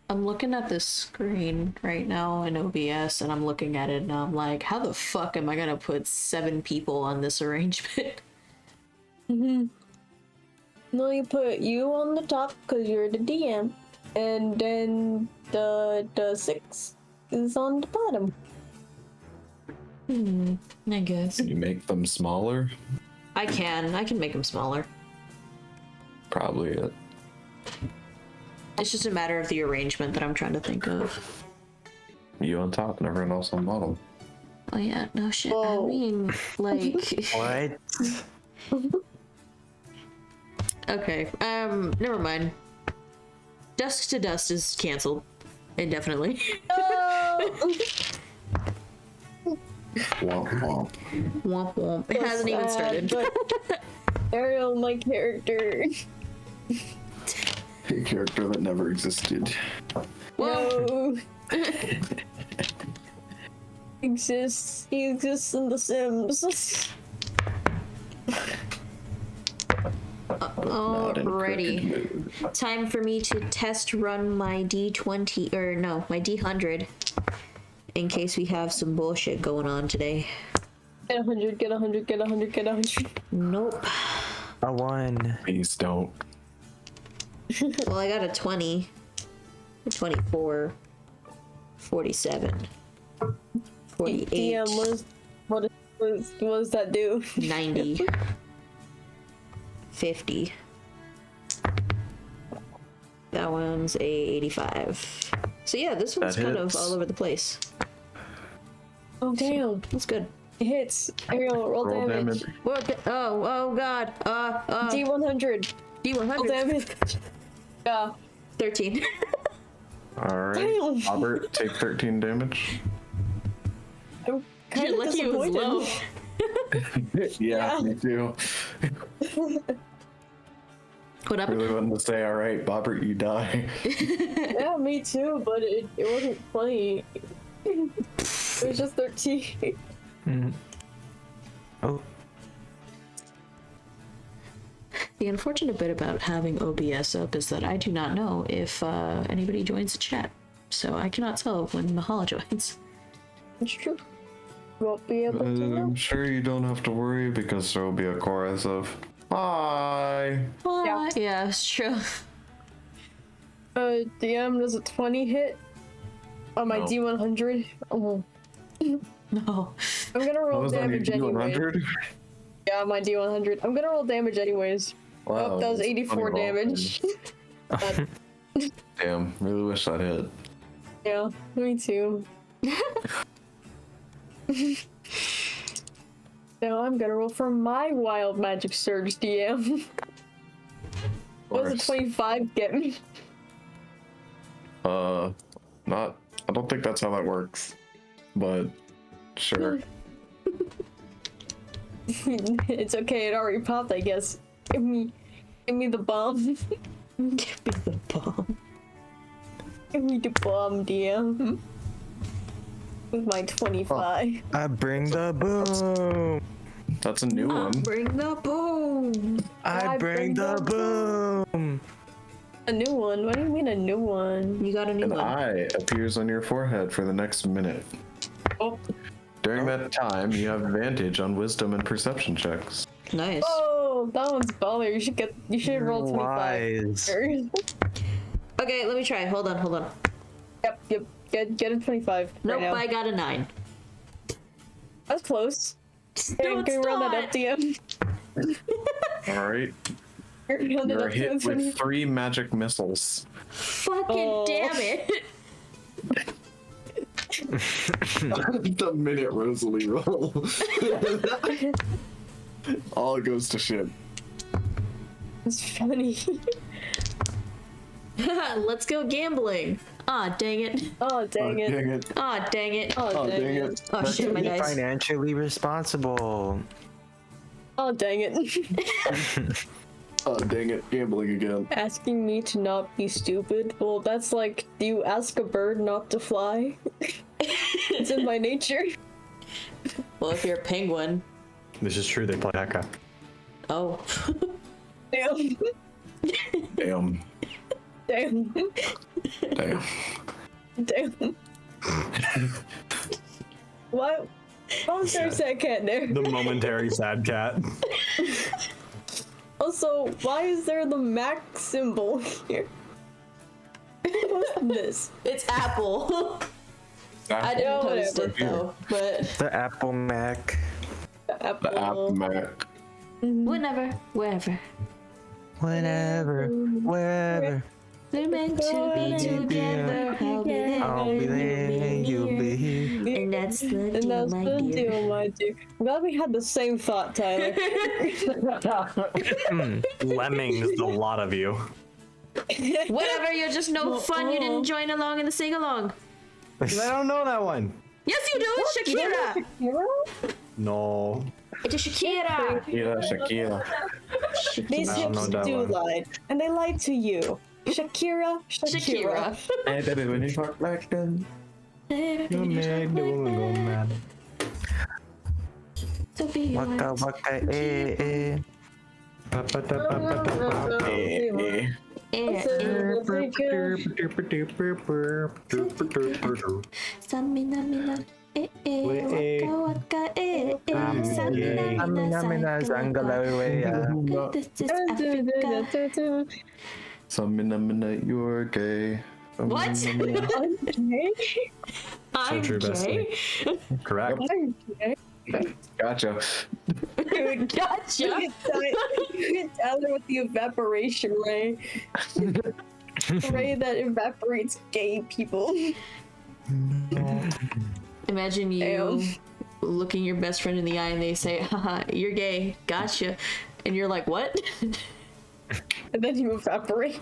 I'm looking at this screen right now in OBS, and I'm looking at it, and I'm like, how the fuck am I gonna put 7 people on this arrangement? No, you put you on the top because you're the DM, and then the 6 is on the bottom. I guess. Can you make them smaller? I can make them smaller. Probably it. It's just a matter of the arrangement that I'm trying to think of. You on top and everyone else on bottom. Oh yeah, no shit. Whoa. I mean, like... What? Okay, never mind. Dusk to Dust is canceled. Indefinitely. Womp womp. Womp womp. It hasn't even started. But Ariel, my character. A character that never existed. Whoa. He exists in The Sims. Alrighty. Time for me to test run my D20, or no, my D100. In case we have some bullshit going on today. Get 100, get 100, get 100, get 100. Nope. A 1. Please don't. Well, I got a 20. A 24. 47. 48. DM, what does that do? 90. 50. That one's a 85. So yeah, this one's kind of all over the place. Oh damn, That's good. it hits. Ariel, roll damage. Oh god. D100. D100. Roll damage. Yeah. 13. Alright. Damn. Bobert, take 13 damage. I'm kind You're of lucky it was low. Yeah, me too. What up? Really wanted to say, alright, Bobert, you die. Yeah, me too, but it wasn't funny. It was just 13. Oh. The unfortunate bit about having OBS up is that I do not know if anybody joins the chat. So I cannot tell when Mahala joins. It's true. You won't be able to know. I'm sure you don't have to worry because there will be a chorus of hi. Yeah, it's true. DM, does a 20 hit on my No. D100? Oh. No. I'm gonna roll Was that your damage anyway. D100? Yeah, my D100. I'm gonna roll damage anyways. Wow, Oh, that was that's a 84 funny roll. damage. Damn, really wish that hit. Yeah, me too. Now I'm gonna roll for my Wild Magic Surge DM. What does a 25 get me? Not. I don't think that's how that works. But sure. It's okay, it already popped, I guess. Give me the bomb. Give me the bomb. Give me the bomb, DM. With my 25. I bring the boom. That's a new one. Bring the boom. I bring the boom. A new one? What do you mean a new one? You got a new An one. eye appears on your forehead for the next minute. Oh. During that time, you have advantage on wisdom and perception checks. Nice. Oh, that one's baller. You should roll 25. Wise. Okay, let me try. Hold on. Yep. Get a 25. Nope, right now. I got a 9. That's close. No, Can we round that up, DM? Alright. Round it You're up to hit 20. with 3 magic missiles. Fucking Oh. damn it. The minute Rosalee roll. All goes to shit. It's funny. Let's go gambling. Aw, dang it. Oh, dang it. Dang it. Aw, dang it. Oh, dang it. Oh shit, my Be dice. financially responsible. Oh, dang it. Oh, dang it. Gambling again. Asking me to not be stupid? Well, that's like, do you ask a bird not to fly? It's in my nature. Well, if you're a penguin. This is true, they play Eka. Oh. Damn. Damn. Damn. Damn. Damn. What? What was there sad cat there? The momentary sad cat. Also, why is there the Mac symbol here? What's this? It's Apple. I didn't post it though, but The Apple Mac. The The app Apple. Mac. whenever, wherever. Whenever, wherever. We're meant to be together. I'll be I'll be there, you'll be here. And that's the And deal, that's my the dear. deal, my dear. I'm glad we had the same thought, Tyler. Lemmings, the lot of you. Whatever, you're just no fun. You didn't join along in the sing along. I don't know that one. Yes, you do. It's Shakira. No. It's a Shakira. Shakira. These I don't know hips that do one. lie, and they lied to you. Shakira. Shakira. Hey, baby, when you talk back then. You made me go mad. So be Waka waka eh eh. Pa pa ta pa pa ta pa. Samina mina. Waka waka Amina Zangalaweya. This is Africa. Samina, you're gay. What? So I'm true, gay. Correct. Gotcha. Gotcha. Tyler with the evaporation ray. The ray that evaporates gay people. Imagine you Ew. looking your best friend in the eye and they say, haha, you're gay. Gotcha. And you're like, what? And then you evaporate.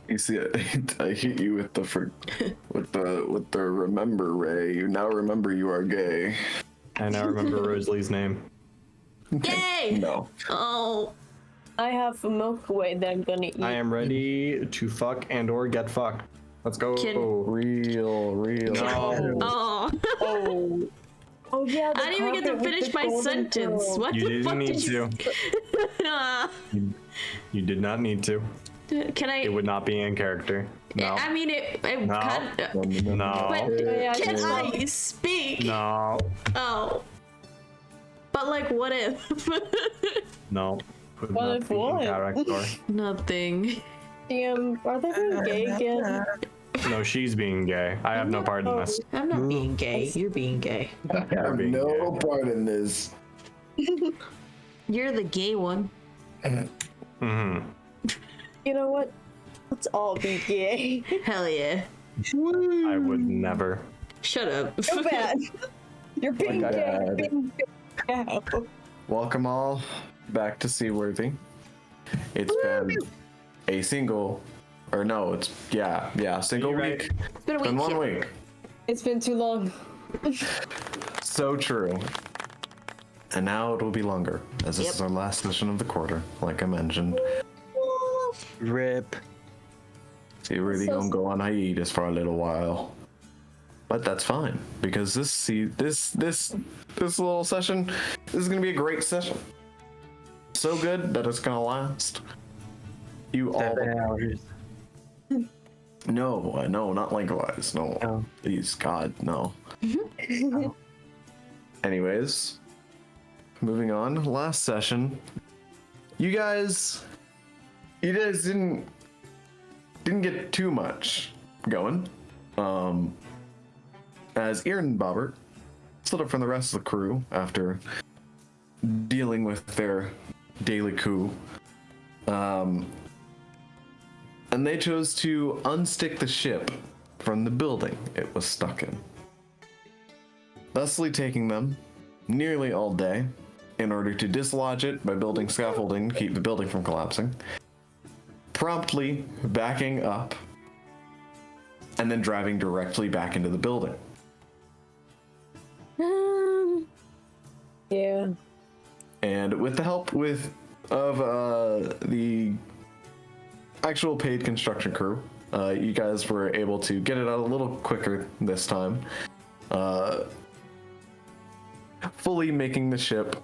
You see, I hit you with the remember ray. You now remember you are gay. I now remember Rosalee's name. Yay! No. Oh. I have a Milky Way that I'm gonna eat. I am ready to fuck and or get fucked. Let's go. Real. No. Oh. Oh. Oh yeah. I didn't even get to finish my sentence. What You the fuck didn't need did you to. You did not need to. Can I? It would not be in character. No. I mean, it No. kind of. No. But Yeah, can yeah. I speak? No. Oh. But like, what if? No. Would What not if be in what? character. Nothing. Damn, are they being gay again? No, she's being gay. I have no part in this. I'm not being gay. You're being gay. I have being no gay. part in this. You're the gay one. Mm-hmm. You know what? Let's all be gay. Hell yeah. I would never. Shut up. So bad. You're being my gay. God. You're being gay. Yeah. Welcome all back to Seaworthy. It's been a single, or no, it's single You're right. week. It's been a Been week. 1 week. It's been too long. So true. And now it will be longer, as this Yep. is our last session of the quarter, like I mentioned. Rip. Seaworthy gonna go on hiatus for a little while. But that's fine, because this little session, this is gonna be a great session. So good that it's gonna last. You all 7 hours. No, not lengthwise. No. Oh. Please, God, no. Anyways, moving on. Last session, you guys didn't get too much going. As Aeon and Bobert split up from the rest of the crew after dealing with their daily coup. And they chose to unstick the ship from the building it was stuck in, thusly taking them nearly all day in order to dislodge it by building scaffolding to keep the building from collapsing, promptly backing up, and then driving directly back into the building. Yeah. And with the help of the actual paid construction crew, you guys were able to get it out a little quicker this time, fully making the ship,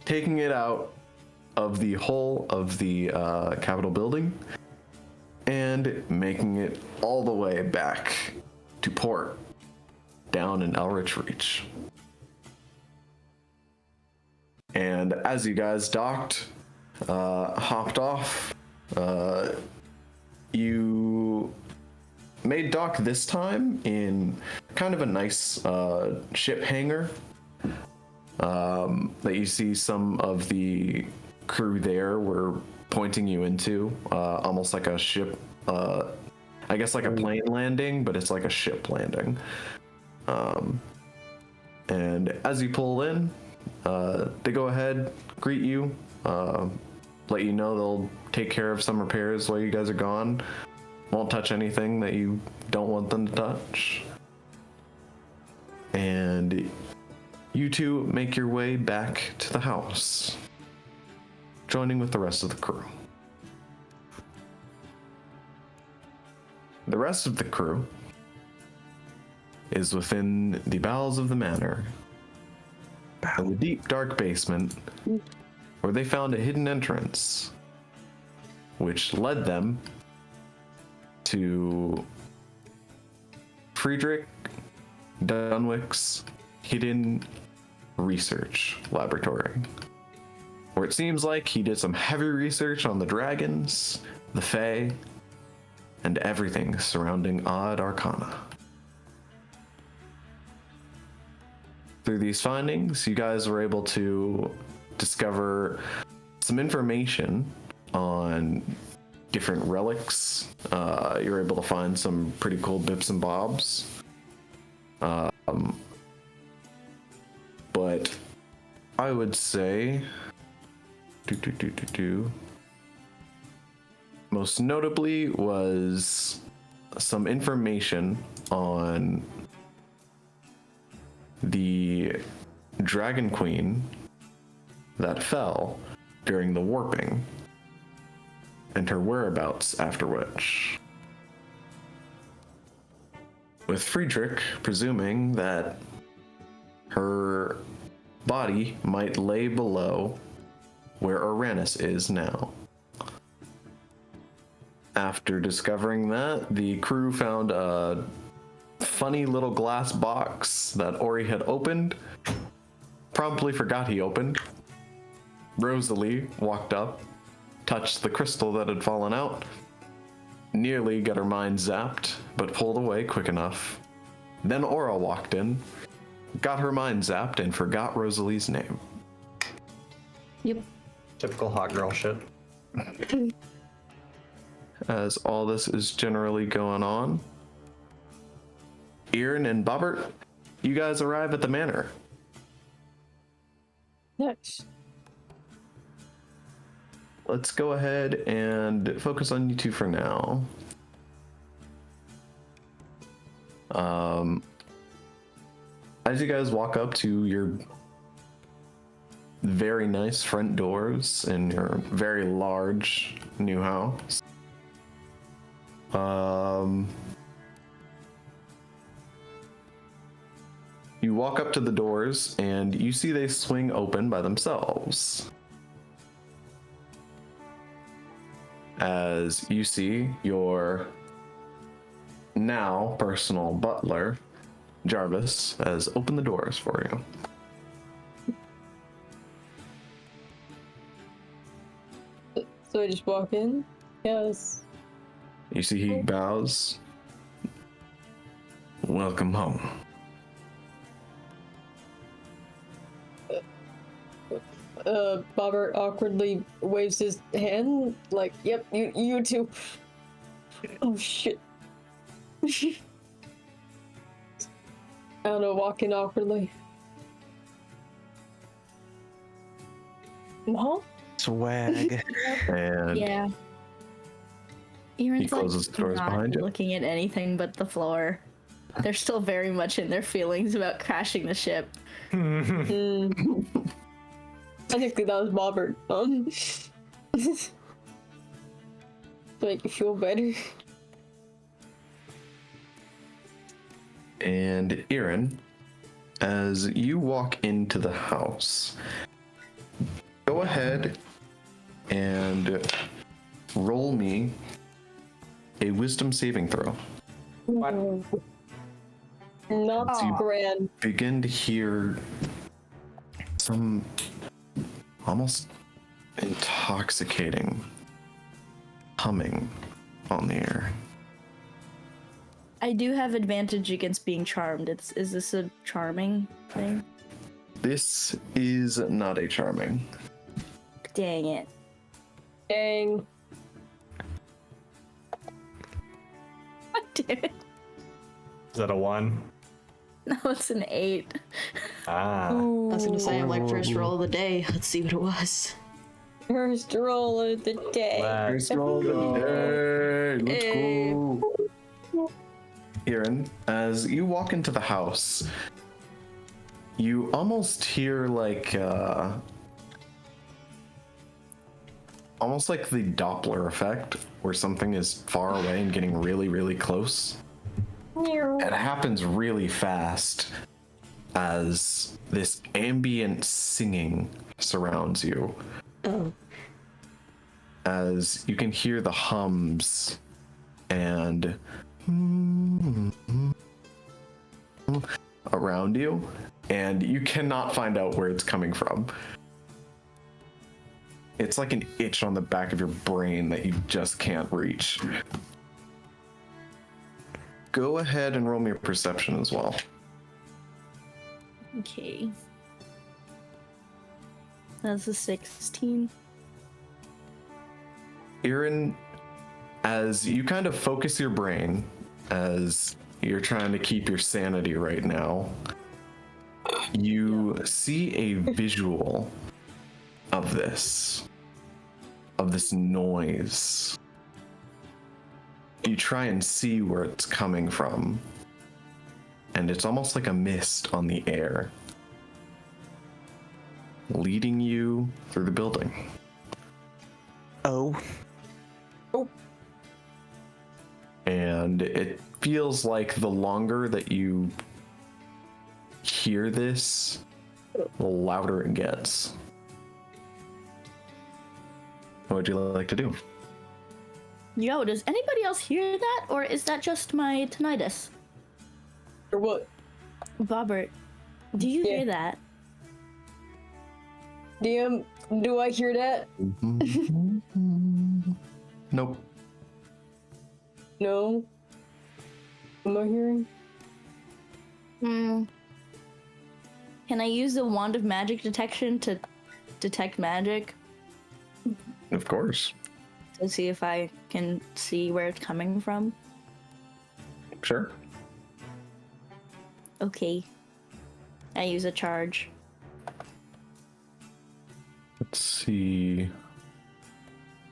taking it out of the hull of the Capitol building, and and making it all the way back to port down in Elrich Reach. And as you guys docked, hopped off, you made dock this time in kind of a nice ship hangar that you see some of the crew there were pointing you into, almost like a ship, I guess like a plane landing, but it's like a ship landing. And as you pull in, they go ahead, greet you, let you know they'll take care of some repairs while you guys are gone. Won't touch anything that you don't want them to touch. And you two make your way back to the house, joining with the rest of the crew. The rest of the crew is within the bowels of the manor, in the deep, dark basement, where they found a hidden entrance, which led them to Friedrich Dunwick's hidden research laboratory, where it seems like he did some heavy research on the dragons, the fae, and everything surrounding odd arcana. Through these findings, you guys were able to discover some information on different relics. You're able to find some pretty cool bits and bobs. But I would say, most notably was some information on the Dragon Queen that fell during the warping, and her whereabouts after which. With Friedrich presuming that her body might lay below where Uranus is now. After discovering that, the crew found a funny little glass box that Ori had opened, promptly forgot he opened. Rosalee walked up, touched the crystal that had fallen out, nearly got her mind zapped, but pulled away quick enough. Then Aura walked in, got her mind zapped, and forgot Rosalee's name. Yep. Typical hot girl shit. As all this is generally going on, Aeon and Bobert, you guys arrive at the manor. Nice. Let's go ahead and focus on you two for now. As you guys walk up to your very nice front doors in your very large new house, you walk up to the doors and you see they swing open by themselves. As you see your now personal butler, Jarvis, has opened the doors for you. So I just walk in? Yes. You see he bows. Welcome home. Bobert awkwardly waves his hand, like, yep, you too. Oh shit. I don't know, walking awkwardly. Huh? Swag. And Yeah. Aaron's he closes the doors not behind you. looking at anything but the floor. They're still very much in their feelings about crashing the ship. Technically, that was Bobert. To make you feel better. And Aeon, as you walk into the house, go ahead and roll me a wisdom saving throw. What? Not Aw. grand. Begin to hear some almost intoxicating humming on the air. I do have advantage against being charmed. Is this a charming thing? This is not a charming. Dang it. Dang. God damn it. Is that a 1? No, it's an 8. Ah. I was gonna say, I'm like, first roll of the day. Let's see what it was. First roll of the day. Let's Hey, let's go. Aaron, as you walk into the house, you almost hear like almost like the Doppler effect, where something is far away and getting really, really close. And it happens really fast as this ambient singing surrounds you. Oh. As you can hear the hums and around you, and you cannot find out where it's coming from. It's like an itch on the back of your brain that you just can't reach. Go ahead and roll me a perception as well. Okay. That's a 16. Aaron, as you kind of focus your brain, as you're trying to keep your sanity right now, you see a visual of this noise. You try and see where it's coming from, and it's almost like a mist on the air, leading you through the building. Oh. And it feels like the longer that you hear this, the louder it gets. What would you like to do? Yo, does anybody else hear that? Or is that just my tinnitus? Or what? Bobert, do you Yeah. hear that? DM, do I hear that? Nope. No. Am I hearing? Hmm. Can I use the wand of magic detection to detect magic Of course. to see if I can see where it's coming from? Sure. Okay. I use a charge. Let's see.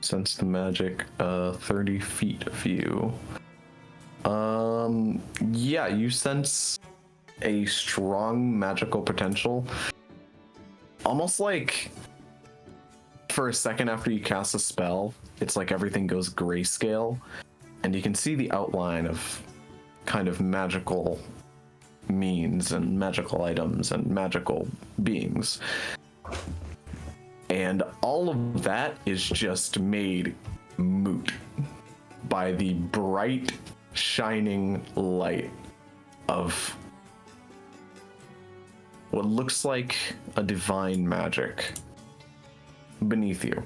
Sense the magic, 30 feet of you. Yeah, you sense a strong magical potential. Almost like for a second after you cast a spell, it's like everything goes grayscale, and you can see the outline of kind of magical means and magical items and magical beings. And all of that is just made moot by the bright, shining light of what looks like a divine magic beneath you.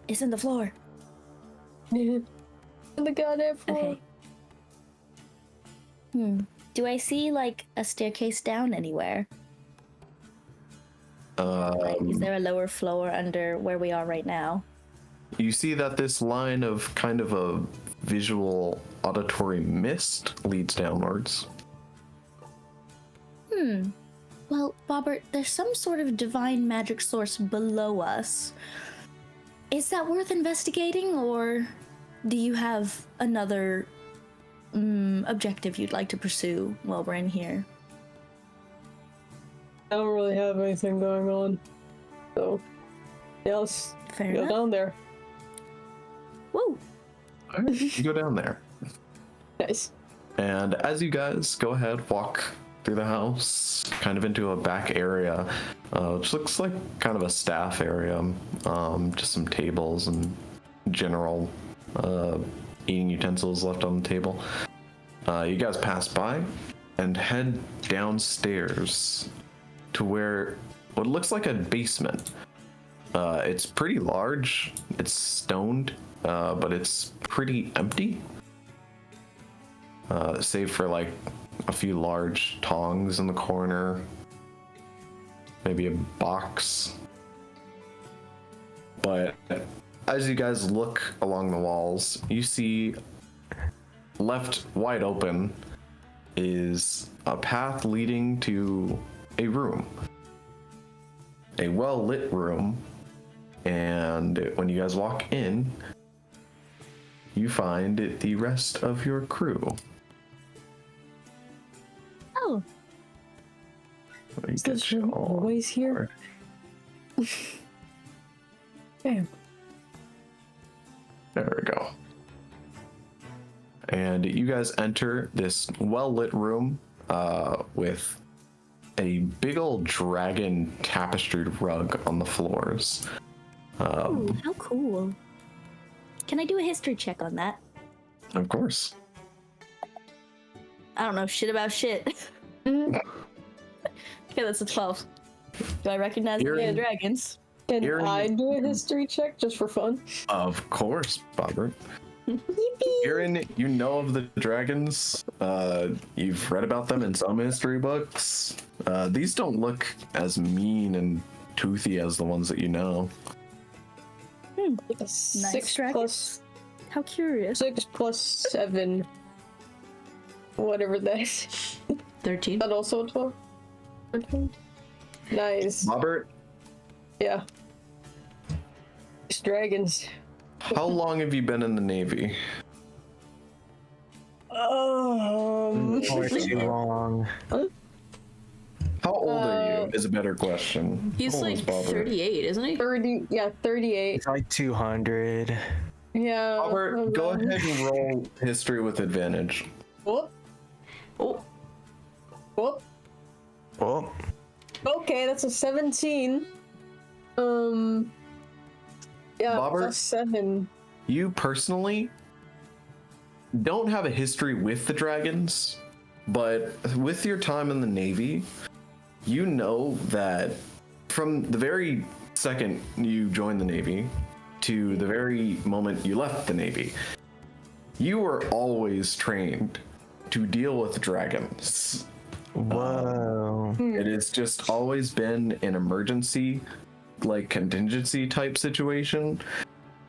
It's in the floor. The goddamn floor. Okay. Do I see like a staircase down anywhere? Like, is there a lower floor under where we are right now? You see that this line of kind of a visual auditory mist leads downwards. Well, Bobert, there's some sort of divine magic source below us. Is that worth investigating, or do you have another objective you'd like to pursue while we're in here? I don't really have anything going on. So, yeah, let's Fair go enough. down there. Whoa! All right, you go down there. Nice. And as you guys go ahead, walk through the house, kind of into a back area, which looks like kind of a staff area. Just some tables and general eating utensils left on the table. You guys pass by and head downstairs to where what looks like a basement. It's pretty large. It's stoned, but it's pretty empty. Save for like a few large tongs in the corner, maybe a box. But as you guys look along the walls, you see left wide open is a path leading to a room, a well-lit room. And when you guys walk in, you find the rest of your crew. Oh, Is this room always here? Damn. There we go. And you guys enter this well-lit room with a big old dragon tapestried rug on the floors. ooh, how cool. Can I do a history check on that? Of course. I don't know shit about shit. Okay, that's a 12. Do I recognize the dragons? Can Aaron- I do a history check just for fun? Of course, Bobert. Aaron, you know of the dragons. You've read about them in some history books. These don't look as mean and toothy as the ones that you know. Like a six dragons. plus How curious. 6 plus 7. Whatever that is. 13. That also a 12? 13? Nice. Bobert, Yeah. These dragons. how long have you been in the Navy? Or too long. How old are you is a better question. He's How old like is Bobert? 38, isn't he? 30, yeah, 38. It's like 200. Yeah. Bobert, go ahead and roll history with advantage. Whoop, Oh, whoop. Oh, Okay, that's a 17. Yeah, Bobert? plus 7. You personally don't have a history with the dragons, but with your time in the Navy, you know that from the very second you joined the Navy to the very moment you left the Navy, you were always trained to deal with dragons. whoa. It has just always been an emergency, like contingency type situation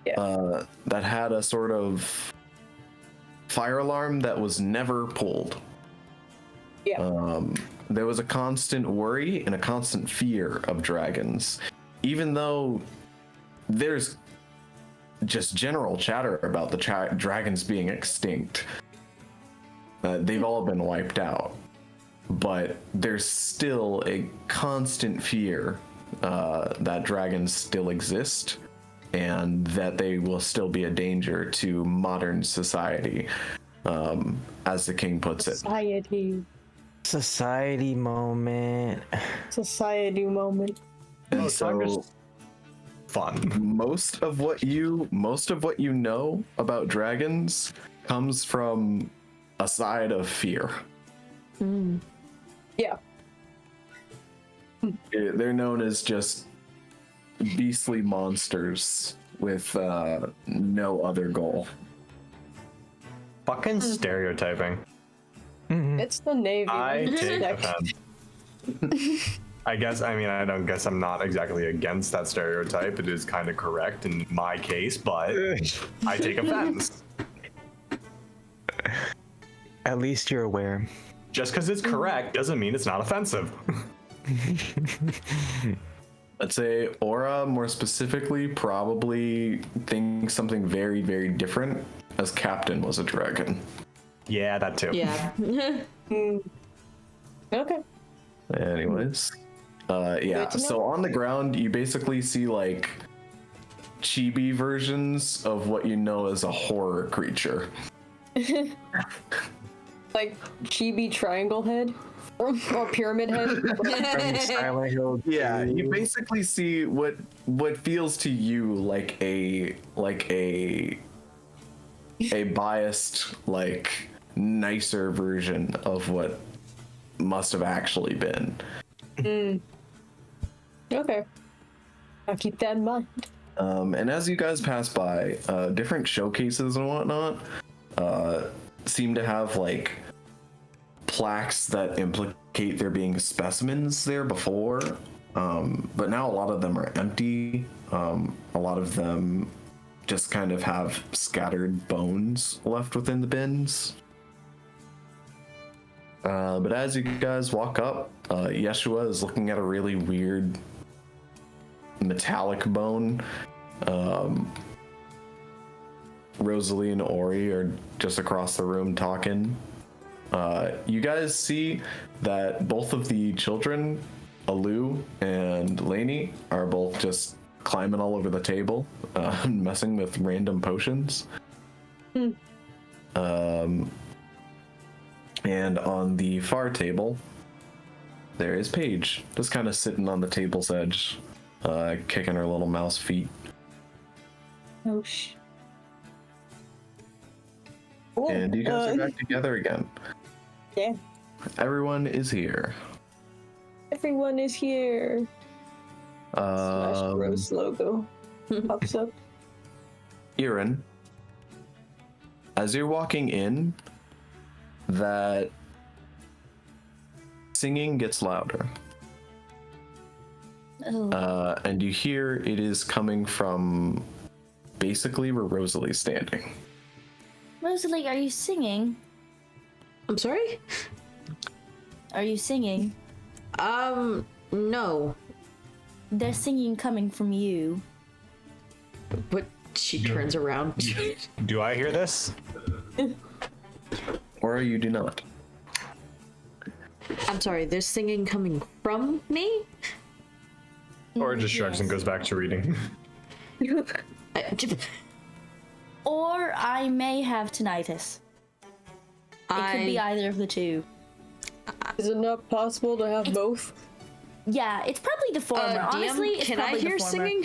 that had a sort of fire alarm that was never pulled. Yeah. There was a constant worry and a constant fear of dragons, even though there's just general chatter about the dragons being extinct. They've all been wiped out, but there's still a constant fear that dragons still exist and that they will still be a danger to modern society, as the king puts it. Society moment. Society moment. And Oh, so I'm so just fun. most of what you know about dragons comes from a side of fear. Yeah. They're known as just beastly monsters with no other goal. Fucking stereotyping. It's the Navy. I man. take Heck. offense. I don't guess I'm not exactly against that stereotype. It is kind of correct in my case, but I take offense. At least you're aware. Just because it's correct doesn't mean it's not offensive. Let's say Aura, more specifically, probably thinks something very, very different, as Captain was a dragon. Yeah, that too. yeah. Okay. Anyways, yeah. Good to know. So on the ground, you basically see like chibi versions of what you know as a horror creature. like chibi triangle head or pyramid head. Silent Hill. Yeah, 2. you basically see what feels to you like a biased, like nicer version of what must have actually been. Okay, I'll keep that in mind. And as you guys pass by, different showcases and whatnot seem to have like plaques that implicate there being specimens there before, but now a lot of them are empty. A lot of them just kind of have scattered bones left within the bins. But as you guys walk up, Yeshua is looking at a really weird metallic bone. Rosalee and Ori are just across the room talking. You guys see that both of the children, Alu and Lainey, are both just climbing all over the table, messing with random potions. And on the far table, there is Paige, just kind of sitting on the table's edge, kicking her little mouse feet. Oh And you guys are back together again. Yeah. Everyone is here. Everyone is here. Slash gross logo pops up. Irin, as you're walking in, that singing gets louder. Oh. And you hear it is coming from basically where Rosalee's standing. Rosalee, are you singing? I'm sorry? Are you singing? No. They're singing coming from you. But she turns around. Do I hear this? Or you do not. I'm sorry, there's singing coming from me? Or just shrugs and goes back to reading. Or I may have tinnitus. It could be either of the two. Is it not possible to have both? Yeah, it's probably the former. DM, Honestly, it's can I probably hear the former. singing?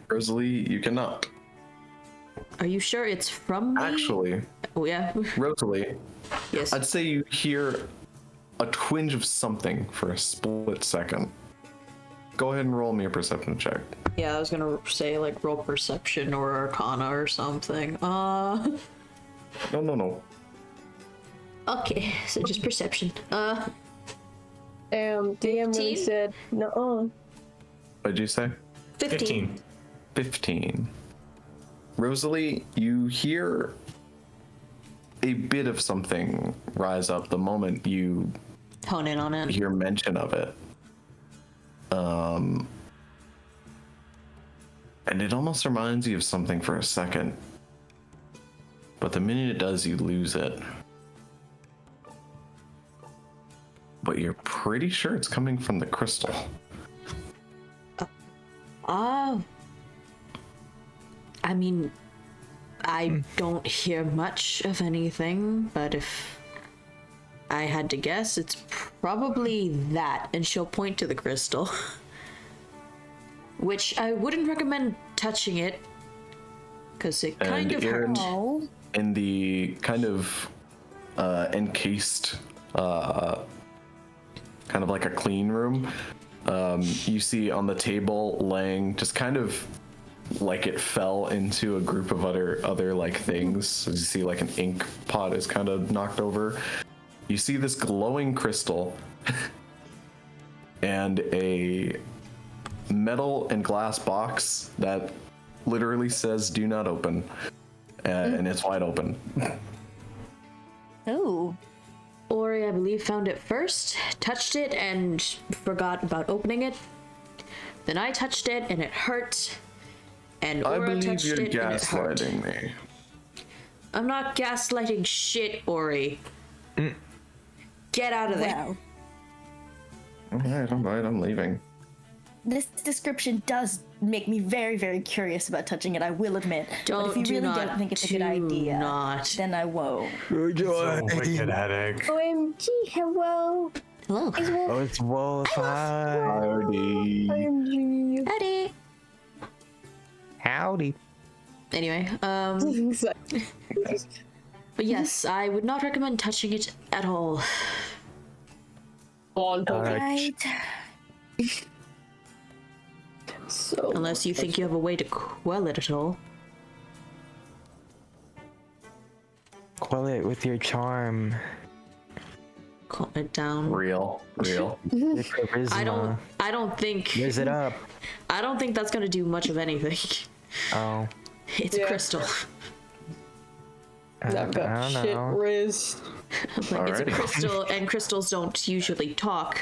Rosalee, you cannot. Are you sure it's from me? Actually, Oh, yeah. Rosalee, Yes. I'd say you hear a twinge of something for a split second. Go ahead and roll me a perception check. Yeah, I was gonna say, like, roll perception or arcana or something. No. Okay, so just perception. DM really 15? said no. What'd you say? 15. 15. Rosalee, you hear a bit of something rise up the moment you Hone in on it. hear mention of it. And it almost reminds you of something for a second. But the minute it does, you lose it. But you're pretty sure it's coming from the crystal. I mean, I don't hear much of anything, but if I had to guess, it's probably that, and she'll point to the crystal. Which I wouldn't recommend touching it, because it kind of hurt. Oh. In the kind of encased, kind of like a clean room, you see on the table laying just kind of like it fell into a group of other like things. So you see like an ink pot is kind of knocked over. You see this glowing crystal and a metal and glass box that literally says "Do not open," and it's wide open. Oh. Ori, I believe, found it first, touched it, and forgot about opening it. Then I touched it, and it hurt. And I Ori believe touched you're it, and it hurt. gaslighting me. I'm not gaslighting shit, Ori. Get out of there. Well. All right, I'm leaving. this description does make me very, very curious about touching it, I will admit. But if you really don't think it's a good idea, then I won't. So wicked headache. OMG, hello. Hello. Oh, it's Wolf. Hi. Howdy. OMG. Howdy. Howdy. Anyway, but yes, I would not recommend touching it at all. Right. So Unless you think you have a way to quell it at all. Quell it with your charm. Calm it down. Real. Your charisma. I don't think Raise it up. I don't think that's gonna do much of anything. Oh. It's a crystal. I I've got don't shit know. riz. It's a Alrighty. crystal, and crystals don't usually talk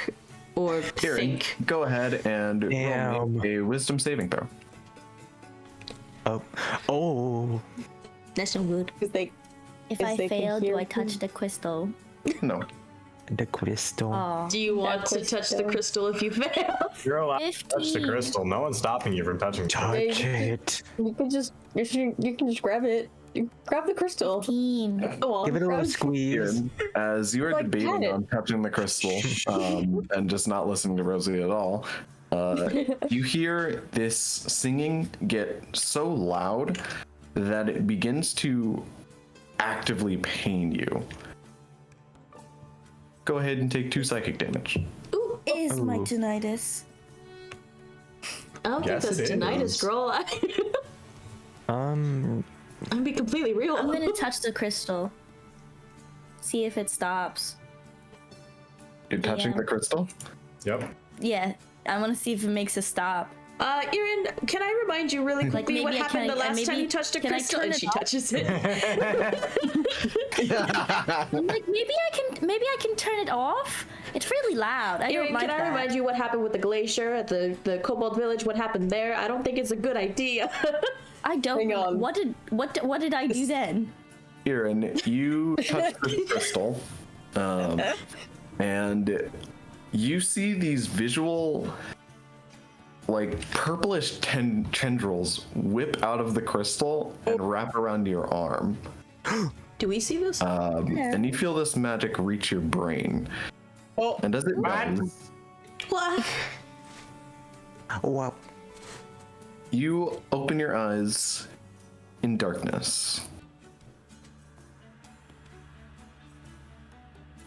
or Kieran, think. go ahead and roll Damn. me a wisdom saving throw. Oh. That's no good. Because they If If I they can fail, do hear I touch the crystal? No. The crystal. Oh. Do you want to touch the crystal if you fail? You're allowed to touch the 15. crystal. No one's stopping you from touching it. Touch it. you can just grab it. You grab the crystal. 15. Go on. Give it a little grab- squeeze. Kieran, as you are Like, debating pat it. on touching the crystal and just not listening to Rosalie at all, you hear this singing get so loud that it begins to actively pain you. Go ahead and take 2 psychic damage. Ooh, Is my Ooh. tinnitus? I don't Yes, think that's it tinnitus, is. girl. Um. I'm be completely real. I'm gonna touch the crystal. See if it stops. You're touching Yeah. the crystal? Yep. Yeah, I want to see if it makes a stop. Erin, can I remind you really quickly what maybe I happened can- the last maybe- time you touched a can I crystal? turn And it she off? touches it. I'm like, maybe I can turn it off. It's really loud. I don't Erin, like can I that. remind you what happened with the glacier at the Kobold Village? What happened there? I don't think it's a good idea. I don't. Hang on. What did I do then? Kieran, you touch the crystal, and you see these visual, like, purplish tendrils whip out of the crystal and wrap around your arm. Do we see this? And you feel this magic reach your brain. Oh, And as it What? does, What? Wow. you open your eyes in darkness.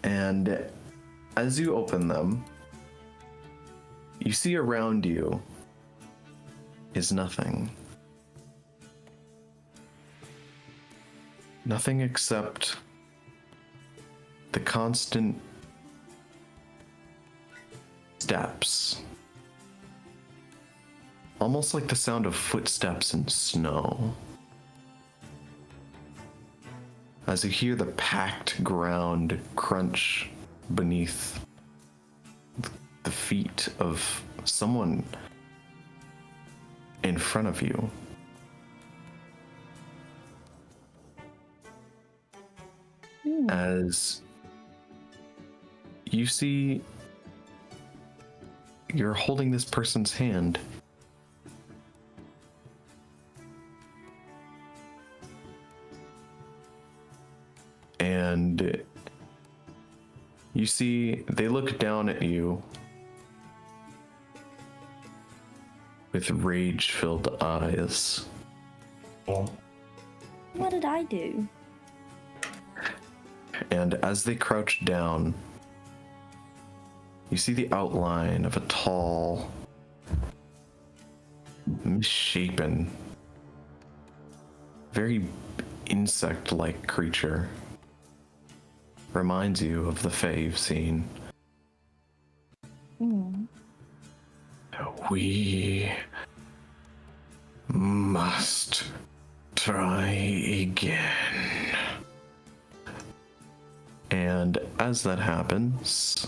And as you open them, you see around you is nothing. Nothing except the constant steps. Almost like the sound of footsteps in snow. As you hear the packed ground crunch beneath the feet of someone in front of you. As you see, you're holding this person's hand. And you see they look down at you with rage-filled eyes. What did I do? And as they crouch down, you see the outline of a tall, misshapen, very insect-like creature. Reminds you of the Fae you've seen. We must try again. And as that happens,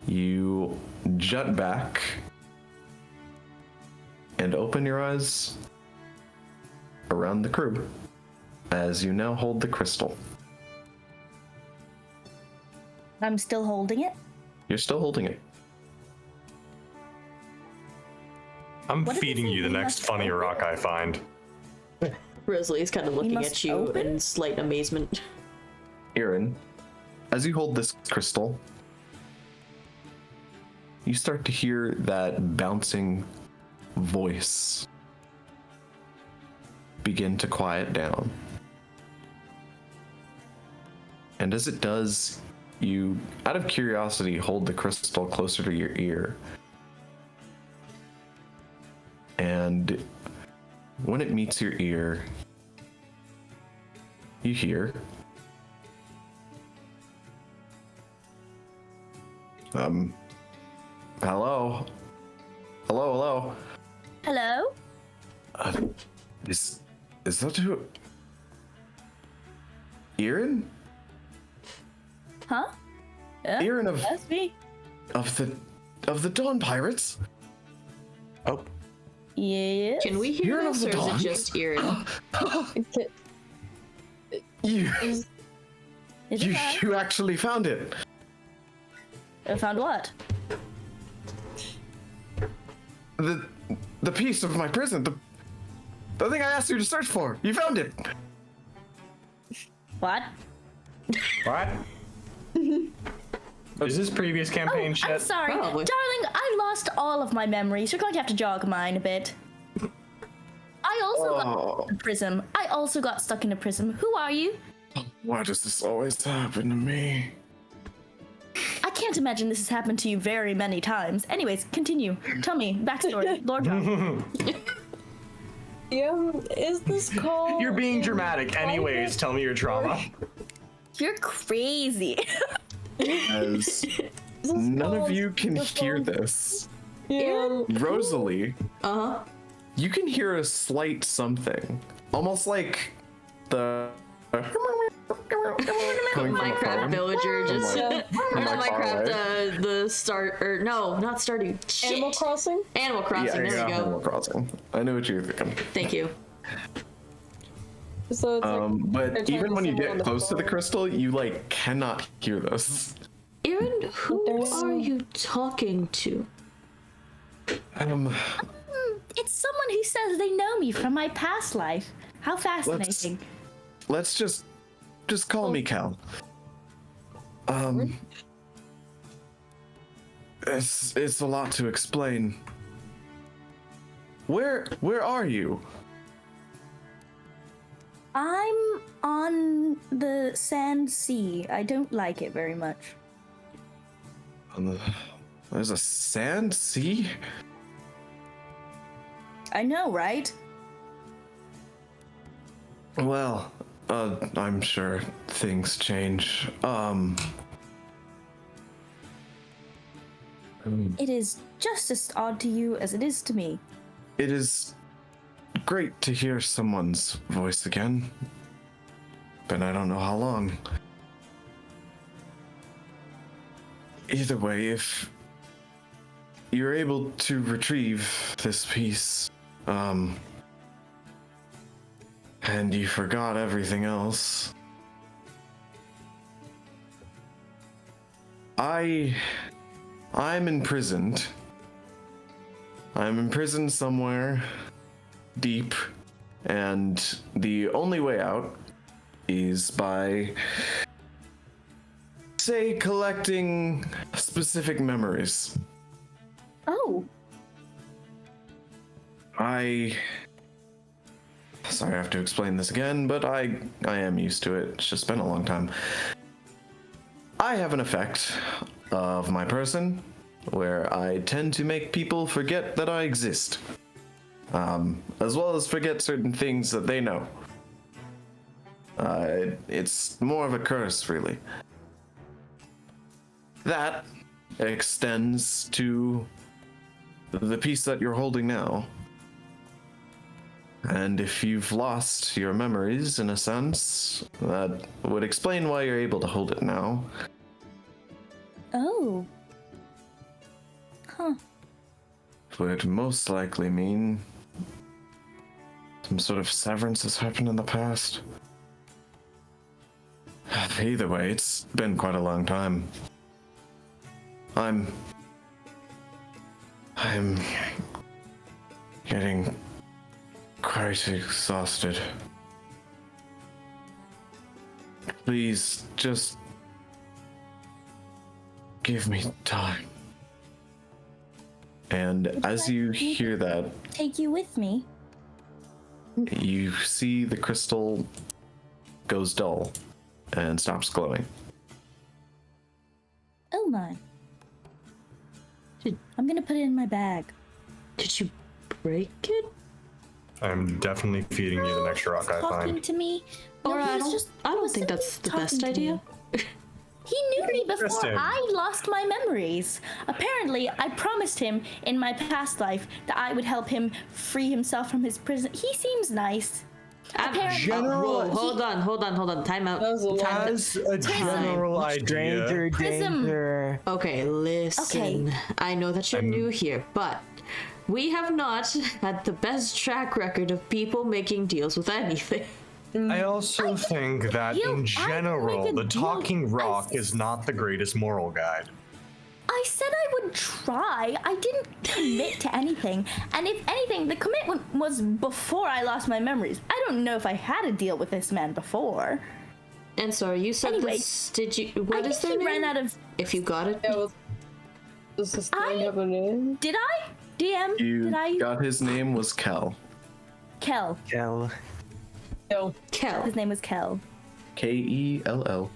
you jut back and open your eyes around the crew as you now hold the crystal. I'm still holding it. You're still holding it. I'm What did feeding it say you the we next must funny open? rock I find. Rosalee's kind of looking must at you open? in slight amazement. Aaron, as you hold this crystal, you start to hear that bouncing voice begin to quiet down. And as it does, you, out of curiosity, hold the crystal closer to your ear. And when it meets your ear, you hear, hello? Hello? Hello? Is that who? Aaron? Huh? Yeah, Aaron that's me. of the Dawn Pirates? Oh, Yes. Can we hear You're this, of or the is it dawn. just Aaron? You Is it you, bad? you actually found it. Found what? The piece of my prison, the thing I asked you to search for. You found it. What? What? Is this previous campaign shit? I'm sorry. Probably. Darling, I lost all of my memories. You're going to have to jog mine a bit. I also got a prism. I also got stuck in a prism. Who are you? Why does this always happen to me? I can't imagine this has happened to you very many times. Anyways, continue. Tell me, backstory. Lord John. Yeah, is this called? You're being dramatic. Anyways, tell me your trauma. You're crazy. As none of you can hear this, Yeah. Rosalee, Uh-huh. you can hear a slight something, almost like the coming from a Minecraft phone. villager just Yeah. From not like far Minecraft, away. the start, or no, not Stardew. Shit. Animal Crossing? Animal Crossing, there we Animal go. Crossing. I knew what you were thinking. Thank you. So it's like they're But talking even to when you someone on get the close to the phone. crystal, you like cannot hear this. Aaron, who There's- are you talking to? It's someone who says they know me from my past life. How fascinating. Let's just call me Cal. It's a lot to explain. Where are you? I'm on the sand sea. I don't like it very much. There's a sand sea? I know, right? Well, I'm sure things change. It is just as odd to you as it is to me. It is great to hear someone's voice again. But I don't know how long. Either way, if you're able to retrieve this piece, and you forgot everything else, I'm imprisoned. I'm imprisoned somewhere deep, and the only way out is by, say, collecting specific memories. Oh, Sorry, I have to explain this again, but I am used to it. It's just been a long time. I have an effect of my person where I tend to make people forget that I exist, as well as forget certain things that they know. It's more of a curse, really. That extends to the piece that you're holding now. And if you've lost your memories, in a sense, that would explain why you're able to hold it now. oh. Huh. Would most likely mean some sort of severance has happened in the past. Either way, it's been quite a long time. getting quite exhausted. Please, just give me time. And as you hear that, Take you with me. you see the crystal goes dull and stops glowing. Oh my. Did- I'm gonna put it in my bag. Did you break it? I'm definitely feeding you the next rock I Talking find. to me. Or he I was don't, just- I he don't was think simply that's the talking best to me. idea. He knew me before Interesting. I lost my memories. Apparently, I promised him in my past life that I would help him free himself from his prison. He seems nice. Apparently, General- Whoa, hold on. Time out. That was a lot. Time As a general idea, Stranger Prism. danger. Okay, listen. Okay. I know that you're new here, but we have not had the best track record of people making deals with anything. I also think that you- in I general, make a the deal- talking rock is not the greatest moral guide. I said I would try. I didn't commit to anything. And if anything, the commitment was before I lost my memories. I don't know if I had a deal with this man before. And sorry, you said Anyway, this. Did you? What I is think their he name? ran out of. If you got it. Yeah, well, does this I- thing have a name? Did I? DM? You Did I? got his name was Kel. Kel. Kel. No. Kel. His name was Kel. Kell.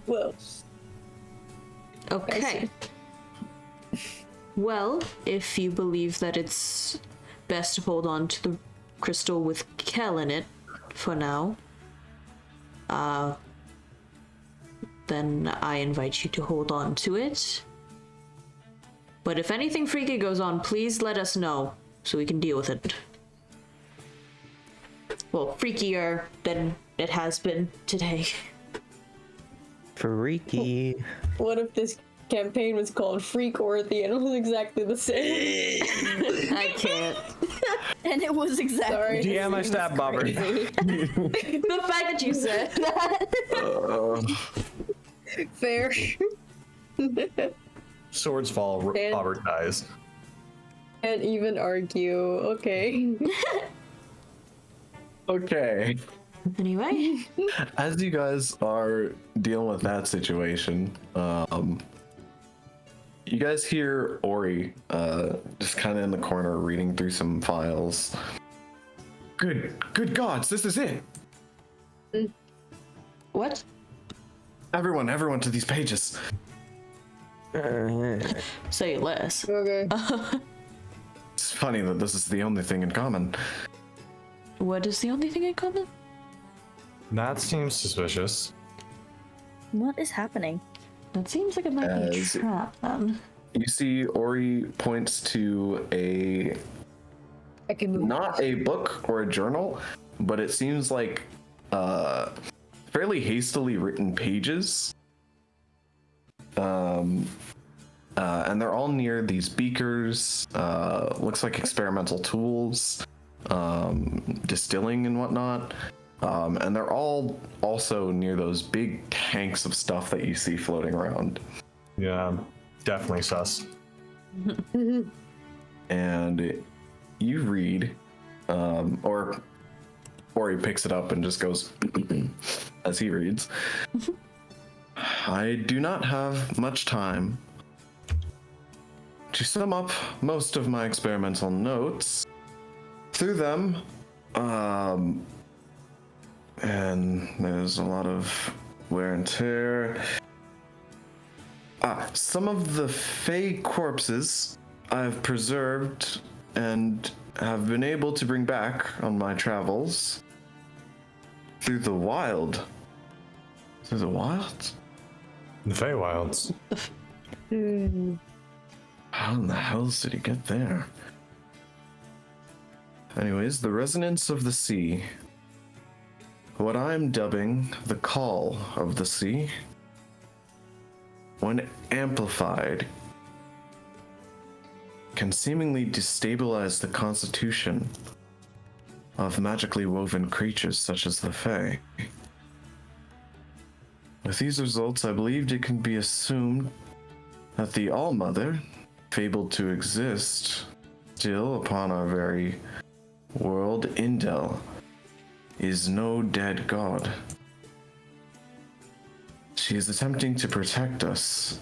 Well, Okay. Well, if you believe that it's best to hold on to the crystal with Kel in it for now, then I invite you to hold on to it. But if anything freaky goes on, please let us know so we can deal with it. Well, freakier than it has been today. Freaky. what if this campaign was called Freakworthy and it was exactly the same? I can't. And it was exactly. Sorry. DM, I stabbed Bobert. The fact that you said that. Fair. Swords fall, And- Robert dies. Can't even argue. Okay. Okay. Anyway. As you guys are dealing with that situation, you guys hear Ori just kind of in the corner reading through some files. Good gods, this is it. What? Everyone to these pages. Say less. Okay. It's funny that this is the only thing in common. What is the only thing in common? That seems suspicious. What is happening? That seems like it might be a As- trap then. You see Ori points to I can move. not a book or a journal, but it seems like fairly hastily written pages. And they're all near these beakers, looks like experimental tools, distilling and whatnot. And they're all also near those big tanks of stuff that you see floating around. Yeah, definitely sus. And you read, or he picks it up and just goes as he reads. I do not have much time. To sum up most of my experimental notes, through them, and there's a lot of wear and tear. Some of the Fey corpses I've preserved and have been able to bring back on my travels through the wild. Through the wild? The Feywilds. How in the hells did he get there? Anyways, the resonance of the sea. What I'm dubbing the call of the sea. When amplified, can seemingly destabilize the constitution of magically woven creatures such as the Fae. With these results, I believed it can be assumed that the All-Mother, fabled to exist still upon our very world. Indel is no dead god. She is attempting to protect us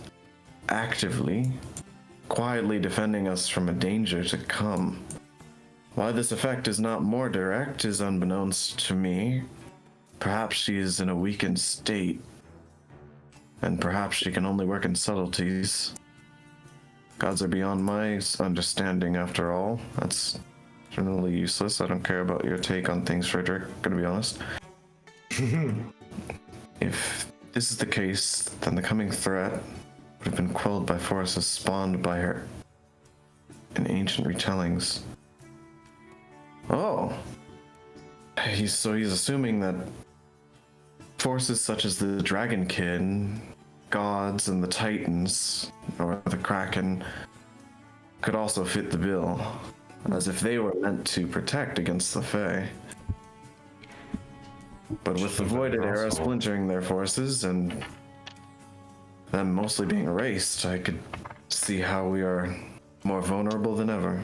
actively, quietly defending us from a danger to come. Why this effect is not more direct is unbeknownst to me. Perhaps she is in a weakened state, and perhaps she can only work in subtleties. Gods are beyond my understanding, after all. That's generally useless. I don't care about your take on things, Frederick, gonna be honest. If this is the case, then the coming threat would have been quelled by forces spawned by her in ancient retellings. Oh. He's assuming that forces such as the Dragon Kid, gods, and the Titans, or the Kraken, could also fit the bill, as if they were meant to protect against the Fae. But with the Voided Era splintering their forces and them mostly being erased, I could see how we are more vulnerable than ever.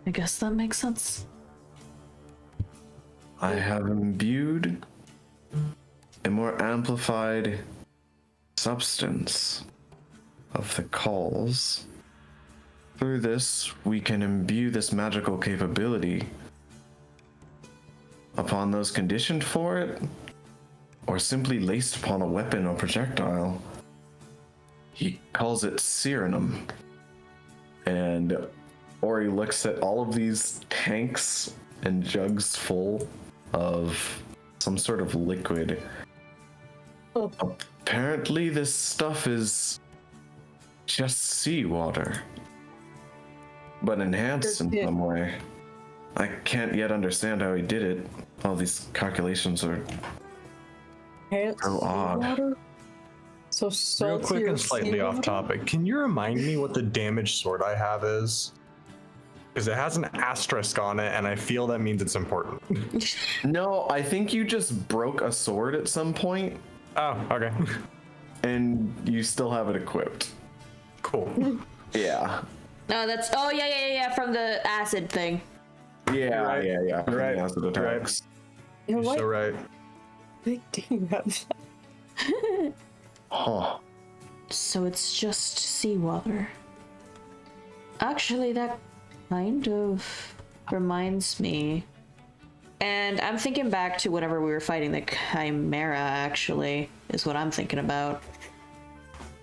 I guess that makes sense. I have imbued a more amplified substance of the calls. Through this, we can imbue this magical capability upon those conditioned for it, or simply laced upon a weapon or projectile. He calls it Serenum. And Ori looks at all of these tanks and jugs full of some sort of liquid. Oh. Apparently this stuff is just seawater, but enhanced in some way. I can't yet understand how he did it. All these calculations are so odd. So Real quick and slightly off topic, can you remind me what the damaged sword I have is? Because it has an asterisk on it, and I feel that means it's important. No, I think you just broke a sword at some point. Oh, okay. And you still have it equipped. Cool. Yeah. No, that's yeah, from the acid thing. Yeah, Right. yeah. Right. Acid attacks. You know You're what? so right. Big do you have that? Huh. So it's just seawater. Actually, that kind of reminds me. And I'm thinking back to whenever we were fighting the Chimera, actually, is what I'm thinking about.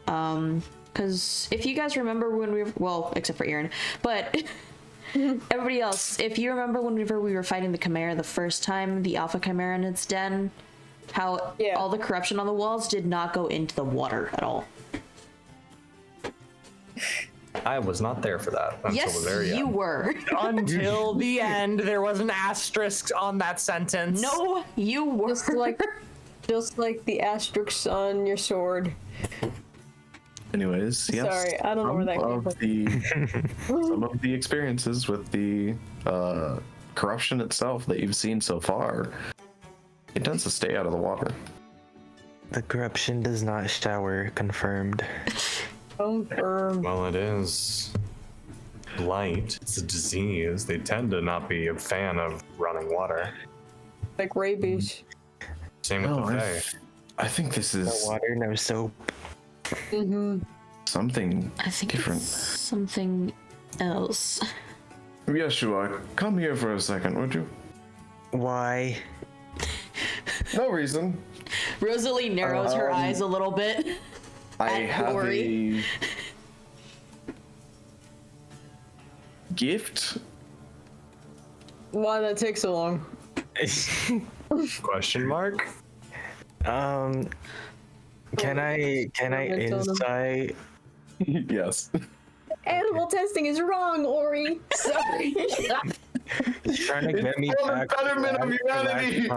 Because if you guys remember when we were, well, except for Aaron, but everybody else, if you remember whenever we were fighting the Chimera the first time, the Alpha Chimera in its den, how all the corruption on the walls did not go into the water at all. I was not there for that until the very end. You were. Until the end, there was an asterisk on that sentence. No, you were. Just like the asterisks on your sword. Anyways, yes. Sorry, I don't know where that came from. Some of the experiences with the corruption itself that you've seen so far, it tends to stay out of the water. The corruption does not shower, confirmed. Confirmed. Well, it is blight. It's a disease. They tend to not be a fan of running water. Like rabies. Same with No, the Fae. I think this No is water, no soap. something I think different. it's something else. Yeshua, come here for a second, would you? Why? No reason. Rosalee narrows her eyes a little bit. I At have Ori. a gift. Why that takes so long? Question mark? Can I insight? Yes. Animal testing is wrong, Ori. Sorry. He's trying to get me for the back. betterment of humanity.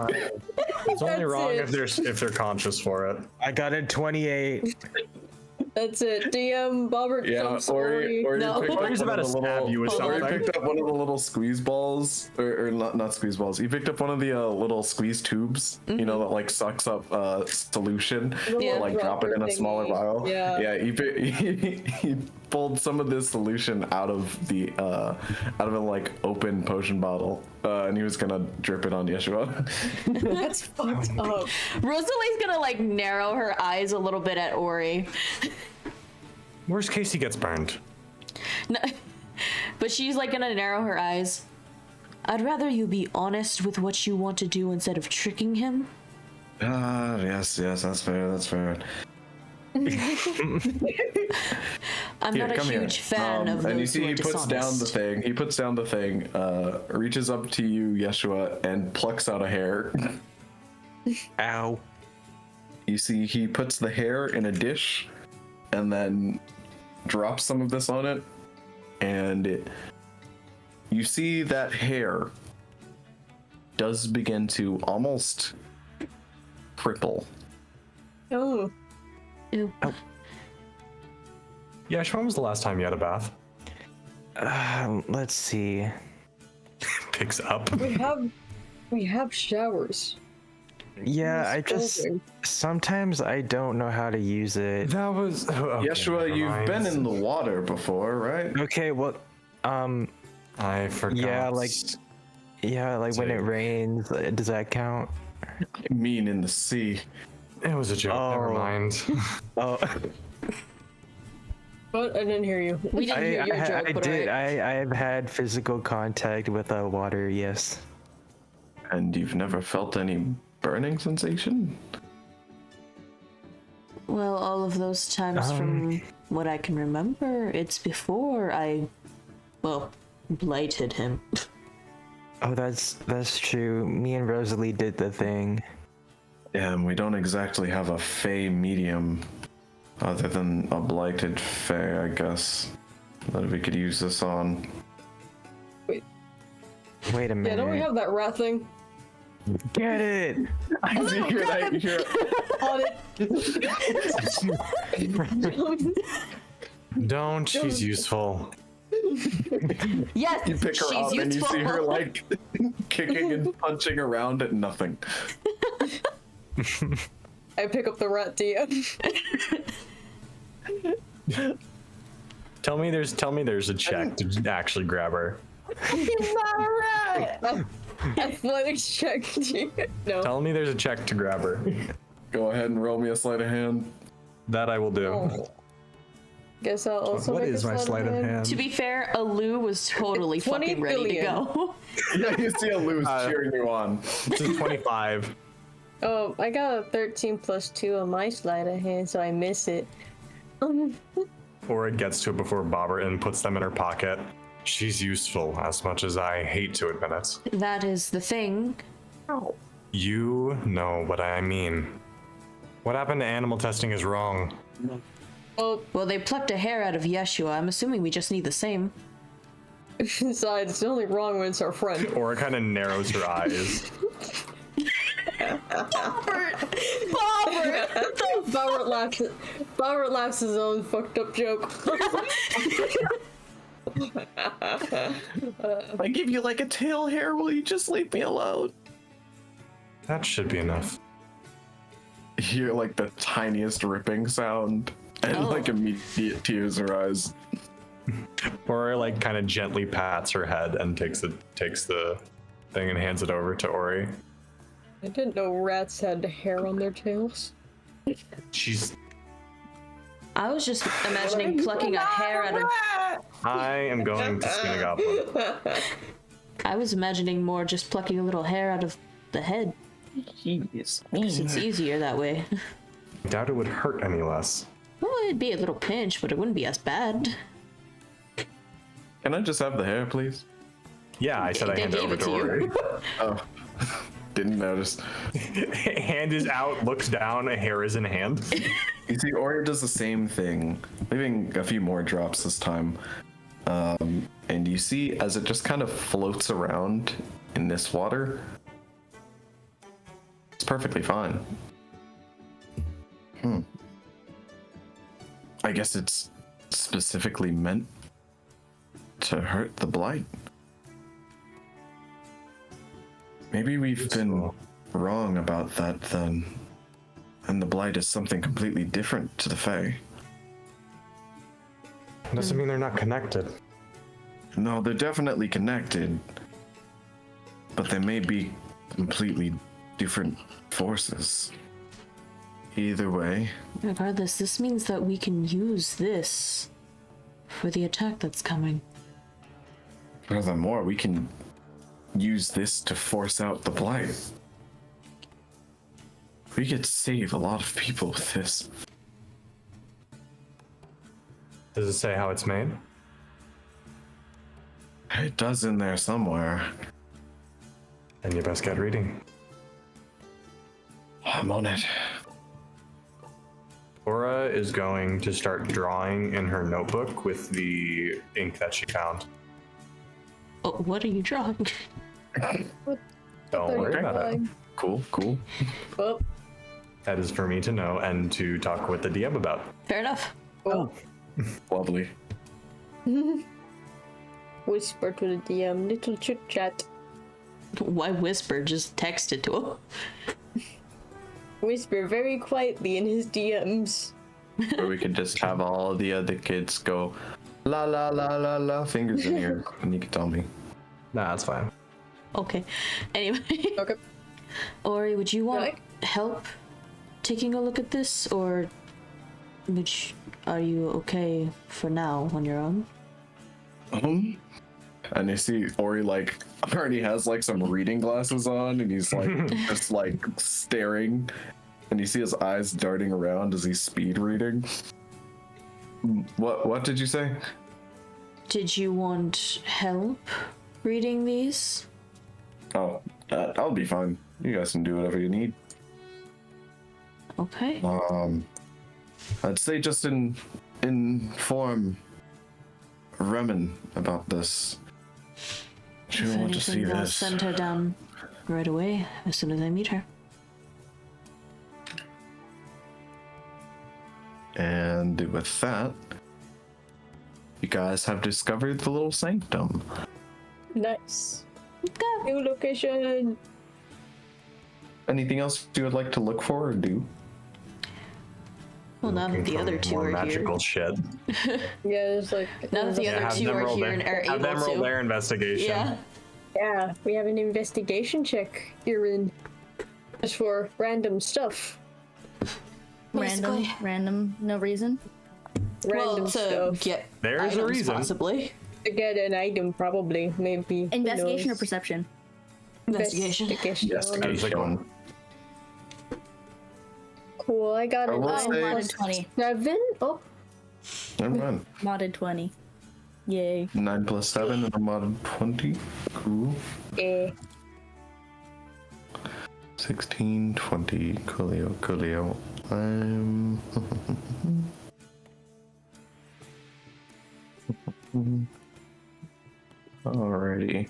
It's only That's wrong it. if they're conscious for it. I got a 28. That's it. DM Bobert Yeah, jumps Ori No. picked up Ori's one about of to the stab little- you with Ori something. picked up one of the little squeeze balls, or not squeeze balls. He picked up one of the little squeeze tubes, you know, that like sucks up solution, Yeah. to like drop it in a smaller Thingy. vial. Yeah. Yeah, he pulled some of this solution out of a like open potion bottle, and he was gonna drip it on Yeshua. That's fucked up. Rosalee's gonna like narrow her eyes a little bit at Ori. Worst case, he gets burned. No, but she's like gonna narrow her eyes. I'd rather you be honest with what you want to do instead of tricking him. Yes, that's fair. That's fair. I'm not a come here. huge fan of those and you see who are he puts down the dishonest. thing. He puts down the thing, reaches up to you, Yeshua, and plucks out a hair. Ow. You see he puts the hair in a dish, and then drops some of this on it, and you see that hair does begin to almost cripple. Oh. Ew. Yeah, when was the last time you had a bath? Let's see. Picks up. We have showers. Yeah, I It's just over. sometimes I don't know how to use it. That was. Okay, Yeshua, never you've mind. been in the water before, right? Okay, well, I forgot. yeah, like when it Same. rains, does that count? I mean, in the sea. It was a joke. Never Oh. mind. Oh, What? I didn't hear you. We didn't hear your joke, I but did. alright. I've had physical contact with water. Yes. And you've never felt any burning sensation? Well, all of those times from what I can remember, it's before I, well, blighted him. Oh, that's true. Me and Rosalee did the thing. Yeah, and we don't exactly have a fey medium other than a blighted fey, I guess, that we could use this on. Wait a minute. Yeah, don't we have that rat thing? Get it? I see you hear On it. Don't. She's useful. Yes, you pick her she's up and you useful. see her like kicking and punching around at nothing. I pick up the rat DM. Tell me there's a check to actually grab her. Athletics check. No. Tell me there's a check to grab her. Go ahead and roll me a sleight of hand. That I will do. Oh. Guess I'll also What make is a my sleight of hand? To be fair, Alu was totally 20 fucking ready to billion. go. Yeah, you see a loose cheering you on. This is 25. Oh, I got a 13 plus 2 on my sleight of hand, so I miss it. Or it gets to it before Bobert and puts them in her pocket. She's useful, as much as I hate to admit it. That is the thing. You know what I mean. What happened to animal testing is wrong. Oh, Well, they plucked a hair out of Yeshua. I'm assuming we just need the same. besides, it's only wrong when it's our friend. Or it kind of narrows her eyes. Bobert laughs his own fucked up joke. I give you like a tail hair, will you just leave me alone? That should be enough. You hear like the tiniest ripping sound and like immediate tears in her eyes. Or like kind of gently pats her head and takes the thing and hands it over to Ori. I didn't know rats had hair on their tails. She's. I was just imagining plucking a hair out of. I am going to skin a goblin. I was imagining more just plucking a little hair out of the head. Jeez. 'Cause it's easier that way. I doubt it would hurt any less. Well, it'd be a little pinch, but it wouldn't be as bad. Can I just have the hair, please? Yeah, I said I They hand it gave over it to to you. Ori. Oh, didn't notice. Hand is out, looks down, hair is in hand. You see, Ori does the same thing, leaving a few more drops this time. And you see, as it just kind of floats around in this water, it's perfectly fine. I guess it's specifically meant to hurt the blight. Maybe we've been wrong about that then. And the blight is something completely different to the Fae. Doesn't mean they're not connected. No, they're definitely connected, but they may be completely different forces. Either way. Regardless, this means that we can use this for the attack that's coming. Furthermore, we can use this to force out the blight. We could save a lot of people with this. Does it say how it's made? It does in there somewhere. Then you best get reading. I'm on it. Aura is going to start drawing in her notebook with the ink that she found. Oh, what are you drawing? Don't worry about it. Cool. Oh, That is for me to know and to talk with the DM about. Fair enough. oh. Lovely. Whisper to the DM, little chit chat. Why whisper? Just text it to him. Whisper very quietly in his DMs. Or we could just have all the other kids go, la la la la la, fingers in here, and you can tell me. Nah, that's fine. Okay. Anyway. Okay. Ori, would you want Right. help taking a look at this, or are you okay for now on your own? And you see Ori like already has like some reading glasses on, and he's like just like staring, and you see his eyes darting around as he's speed reading. What did you say? Did you want help reading these? Oh, I'll be fine. You guys can do whatever you need. Okay. I'd say just inform Remen about this. She'll If want to see anything, I'll this. send her down right away as soon as I meet her. And with that, you guys have discovered the little sanctum. Nice. New location. Anything else you would like to look for or do? Well, now that the other two more are magical here. shit. Yeah, it's like. Now that the other two are here and are have them able roll to. their investigation. Yeah. Yeah, we have an investigation check here in. Just for random stuff. Random, no reason. Random Well, to stuff. get There's a items, reason. possibly. To get an item, probably. Maybe. Who Investigation or knows? perception? Investigation. Investigation. Cool, I got I an will Oh, say- modded 20. 7? Oh, Never mind. Modded 20. Yay. 9 plus 7 and a modded 20. Cool. eh. 16, 20. Coolio. Alrighty.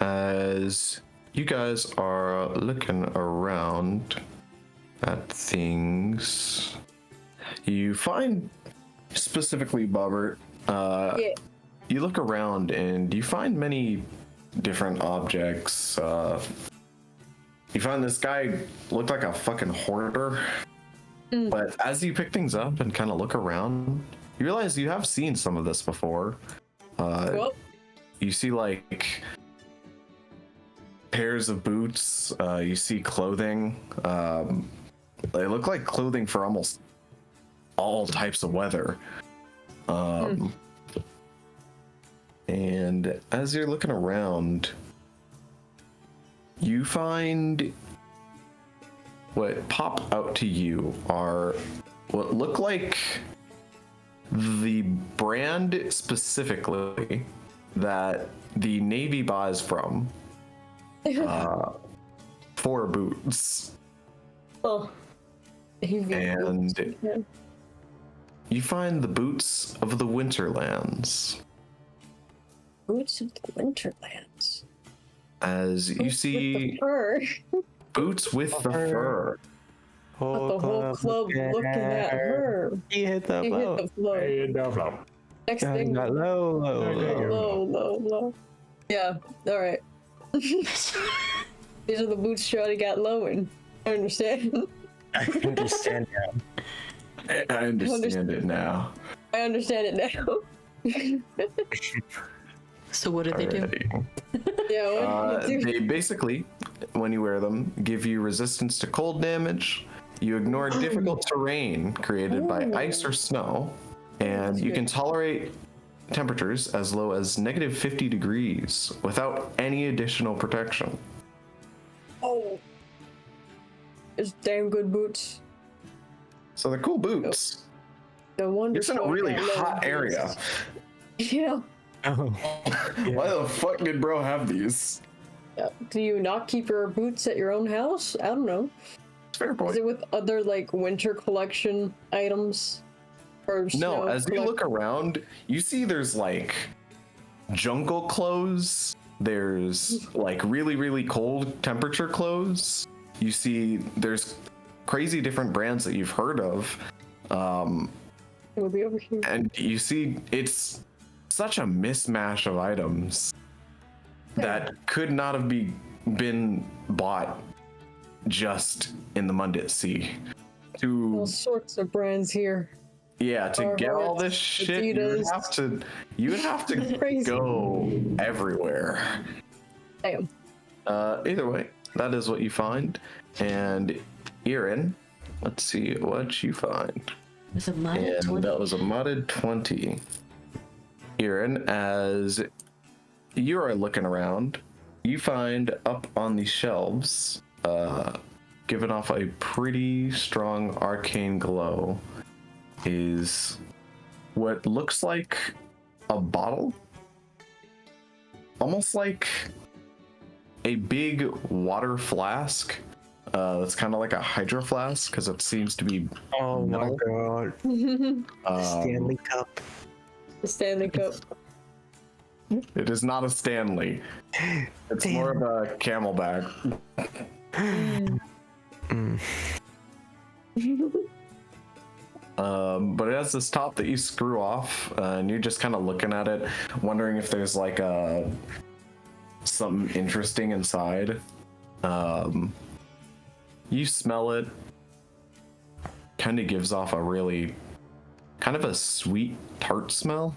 As you guys are looking around at things, you find specifically Bobert. Yeah. You look around and you find many different objects. You find this guy looked like a fucking hoarder. But as you pick things up and kind of look around, you realize you have seen some of this before. Well, You see like pairs of boots. You see clothing. They look like clothing for almost all types of weather. And as you're looking around, you find what pop out to you are what look like the brand specifically that the Navy buys from for boots. oh. And you find the boots of the Winterlands. Boots of the Winterlands. As you see Fur. boots with the fur. But the whole club looking at her. He hit the He blow. hit the floor. Hey, no problem. Next Guys thing. got low. Low. Yeah, alright. These are the boots Charlie got low in. I understand. I understand now. I understand it now. I understand it now. So what did they do? Alrighty. Yeah, what did They basically, when you wear them, give you resistance to cold damage. You ignore difficult terrain created by ice or snow, and you can tolerate temperatures as low as -50 degrees without any additional protection. Oh, it's damn good boots. So they're cool boots. The one. It's in a really hot area. Yeah. Oh. Why the fuck did bro have these? Yeah. Do you not keep your boots at your own house? I don't know. Fair Is point. it with other like winter collection items? Or No, snow as you look around, you see there's like jungle clothes. There's like really, really cold temperature clothes. You see there's crazy different brands that you've heard of. It'll be over here. And you see it's such a mismatch of items that could not have been bought just in the Mundit Sea. All sorts of brands here. Yeah, to get all this Carhartt, shit, you would have to Crazy. go everywhere. Damn. Either way, that is what you find. And Erin, let's see what you find. It's a minus And 20. that was a modded 20. Erin, as you are looking around, you find up on the shelves, giving off a pretty strong arcane glow, is what looks like a bottle. Almost like a big water flask. That's kind of like a hydro flask because it seems to be Oh my metal. god. Stanley Cup. The Stanley Cup. It is not a Stanley. It's more of a Camelback. But it has this top that you screw off, and you're just kind of looking at it, wondering if there's like something interesting inside. You smell it. Kind of gives off a really kind of a sweet tart smell.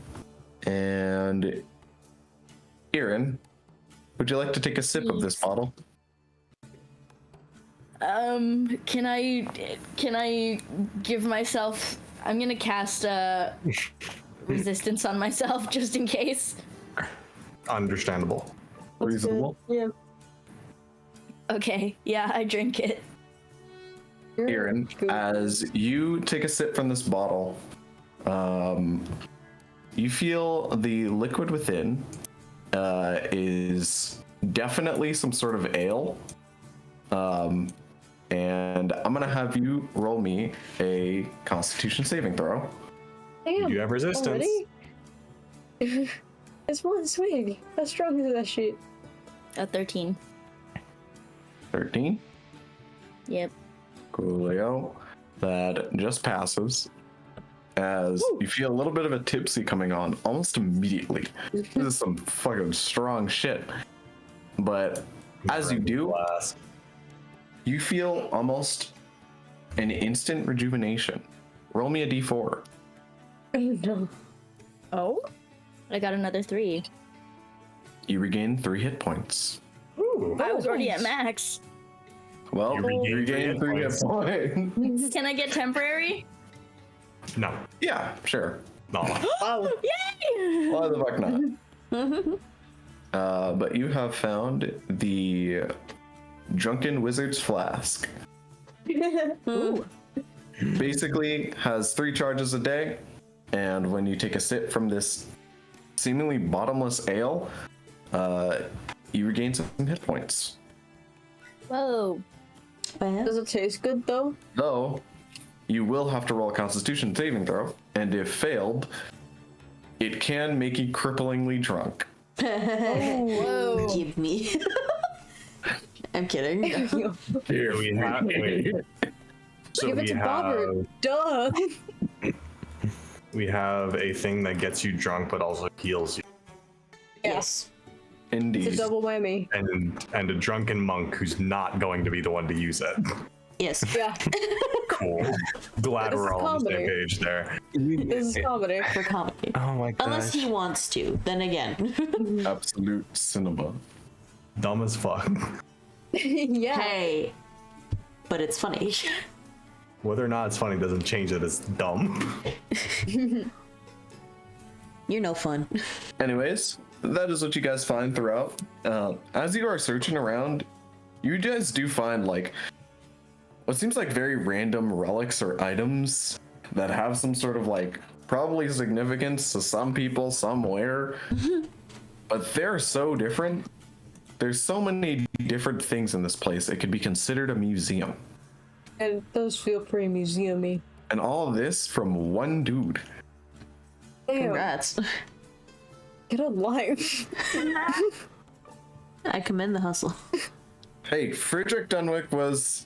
And Erin, would you like to take a sip of this bottle? Can I give myself? I'm gonna cast resistance on myself just in case. Understandable. Reasonable. Yeah. Okay, yeah, I drink it. Erin, as you take a sip from this bottle, you feel the liquid within is definitely some sort of ale. And I'm gonna have you roll me a Constitution saving throw. Damn. You have resistance. Already? It's one swig. How strong is that shit? A 13. 13. Yep. Coolio. That just passes. As you feel a little bit of a tipsy coming on almost immediately. This is some fucking strong shit. But as you do, Blast. you feel almost an instant rejuvenation. Roll me a d4. No. Oh? I got another 3. You regain 3 hit points. Ooh. I was already at max. Well, You you regain regain 3 3 hit hit points. Can I get temporary? No. Yeah, sure. No. Wow. Yay! Why the fuck not? But you have found the Drunken Wizard's Flask. Basically has 3 charges a day, and when you take a sip from this seemingly bottomless ale, you regain some hit points. Whoa. Does it taste good though? Though, you will have to roll a Constitution saving throw, and if failed, it can make you cripplingly drunk. Whoa. Give me. I'm kidding. Here we have. Wait. So Give it we to have Bobert. Duh. we have a thing that gets you drunk but also heals you, Yes. Indeed. It's a double whammy. and a drunken monk who's not going to be the one to use it. Yes. Yeah, Cool. Glad This we're is all on the same comedy. page there. this is comedy. For comedy. Oh my gosh. Unless he wants to, then again. Absolute cinema. Dumb as fuck. Yeah. Hey. But it's funny. Whether or not it's funny doesn't change that it's dumb. You're no fun. Anyways, that is what you guys find throughout. As you are searching around, you guys do find like what seems like very random relics or items that have some sort of like probably significance to some people somewhere, but they're so different. There's so many different things in this place. It could be considered a museum. And it does feel pretty museumy. And all of this from one dude. Damn, Congrats. get a life. I commend the hustle. Hey, Friedrich Dunwick was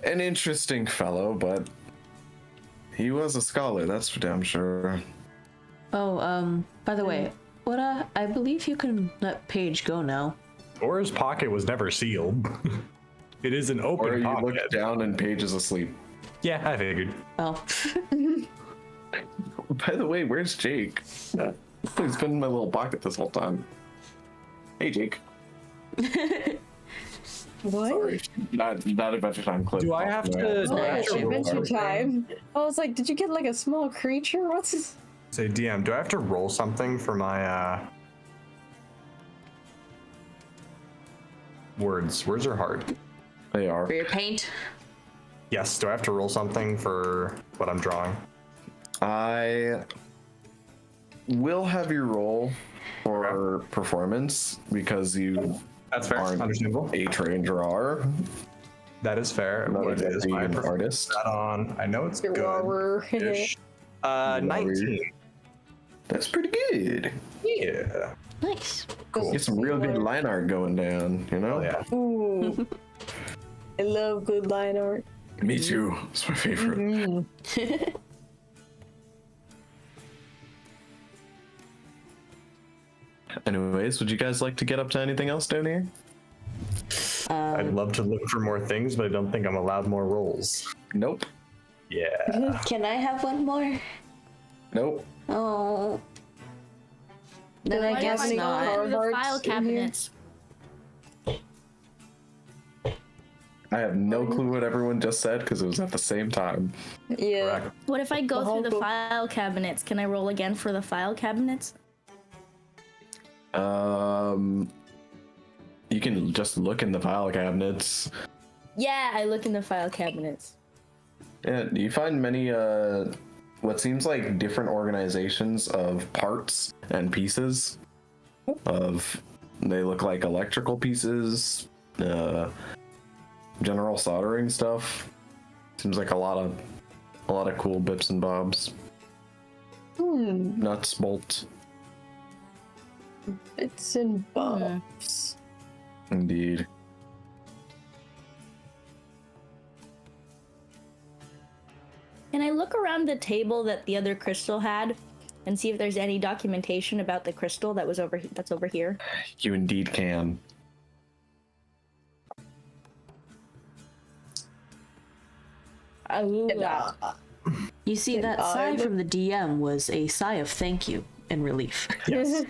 an interesting fellow, but he was a scholar, that's for damn sure. Oh, by the way, what I believe you can let Paige go now. Or his pocket was never sealed. It is an Or open you pocket. look down and Paige is asleep. Yeah, I figured. Oh. By the way, where's Jake? He's been in my little pocket this whole time. Hey, Jake. What? Sorry, not Adventure Time clip. Do I have to- Oh, Do I yeah, have to roll Adventure something? Time. I was like, did you get like a small creature? What's this? Say, DM, do I have to roll something for my words? Words are hard. They are. For your paint? Yes, do I have to roll something for what I'm drawing? I will have you roll for performance because you That's fair. aren't Understandable. a trained drawer. That is fair. Not What is exactly my an performance artist. stat on? I know it's good. Drawer. 19. That's pretty good. Yeah. Nice. Get some real good line art going down, you know? Oh, yeah. Ooh. I love good line art. Me too. It's my favorite. Anyways, would you guys like to get up to anything else down here? I'd love to look for more things, but I don't think I'm allowed more rolls. Nope. Yeah. Can I have one more? Nope. Oh. Then I Why guess don't I go not. hard? Through the Hearts file in here. cabinets. I have no clue what everyone just said because it was at the same time. Yeah. Correct. What if I go The through whole the book. file cabinets? Can I roll again for the file cabinets? You can just look in the file cabinets. Yeah, I look in the file cabinets. Yeah, you find many what seems like different organizations of parts and pieces. They look like electrical pieces, general soldering stuff. Seems like a lot of cool bits and bobs. Nuts, bolts. Bits and bobs. Indeed. Can I look around the table that the other crystal had and see if there's any documentation about the crystal that's over here? You indeed can. You see, that sigh from the DM was a sigh of thank you and relief. Yes.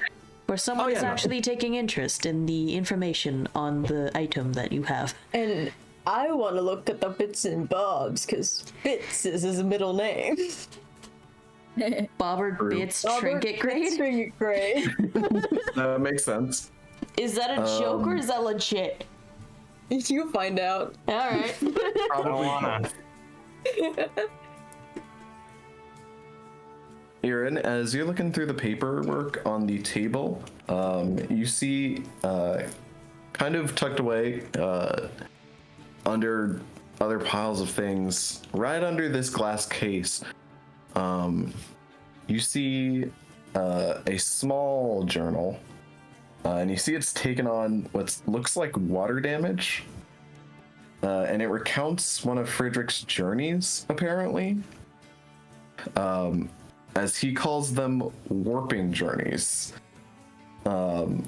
Where someone yeah, is no. actually taking interest in the information on the item that you have. And I want to look at the bits and bobs because Bits is his middle name. Bobber Bits Trinket Grade? Trinket grade. That makes sense. Is that a joke or is that legit? You find out. Alright. Probably. Aaron, as you're looking through the paperwork on the table, you see kind of tucked away under other piles of things, right under this glass case, you see a small journal, and you see it's taken on what looks like water damage, and it recounts one of Friedrich's journeys, apparently. As he calls them warping journeys. And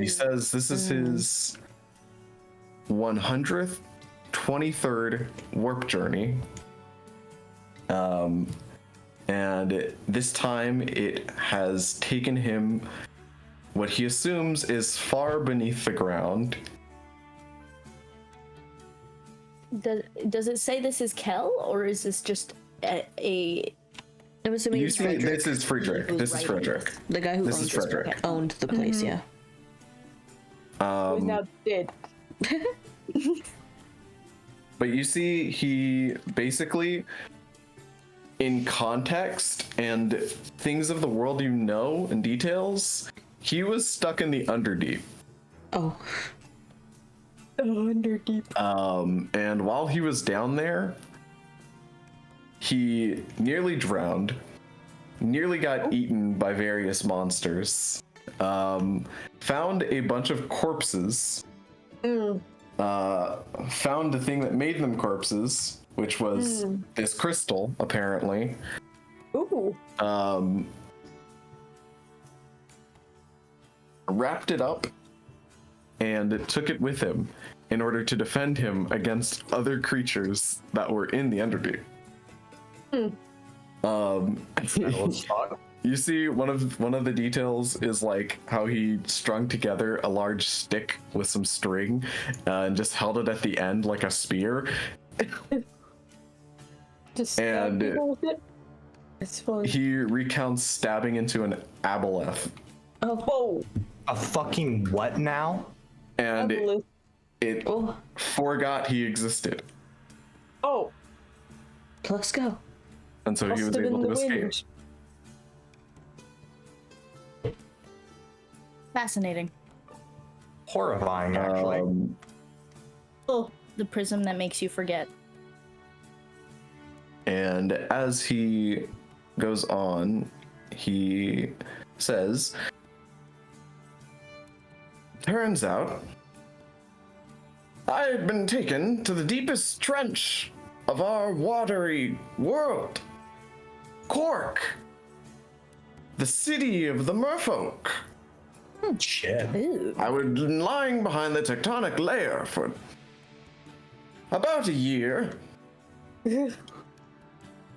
he says this is his 100th 23rd warp journey. And this time it has taken him what he assumes is far beneath the ground. Does it say this is Kel, or is this just a I'm assuming You it's see, Frederick, this is Friedrich. This is Frederick. the guy who This is Frederick. owned the place. Yeah. Who's now dead. But you see, he basically, in context and things of the world you know and details, he was stuck in the Underdeep. Oh. Underdeep. And while he was down there, he nearly drowned, nearly got eaten by various monsters, found a bunch of corpses, found the thing that made them corpses, which was this crystal, apparently. Ooh. Wrapped it up and took it with him in order to defend him against other creatures that were in the Underdeep. You see, one of the details is like how he strung together a large stick with some string and just held it at the end like a spear. Just And stab people with it. It's fun. He recounts stabbing into an aboleth, Oh, whoa. A fucking what now? and Aboleth. it Oh. forgot he existed, Oh, Let's go. and so he was busted in able the to escape. wind. fascinating? Horrifying, actually. Oh, The prism that makes you forget. And as he goes on, he says, "Turns out, I had been taken to the deepest trench of our watery world. Cork, the city of the merfolk. Shit. Ooh. I was lying behind the tectonic layer for about a year.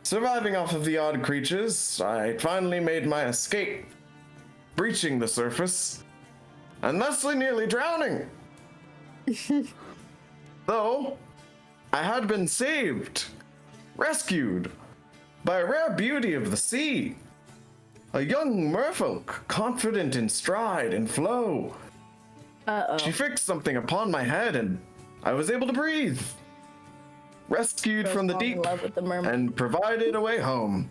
Surviving off of the odd creatures, I finally made my escape, breaching the surface, and thusly nearly drowning. Though, I had been saved, rescued, by a rare beauty of the sea. A young merfolk, confident in stride and flow. She fixed something upon my head and I was able to breathe. Rescued from the Fall in deep love with the mermaid. and provided a way home.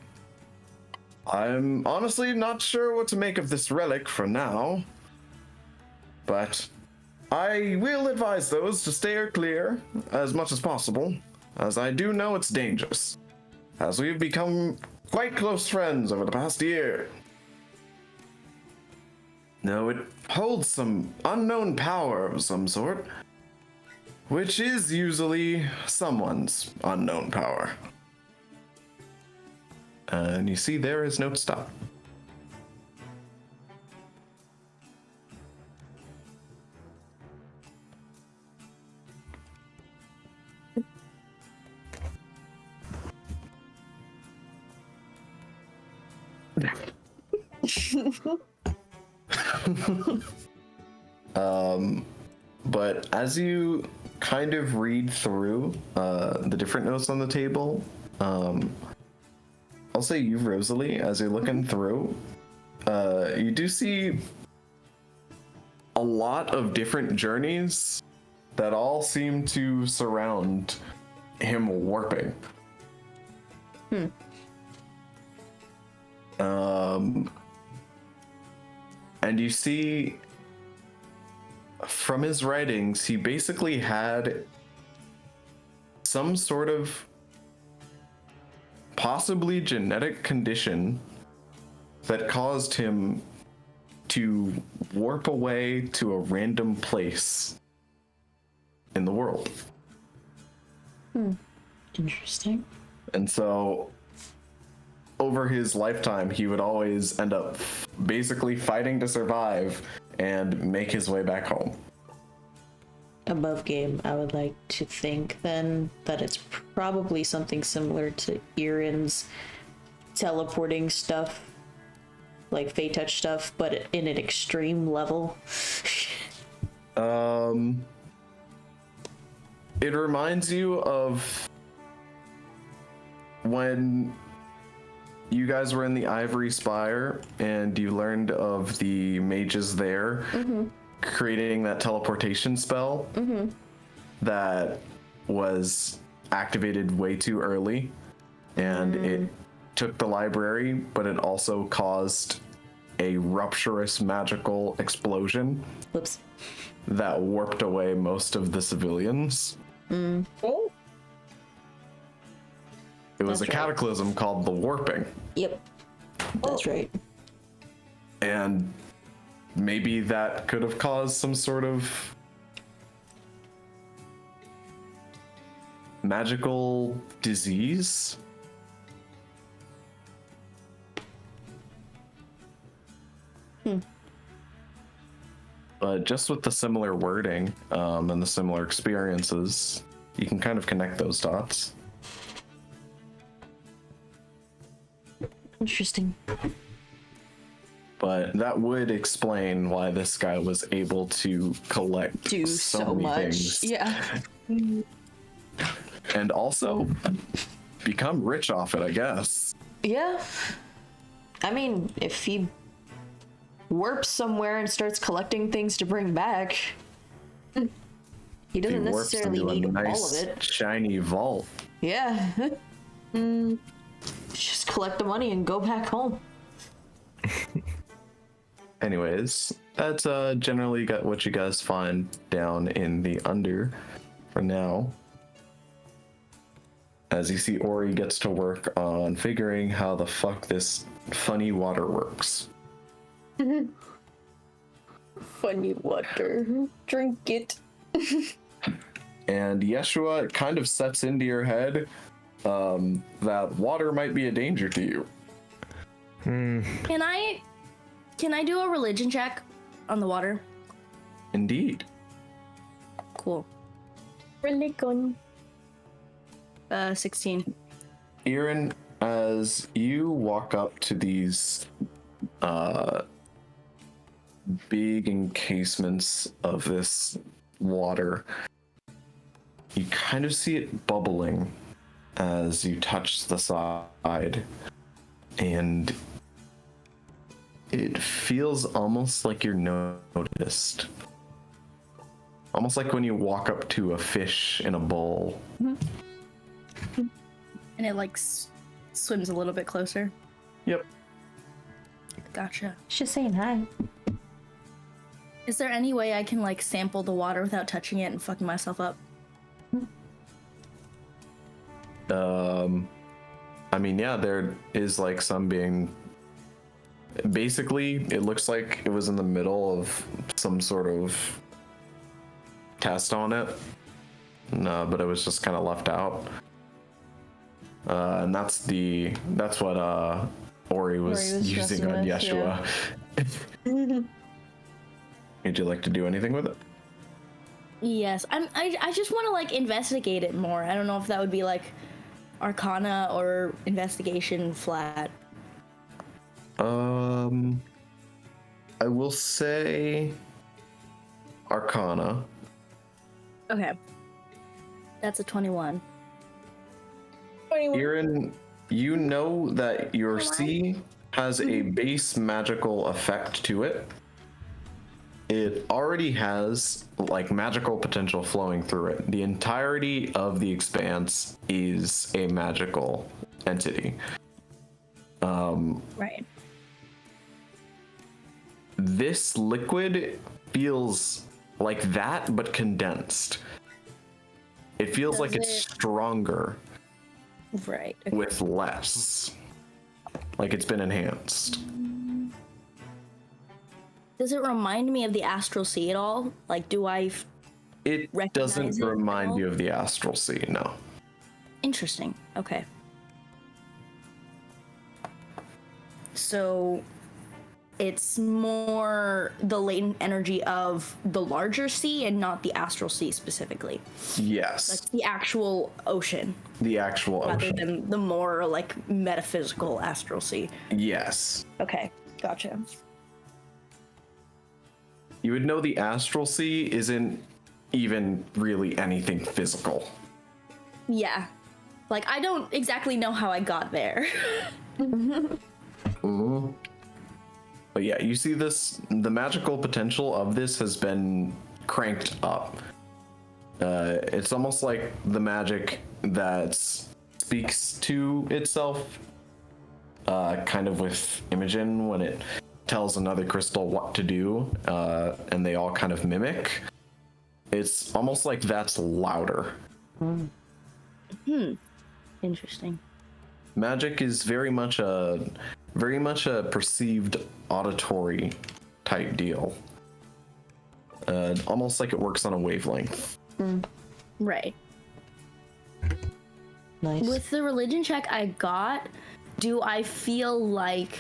I'm honestly not sure what to make of this relic for now, but I will advise those to steer clear as much as possible, as I do know it's dangerous, as we've become quite close friends over the past year. No, it holds some unknown power of some sort, which is usually someone's unknown power. And you see there is note stop. But as you kind of read through the different notes on the table, I'll say you, Rosalee, as you're looking through, you do see a lot of different journeys that all seem to surround him warping. And you see from his writings, he basically had some sort of possibly genetic condition that caused him to warp away to a random place in the world. Interesting. And so over his lifetime, he would always end up basically fighting to survive and make his way back home. above game, I would like to think then that it's probably something similar to Erin's teleporting stuff, like Fey Touch stuff, but in an extreme level. It reminds you of when you guys were in the Ivory Spire and you learned of the mages there creating that teleportation spell that was activated way too early, and it took the library, but it also caused a rupturous magical explosion Whoops. that warped away most of the civilians. Oh. It was That's a right. cataclysm called the Warping. Yep. That's right. And maybe that could have caused some sort of magical disease. But just with the similar wording and the similar experiences, you can kind of connect those dots. Interesting. But that would explain why this guy was able to collect Do so many much. things. Yeah. And also become rich off it, I guess. Yeah. I mean, if he warps somewhere and starts collecting things to bring back, he He doesn't warps necessarily into a need nice, all of it. shiny vault. Yeah. Just collect the money and go back home. Anyways, that's generally got what you guys find down in the under for now. As you see, Ori gets to work on figuring how the fuck this funny water works. Funny water. Drink it. And Yeshua, it kind of sets into your head that water might be a danger to you. Can I do a religion check on the water? Indeed. Cool. Really good. 16. Aaron, as you walk up to these big encasements of this water, you kind of see it bubbling as you touch the side, and it feels almost like you're noticed. Almost like when you walk up to a fish in a bowl. And it like swims a little bit closer. Yep. Gotcha. She's saying hi. Is there any way I can like sample the water without touching it and fucking myself up? I mean, yeah, there is like some being. Basically, it looks like it was in the middle of some sort of test on it. No, but it was just kind of left out. And that's what Ori was using on messing with, Yeshua. Would you like to do anything with it? Yes. I just want to like investigate it more. I don't know if that would be like Arcana or investigation flat. I will say Arcana. Okay. That's a 21. Aaron, you know that your sea has a base magical effect to it. It already has like magical potential flowing through it. The entirety of the expanse is a magical entity. Right. This liquid feels like that, but condensed. It feels like it's stronger Right. Okay. with less. Like it's been enhanced. Does it remind me of the Astral Sea at all? Like, do I... It Recognize doesn't it at remind all? you of the astral sea, no. Interesting. Okay. So, it's more the latent energy of the larger sea and not the astral sea specifically. Yes. Like the actual ocean, The actual rather ocean. than the more like metaphysical astral sea. Yes. Okay, gotcha. You would know the astral sea isn't even really anything physical. Yeah. Like, I don't exactly know how I got there. But yeah, you see this, the magical potential of this has been cranked up. It's almost like the magic that speaks to itself, kind of with Imogen when it tells another crystal what to do, and they all kind of mimic. It's almost like that's louder. Interesting. Magic is very much a perceived auditory type deal. Almost like it works on a wavelength. Right. Nice. With the religion check I got, do I feel like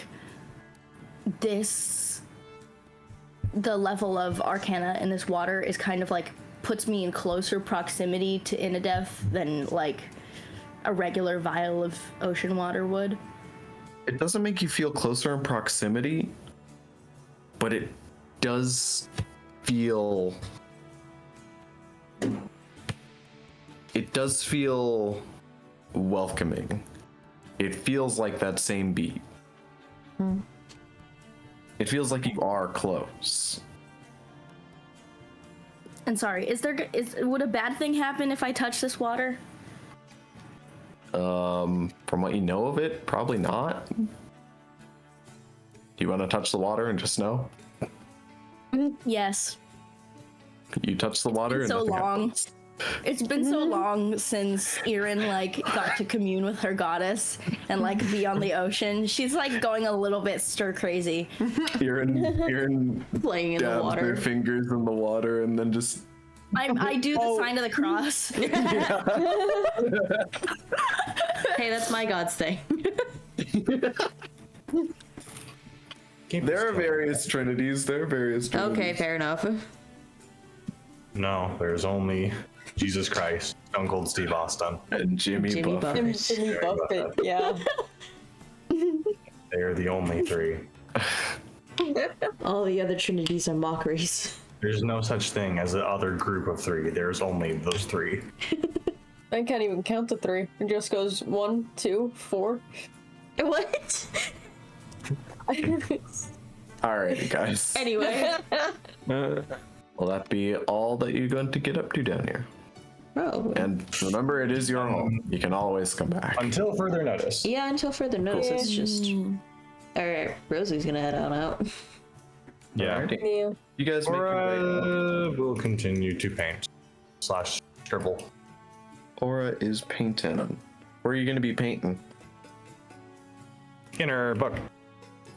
the level of arcana in this water is kind of like puts me in closer proximity to Inadev than like a regular vial of ocean water would? It doesn't make you feel closer in proximity, but it does feel welcoming. It feels like that same beat. It feels like you are close. And sorry, would a bad thing happen if I touch this water? From what you know of it, probably not. Do you want to touch the water and just know? Yes. You touch the water and So nothing long. happens. It's been so long since Erin like got to commune with her goddess and like be on the ocean. She's like going a little bit stir crazy. Erin Playing in the dabs water. their fingers in the water and then just I do the sign of the cross. Hey, that's my god's thing. There are various trinities. Okay, fair enough. No, there's only Jesus Christ, Stone Cold Steve Austin. And Jimmy Buffett. Jimmy Buffett, yeah. They are the only three. All the other trinities are mockeries. There's no such thing as the other group of three. There's only those three. I can't even count to three. It just goes 1, 2, 4. What? Alrighty, guys. Anyway. Will that be all that you're going to get up to down here? Oh. And remember, it is your home. You can always come back. Until further notice. Yeah, until further notice, it's just... Alright, Rosie's gonna head on out. Yeah. Alrighty. Yeah. You guys make your way. We'll continue to paint / scribble. Aura is painting. Where are you going to be painting? In her book.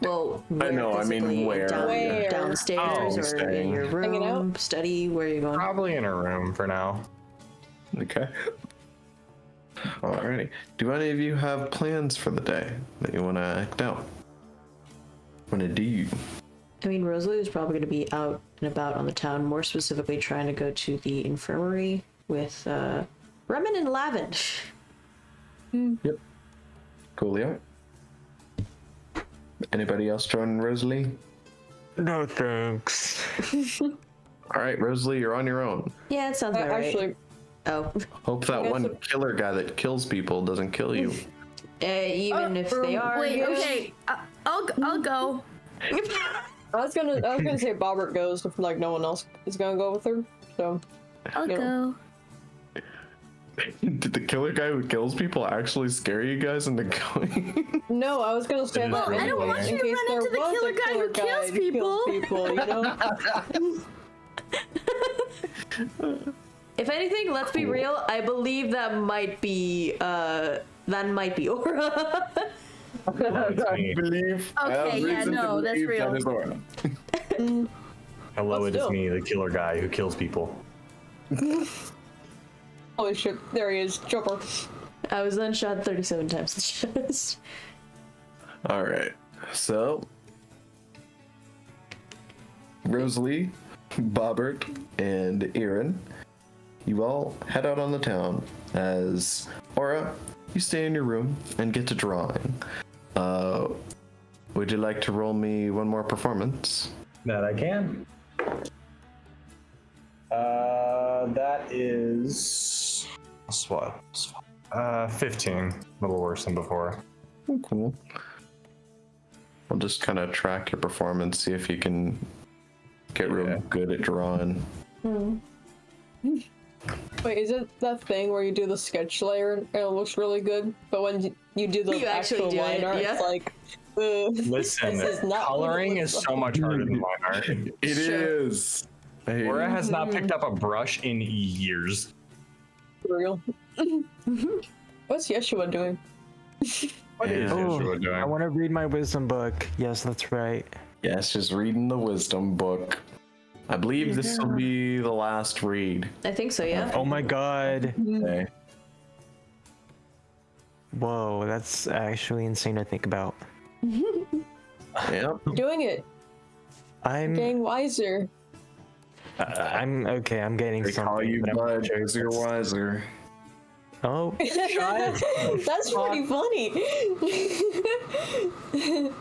Well, I know, I mean, physically? where? Where? Downstairs Oh, or staying. in your Hanging room, out? study, where are you going? Probably in her room for now. Okay. Alrighty. Do any of you have plans for the day that you want to act out? Want to do? I mean, Rosalee is probably going to be out and about on the town, more specifically trying to go to the infirmary with Remen and Lavin. Yep. Coolio. Anybody else join Rosalee? No thanks. Alright, Rosalee, you're on your own. Yeah, it sounds about right. Actually, Oh. Hope that guess one it- killer guy that kills people doesn't kill you. Even if they are. Wait, yes. okay. I'll go. I was gonna say Bobert goes if like no one else is gonna go with her. So I'll Yeah. go. Did the killer guy who kills people actually scare you guys into going? no, I was gonna say that Well, I don't anyway, want you in to case run there into the was killer a guy who killer kills guy who kills people, you know. If anything, let's be real. I believe that might be Aura. I believe. I have Okay, yeah, reason to no, that's believe real. that is Aura. Hello, But it is still. me, the killer guy who kills people. Holy shit! There he is, Chopper. I was then shot 37 times in the chest. All right. So, Rosalee, Bobert, and Aaron, you all head out on the town as Aura, you stay in your room and get to drawing. Would you like to roll me one more performance? That I can. That is what? 15. A little worse than before. Cool. We'll just kind of track your performance, see if you can get real good at drawing. Wait, is it that thing where you do the sketch layer and it looks really good, but when you do the You actually actual do line it, art, yeah. it's like, ugh. Listen, This is not coloring what it is looks so like. much harder than line art. It is. Hey, Aura has not picked up a brush in years. For real. What's Yeshua doing? What is Yeah. Yeshua I doing? want to read my wisdom book. Yes, that's right. yes, just reading the wisdom book. I believe this will be the last read. I think so, yeah. Oh my god. Okay. Whoa, that's actually insane to think about. Yep. Doing it. I'm Getting wiser. I'm okay. I'm getting They something. call you but I'm not Bud sure because you're that's- wiser. Oh, That's pretty funny.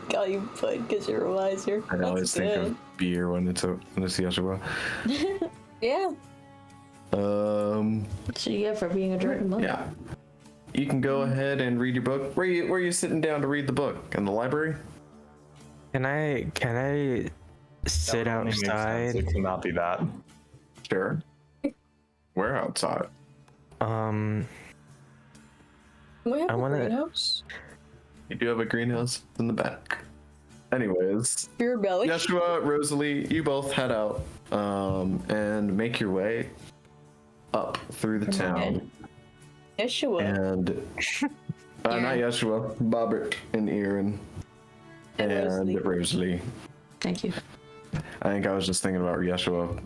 Call you Bud because you're wiser. I That's always good. think of beer when it's Yeshua. Yeah. What should you get for being a Jordan monk? Yeah. You can go ahead and read your book. Where are you sitting down to read the book? In the library? can I sit That would only make sense. outside? It cannot be that. Sure. We're outside. We have I a wanna- greenhouse. You do have a greenhouse in the back. Anyways, Beer belly. Yeshua, Rosalee, you both head out and make your way up through the town. Yeshua. And not Yeshua, Bobert and Aaron And and Rosalee. Rosalee. Thank you. I think I was just thinking about Yeshua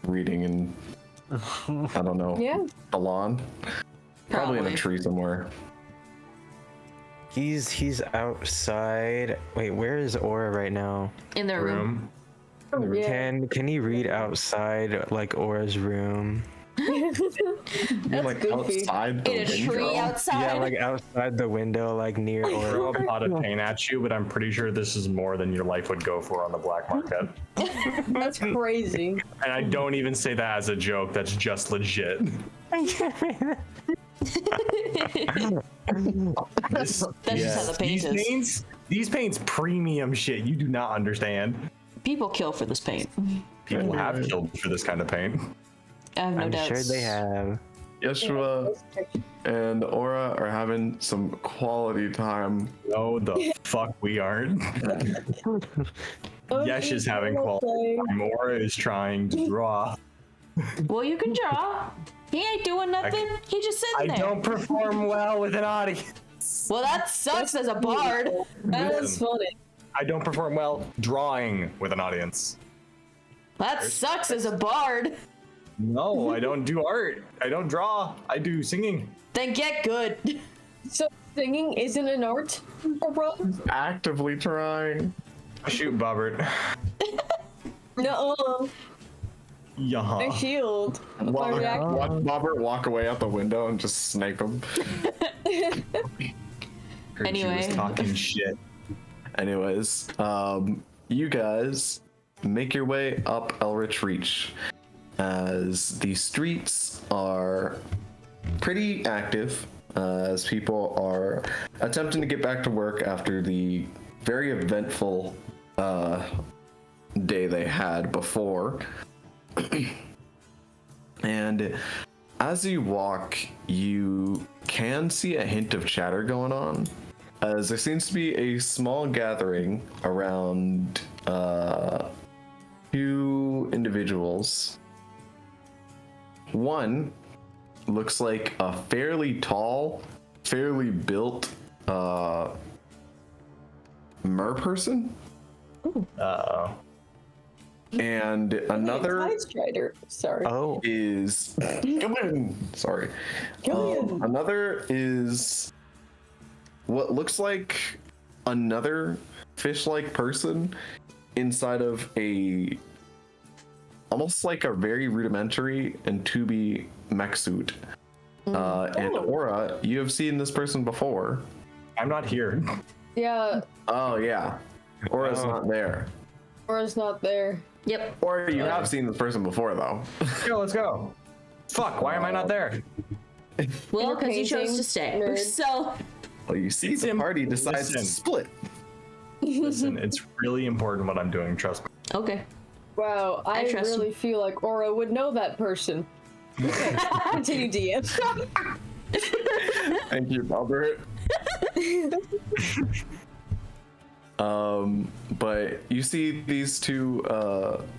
reading in, I don't know, Yeah. the lawn. Probably in a Probably. tree somewhere. He's outside. Wait, where is Aura right now? In their room. Room. Yeah. Can he read outside like Aura's room? You're like goofy. outside the In a window. tree outside. Yeah, like outside the window, like near Throw Aura. a pot of paint at you, but I'm pretty sure this is more than your life would go for on the black market. That's crazy. And I don't even say that as a joke. That's just legit. This, That's just how the paint is. these paints, premium shit. You do not understand. People kill for this paint. People have killed for this kind of paint. I have no I'm doubts. sure they have. Yeshua and Aura are having some quality time. No, the fuck we aren't. Yesh is having quality time. Aura is trying to draw. Well, you can draw. He ain't doing nothing. He just I sitting there. don't perform well with an audience. Well, that sucks as a bard. That was Listen. funny. I don't perform well drawing with an audience. That sucks as a bard. No, I don't do art. I don't draw. I do singing. Then get good. So singing isn't an art, bro? Actively trying. Shoot, Bobert. No. Yeah. My shield. My Watch reaction. Bobert walk away out the window and just snipe him. Heard Anyway. she was talking shit. Anyways, you guys make your way up Elrich Reach as the streets are pretty active as people are attempting to get back to work after the very eventful day they had before. And as you walk, you can see a hint of chatter going on, as there seems to be a small gathering around two individuals. One looks like a fairly tall, fairly built mer person, Uh-oh. and another Tide Strider. Sorry. Oh, is come in. Sorry. Another is what looks like another fish-like person inside of a almost like a very rudimentary and 2B mech suit. And Aura, you have seen this person before. I'm not here. Yeah, Oh yeah, Aura's not there. Aura's not there. Yep. Or you have seen this person before though. Let's go. Fuck, why am I not there? Well, You're because you chose painting, to stay. nerd. So, Well, you see, It's the party decides to listen. split. Listen, it's really important what I'm doing, trust me. okay. Wow, I trust really you. feel like Aura would know that person. Okay, continue, DM. Thank you, Bobert. But you see these two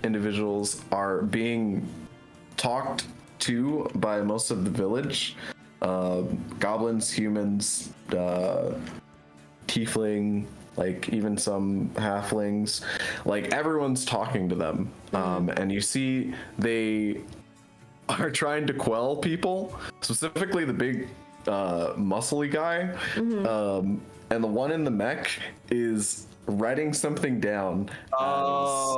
individuals are being talked to by most of the village. Goblins, humans, tiefling, like even some halflings. Like everyone's talking to them. And you see they are trying to quell people, specifically the big muscly guy. And the one in the mech is writing something down as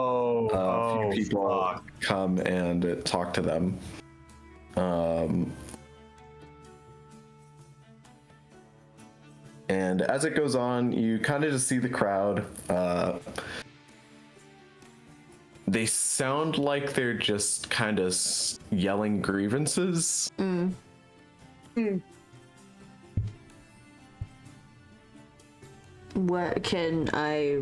a few people come and talk to them. And as it goes on, you kind of just see the crowd. They sound like they're just kind of yelling grievances. What can I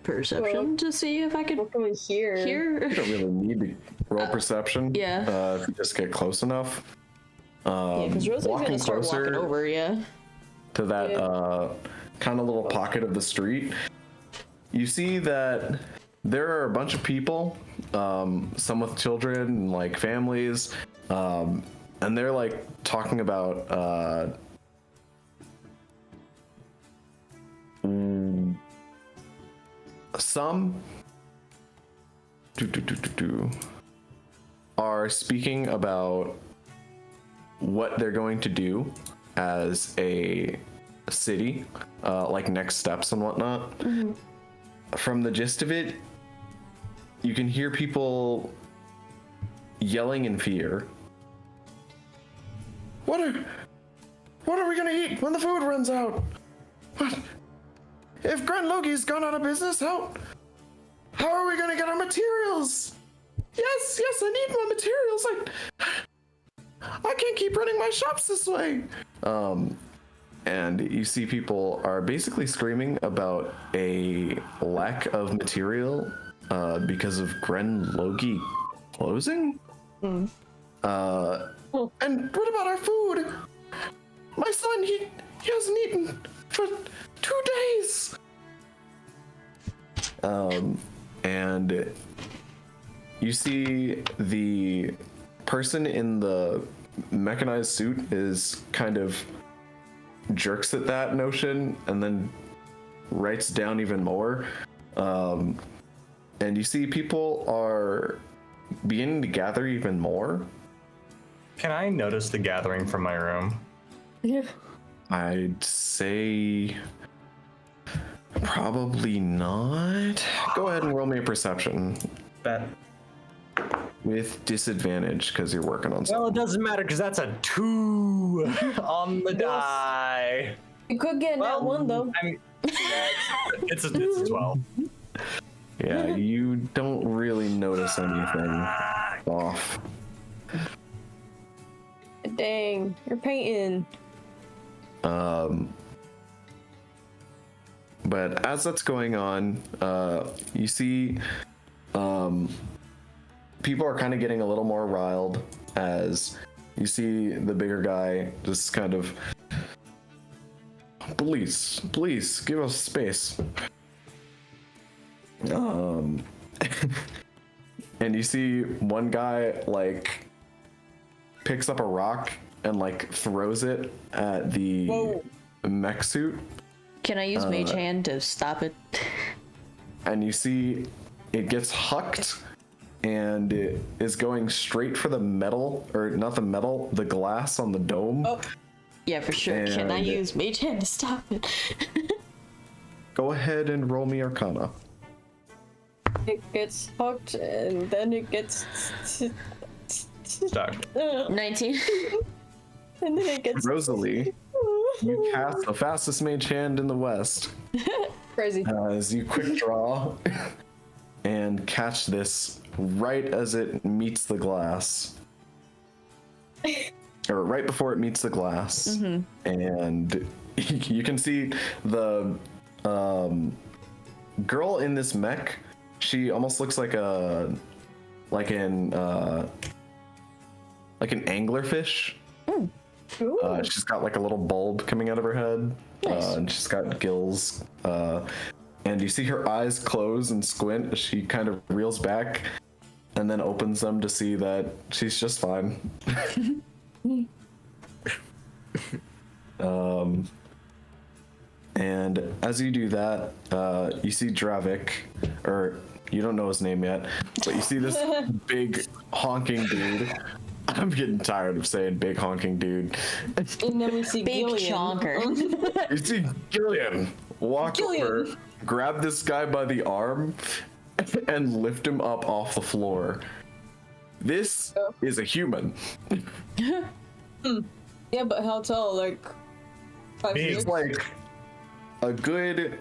perception to see if I could What can we hear? hear? You don't really need to roll perception. yeah. If you just get close enough. Yeah, because Rosie's walking gonna start closer walking over, yeah. to that kind of little pocket of the street, you see that there are a bunch of people, some with children and like families, and they're like talking about some are speaking about what they're going to do as a city, like next steps and whatnot. From the gist of it, you can hear people yelling in fear. What are we gonna eat when the food runs out? What? If Grand Logi's gone out of business, how are we gonna get our materials? Yes, I need my materials. I can't keep running my shops this way. And you see people are basically screaming about a lack of material because of Gren Logi closing. And what about our food? My son, he hasn't eaten for 2 days. And you see the person in the mechanized suit is kind of jerks at that notion and then writes down even more. And you see people are beginning to gather even more. Can I notice the gathering from my room? Yeah. I'd say probably not. Go ahead and roll me a perception Bet. with disadvantage because you're working on something. Well, it doesn't matter because that's a 2 on the die. You could get that one though. I mean, it's a 12. Yeah, you don't really notice anything off. Dang, you're painting. But as that's going on, you see people are kind of getting a little more riled as you see the bigger guy just kind of, please, give us space. And you see one guy like picks up a rock and like throws it at the mech suit. Can I use Mage Hand to stop it? And you see it gets hucked and it is going straight for the metal, or not the metal, the glass on the dome. Yeah, for sure. Can I And- use Mage Hand to stop it? Go ahead and roll me Arcana. It gets hooked and then it gets Stuck. 19. and then it gets Rosalee, you cast the fastest mage hand in the West crazy. as you quick draw and catch this right as it meets the glass. Or right before it meets the glass. And you can see the girl in this mech. She almost looks like an anglerfish. She's got like a little bulb coming out of her head. Nice. And she's got gills. And you see her eyes close and squint as she kind of reels back and then opens them to see that she's just fine. And as you do that, you see Dravik, or you don't know his name yet, but you see this big honking dude. I'm getting tired of saying big honking dude. And then we see Big Gillian. chonker. You see Gillian walk over, grab this guy by the arm, and lift him up off the floor. This is a human. Yeah, but how tall? Like 5 Big. feet? He's like a good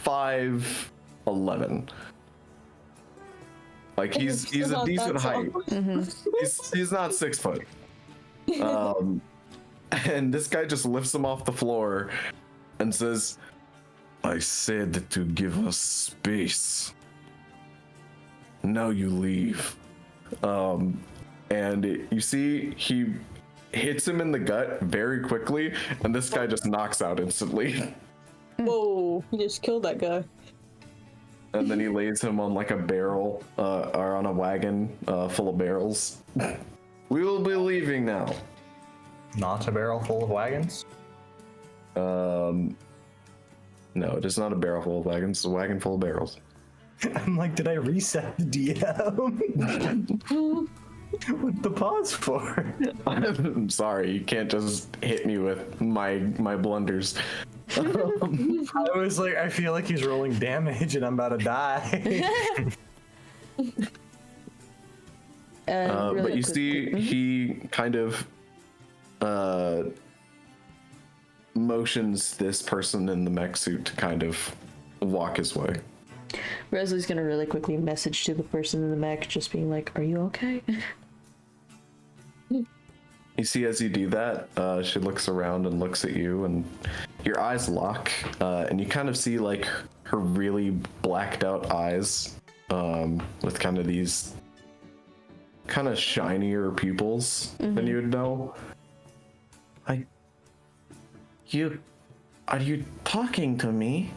5'11". Like he's Still a not decent that tall. height. He's not 6 foot. And this guy just lifts him off the floor and says, "I said to give us space. Now you leave." And you see he hits him in the gut very quickly, and this guy just knocks out instantly. Whoa, you just killed that guy. And then he lays him on like a barrel, or on a wagon full of barrels. We will be leaving now. Not a barrel full of wagons? No, it is not a barrel full of wagons, it's a wagon full of barrels. I'm like, did I reset the DM? What the pause for? I'm sorry, you can't just hit me with my blunders. I was like, I feel like he's rolling damage and I'm about to die. Really But you quick- see, he kind of motions this person in the mech suit to kind of walk his way. Rosalee's gonna really quickly message to the person in the mech, just being like, "Are you okay?" You see, as you do that, she looks around and looks at you, and your eyes lock, and you kind of see like her really blacked out eyes, with kind of these kind of shinier pupils than you would know. Are you talking to me?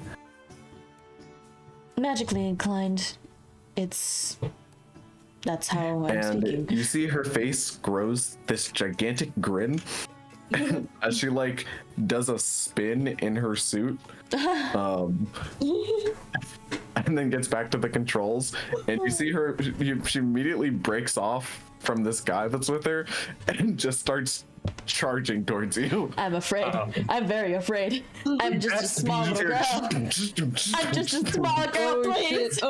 Magically inclined. That's how I'm And speaking. you see her face grows this gigantic grin as she like does a spin in her suit, and then gets back to the controls. And you see her, she immediately breaks off from this guy that's with her and just starts charging towards you. I'm afraid. I'm very afraid. I'm just a small little girl. I'm just a small girl, Oh please. shit.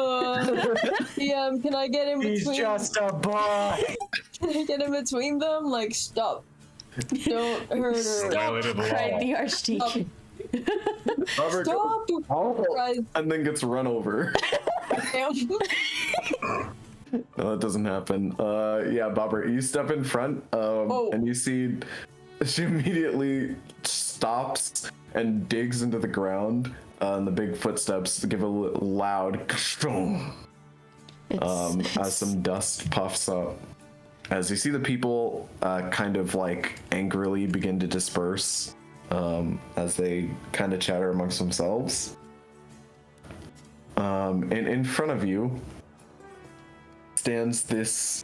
DM, can I get in He's between? just a boy. Can I get in between them? Like, stop. Don't hurt her. Violated the Cried law. the Archdeacon. Robert Stop! Christ, and then gets run over. damn. No, that doesn't happen. Yeah, Bobert, you step in front, and you see she immediately stops and digs into the ground, and the big footsteps give a loud as some dust puffs up. As you see the people kind of like angrily begin to disperse, as they kind of chatter amongst themselves. And in front of you stands this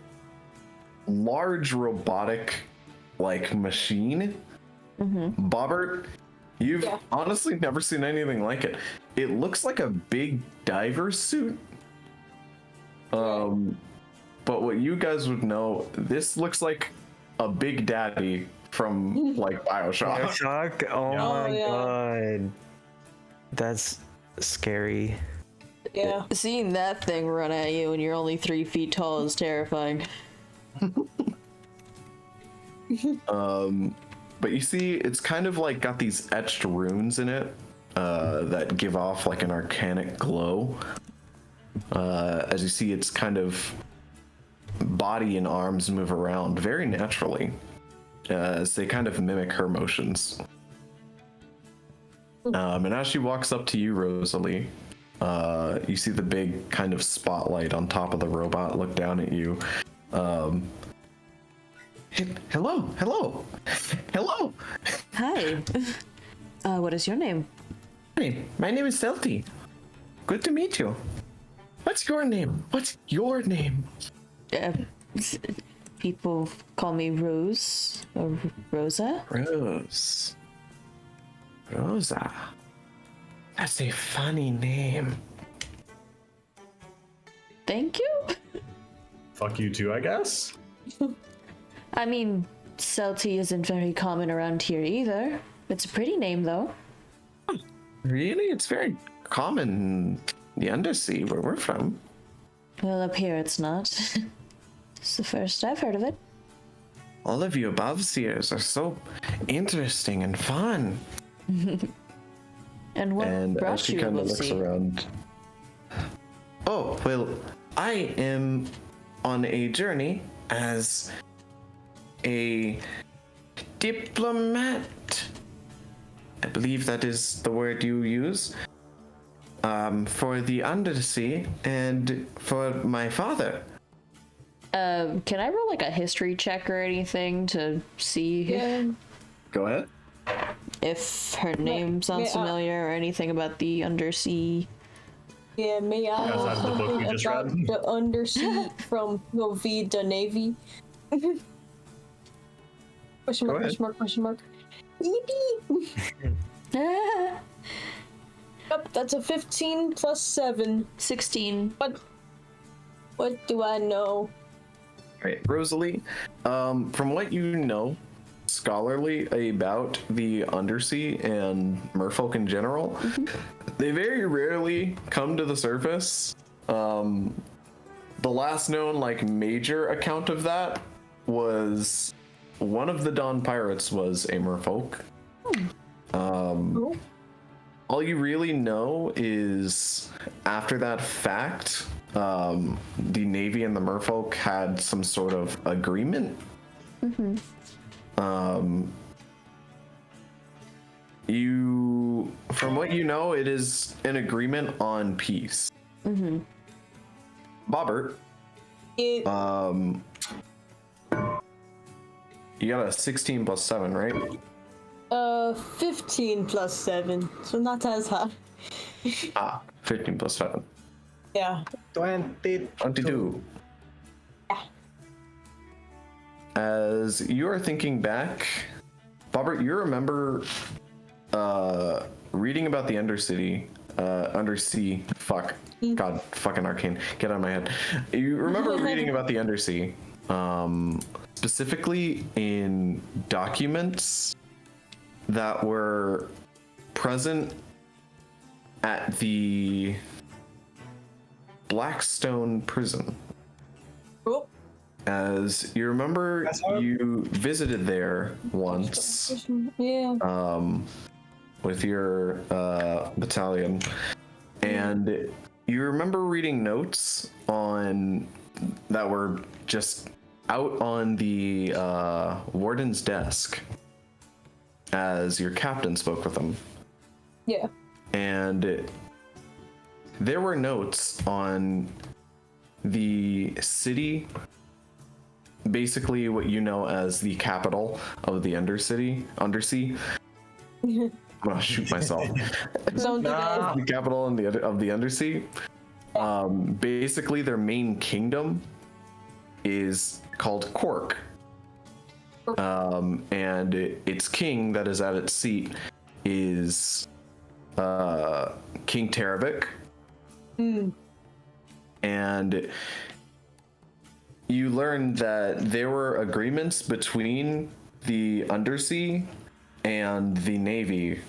large robotic like machine. Bobert, you've honestly never seen anything like it. It looks like a big diver suit. But what you guys would know, this looks like a Big Daddy from like BioShock. Shock? Oh Yeah. my Oh, yeah. god. That's scary. Yeah. Seeing that thing run at you and you're only 3 feet tall is terrifying. But you see, it's kind of like got these etched runes in it that give off like an arcanic glow. As you see, it's kind of body and arms move around very naturally as they kind of mimic her motions. And as she walks up to you, Rosalee, you see the big kind of spotlight on top of the robot look down at you. Hello. Hi. What is your name? Hey, my name is Selty. Good to meet you. What's your name? People call me Rose or Rosa. Rosa. That's a funny name. Thank you. Fuck you too, I guess. I mean, Celty isn't very common around here either. It's a pretty name, though. Really? It's very common in the undersea where we're from. Well, up here it's not. It's the first I've heard of it. All of you above seers are so interesting and fun. And what And as brought she you kind of above looks sea? around. Oh, well, I am on a journey as a diplomat. I believe that is the word you use. For the undersea and for my father. Can I roll like a history check or anything to see Yeah. Go ahead. if her name sounds familiar or anything about the undersea? Yeah, may I know Outside of the book something we just about read. the undersea from the Navy? Question mark, question mark, question mark. Yep, that's a 15 plus 7. 16. What do I know? Right, Rosalee, from what you know scholarly about the undersea and merfolk in general, they very rarely come to the surface. The last known like major account of that was one of the Dawn pirates was a merfolk. All you really know is after that fact, the Navy and the merfolk had some sort of agreement. From what you know, it is an agreement on peace. Bobert, It, you got a 16 plus 7, right? 15 plus 7, so not as high. 15 plus 7. Yeah. 22. Yeah. As you are thinking back, Bobert, you remember reading about the undersea, God, fucking arcane, get out of my head. You remember reading about the undersea, specifically in documents that were present at the Blackstone prison. Oh. As you remember, you visited there once Yeah. with your battalion, and you remember reading notes on that were just out on the warden's desk as your captain spoke with them. Yeah. And there were notes on the city, basically what you know as the capital of the undersea. I'm gonna shoot myself. Don't do that. The capital of the undersea. Basically, their main kingdom is called Quark. And its king that is at its seat is King Terevik. And you learned that there were agreements between the undersea and the Navy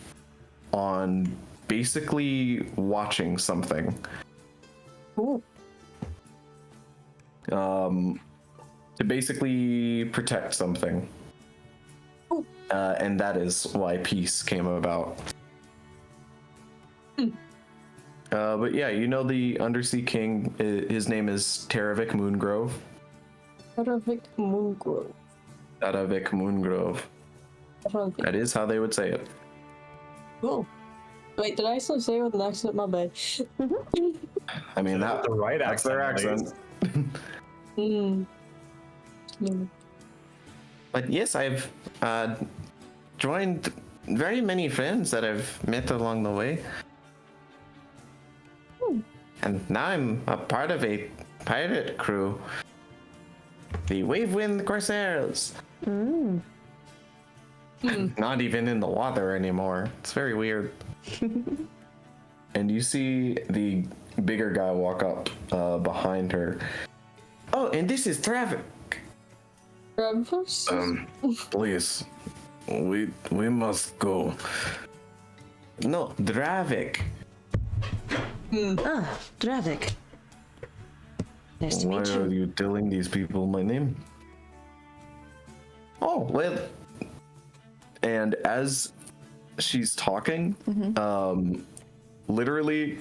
on basically watching something. Ooh. To basically protect something. Ooh. And that is why peace came about. But yeah, you know the Undersea King, his name is Taravik Moongrove. Perfect Moongrove. Taravik Moongrove. Perfect. That is how they would say it. Cool. Wait, did I actually say it with an accent? My bad. I mean, The right that's their accent, accent. Mm. Mm. But yes, I've joined very many friends that I've met along the way. And now I'm a part of a pirate crew. The Wavewind Corsairs. Not even in the water anymore. It's very weird. And you see the bigger guy walk up behind her. Oh, and this is Travis. Travis? Please. We must go. No, Dravik. Ah, Dravik. Nice to Why meet are you. you telling these people my name? Oh, well. And as she's talking, literally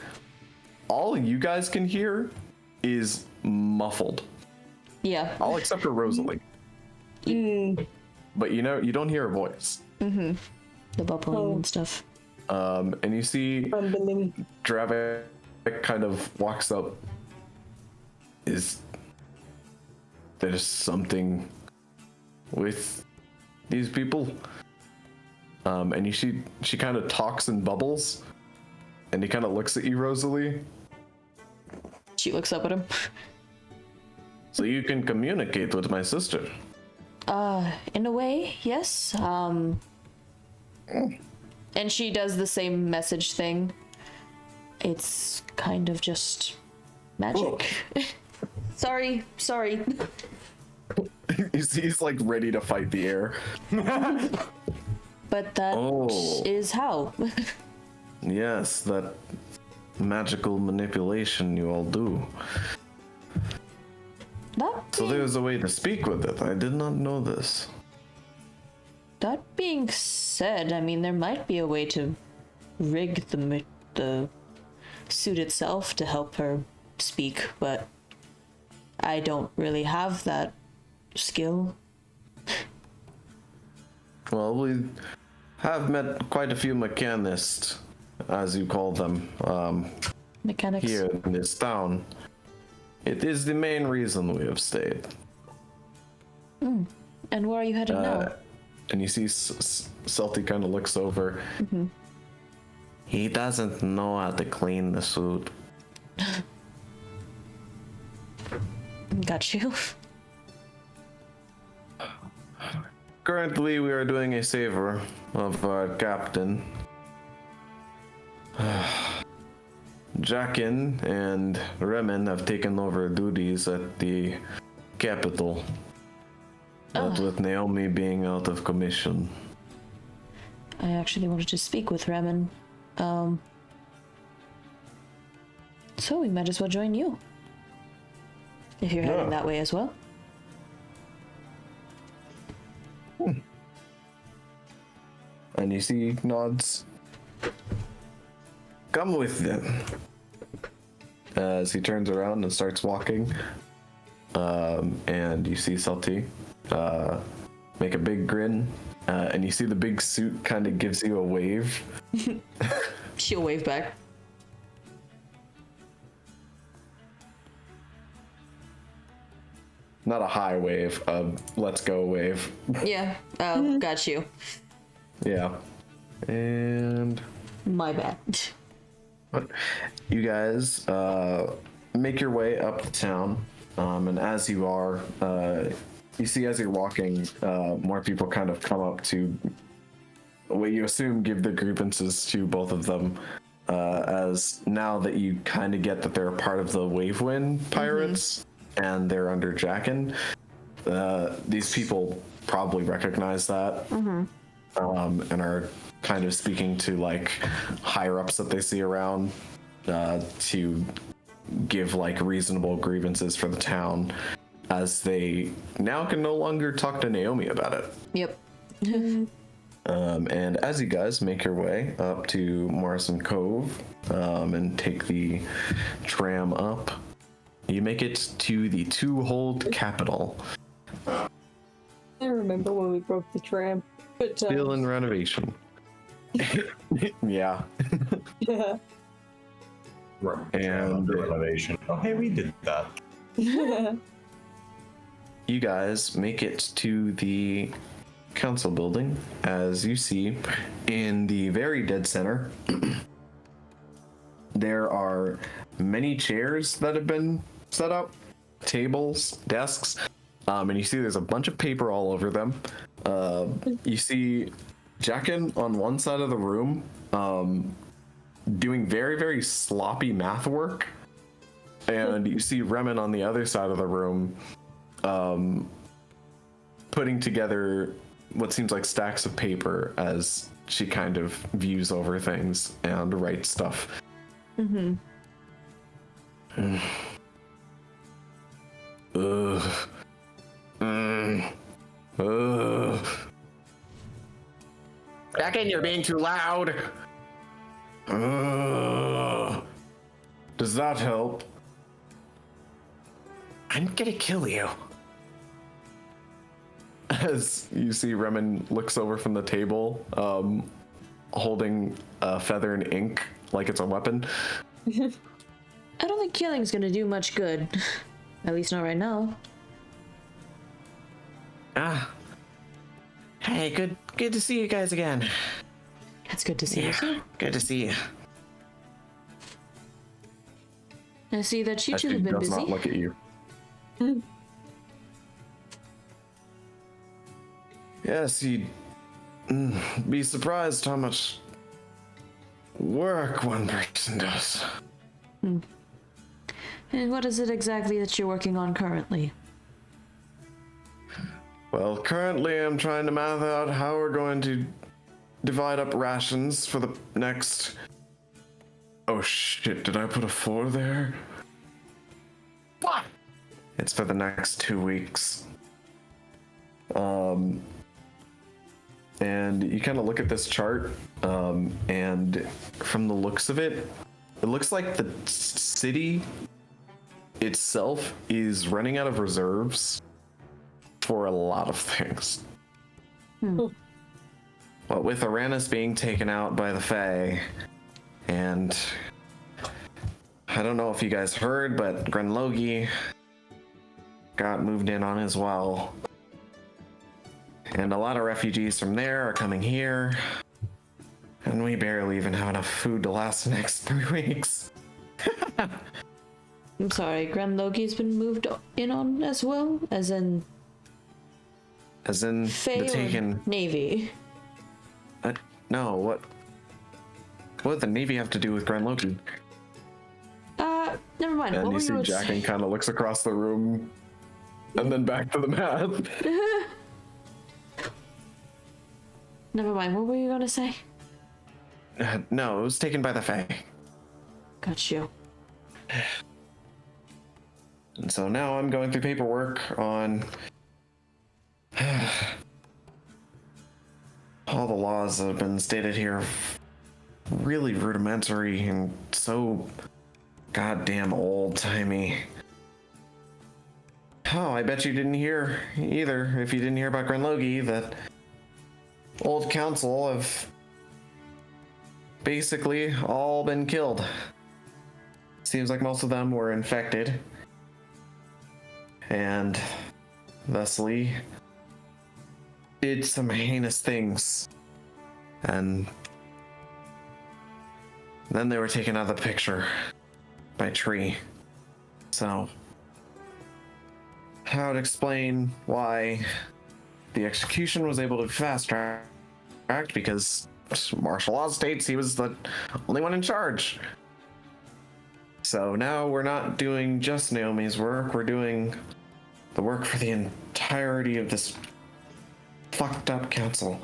all you guys can hear is muffled. Yeah. All except for Rosalee. But you know, you don't hear her voice. The bubbling and stuff. And you see Rumbling. Dravik kind of walks up. There's something with these people? And you see she kind of talks in bubbles, and he kind of looks at you, Rosalee. She looks up at him. So you can communicate with my sister. In a way, yes. And she does the same message thing. It's kind of just magic. Sorry. You see he's like ready to fight the air. But that is how. Yes, that magical manipulation you all do. So there's a way to speak with it. I did not know this. That being said, I mean, there might be a way to rig the suit itself to help her speak, but I don't really have that skill. Well, we have met quite a few mechanists, as you call them, Mechanics. here in this town. It is the main reason we have stayed. And where are you headed now? And you see Salty kind of looks over. He doesn't know how to clean the suit. Got you. Currently, we are doing a favor of our captain. Jackin and Remen have taken over duties at the capital. But with Naomi being out of commission. I actually wanted to speak with Remen. So we might as well join you. If you're heading that way as well. And you see nods. Come with them. As he turns around and starts walking. And you see Salty make a big grin. And you see the big suit kind of gives you a wave. She'll wave back. Not a high wave, a let's go wave. Yeah. Got you. Yeah. And My bad. you guys make your way up the town. And as you are, you see as you're walking, more people kind of come up to what you assume give their grievances to both of them. As now that you kind of get that they're a part of the Wavewind pirates and they're under Jackin, these people probably recognize that and are kind of speaking to like higher ups that they see around to give like reasonable grievances for the town, as they now can no longer talk to Naomi about it. Yep. And as you guys make your way up to Morrison Cove and take the tram up, you make it to the Two-Hold Capital. I remember when we broke the tram. But, Still in renovation. Yeah. yeah. And renovation. Oh, hey, we did that. you guys make it to the council building. As you see, in the very dead center, there are many chairs that have been set up, tables, desks, and you see there's a bunch of paper all over them. You see Jackin on one side of the room doing very, very sloppy math work, and you see Remen on the other side of the room putting together what seems like stacks of paper as she kind of views over things and writes stuff. Mm-hmm. Jackin, you're being too loud. Does that help? I'm gonna kill you. As you see, Remen looks over from the table, holding a feather and ink like it's a weapon. I don't think killing's gonna do much good. At least not right now. Hey, good to see you guys again. It's good to see you, sir. Good to see you. I see that you two Actually, have been does busy. not look at you. Yes, you'd be surprised how much work one person does. And what is it exactly that you're working on currently? Well, currently I'm trying to math out how we're going to divide up rations for the next... Oh shit, did I put a 4 there? What? It's for the next 2 weeks. And you kind of look at this chart, and from the looks of it, it looks like the city itself is running out of reserves for a lot of things. What with Uranus being taken out by the Fae, and I don't know if you guys heard, but Grenlogi got moved in on as well. And a lot of refugees from there are coming here. And we barely even have enough food to last the next 3 weeks. I'm sorry, Grenlogi's been moved in on as well? As in the taken... Navy? No, what did the Navy have to do with Grenlogi? Never mind. And What you were see you Jackin kind of looks across the room and then back to the map. Never mind. What were you gonna say? No, it was taken by the Fae. Got you. And so now I'm going through paperwork on all the laws that have been stated here. Really rudimentary and so goddamn old-timey. Oh, I bet you didn't hear either, if you didn't hear about Grenlogi, that old council have basically all been killed. Seems like most of them were infected. And thusly did some heinous things. And then they were taken out of the picture by Tree. So I would explain why the execution was able to fast-tracked, because martial law states he was the only one in charge. So now we're not doing just Naomi's work, we're doing the work for the entirety of this fucked up council.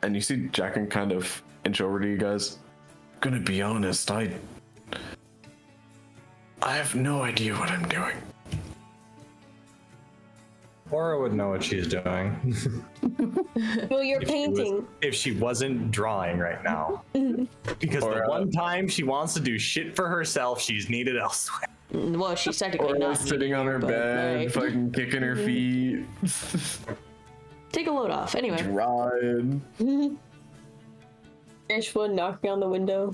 And you see Jackin kind of inch over to you guys. Gonna be honest, I have no idea what I'm doing. Laura would know what she's doing. Well, you're If painting. if she wasn't drawing right now. Because the one time she wants to do shit for herself, she's needed elsewhere. Well, she's technically Or not sitting on her but, bed, like, fucking kicking her feet, take a load off. Anyway, drawing. Ishwa knocking on the window.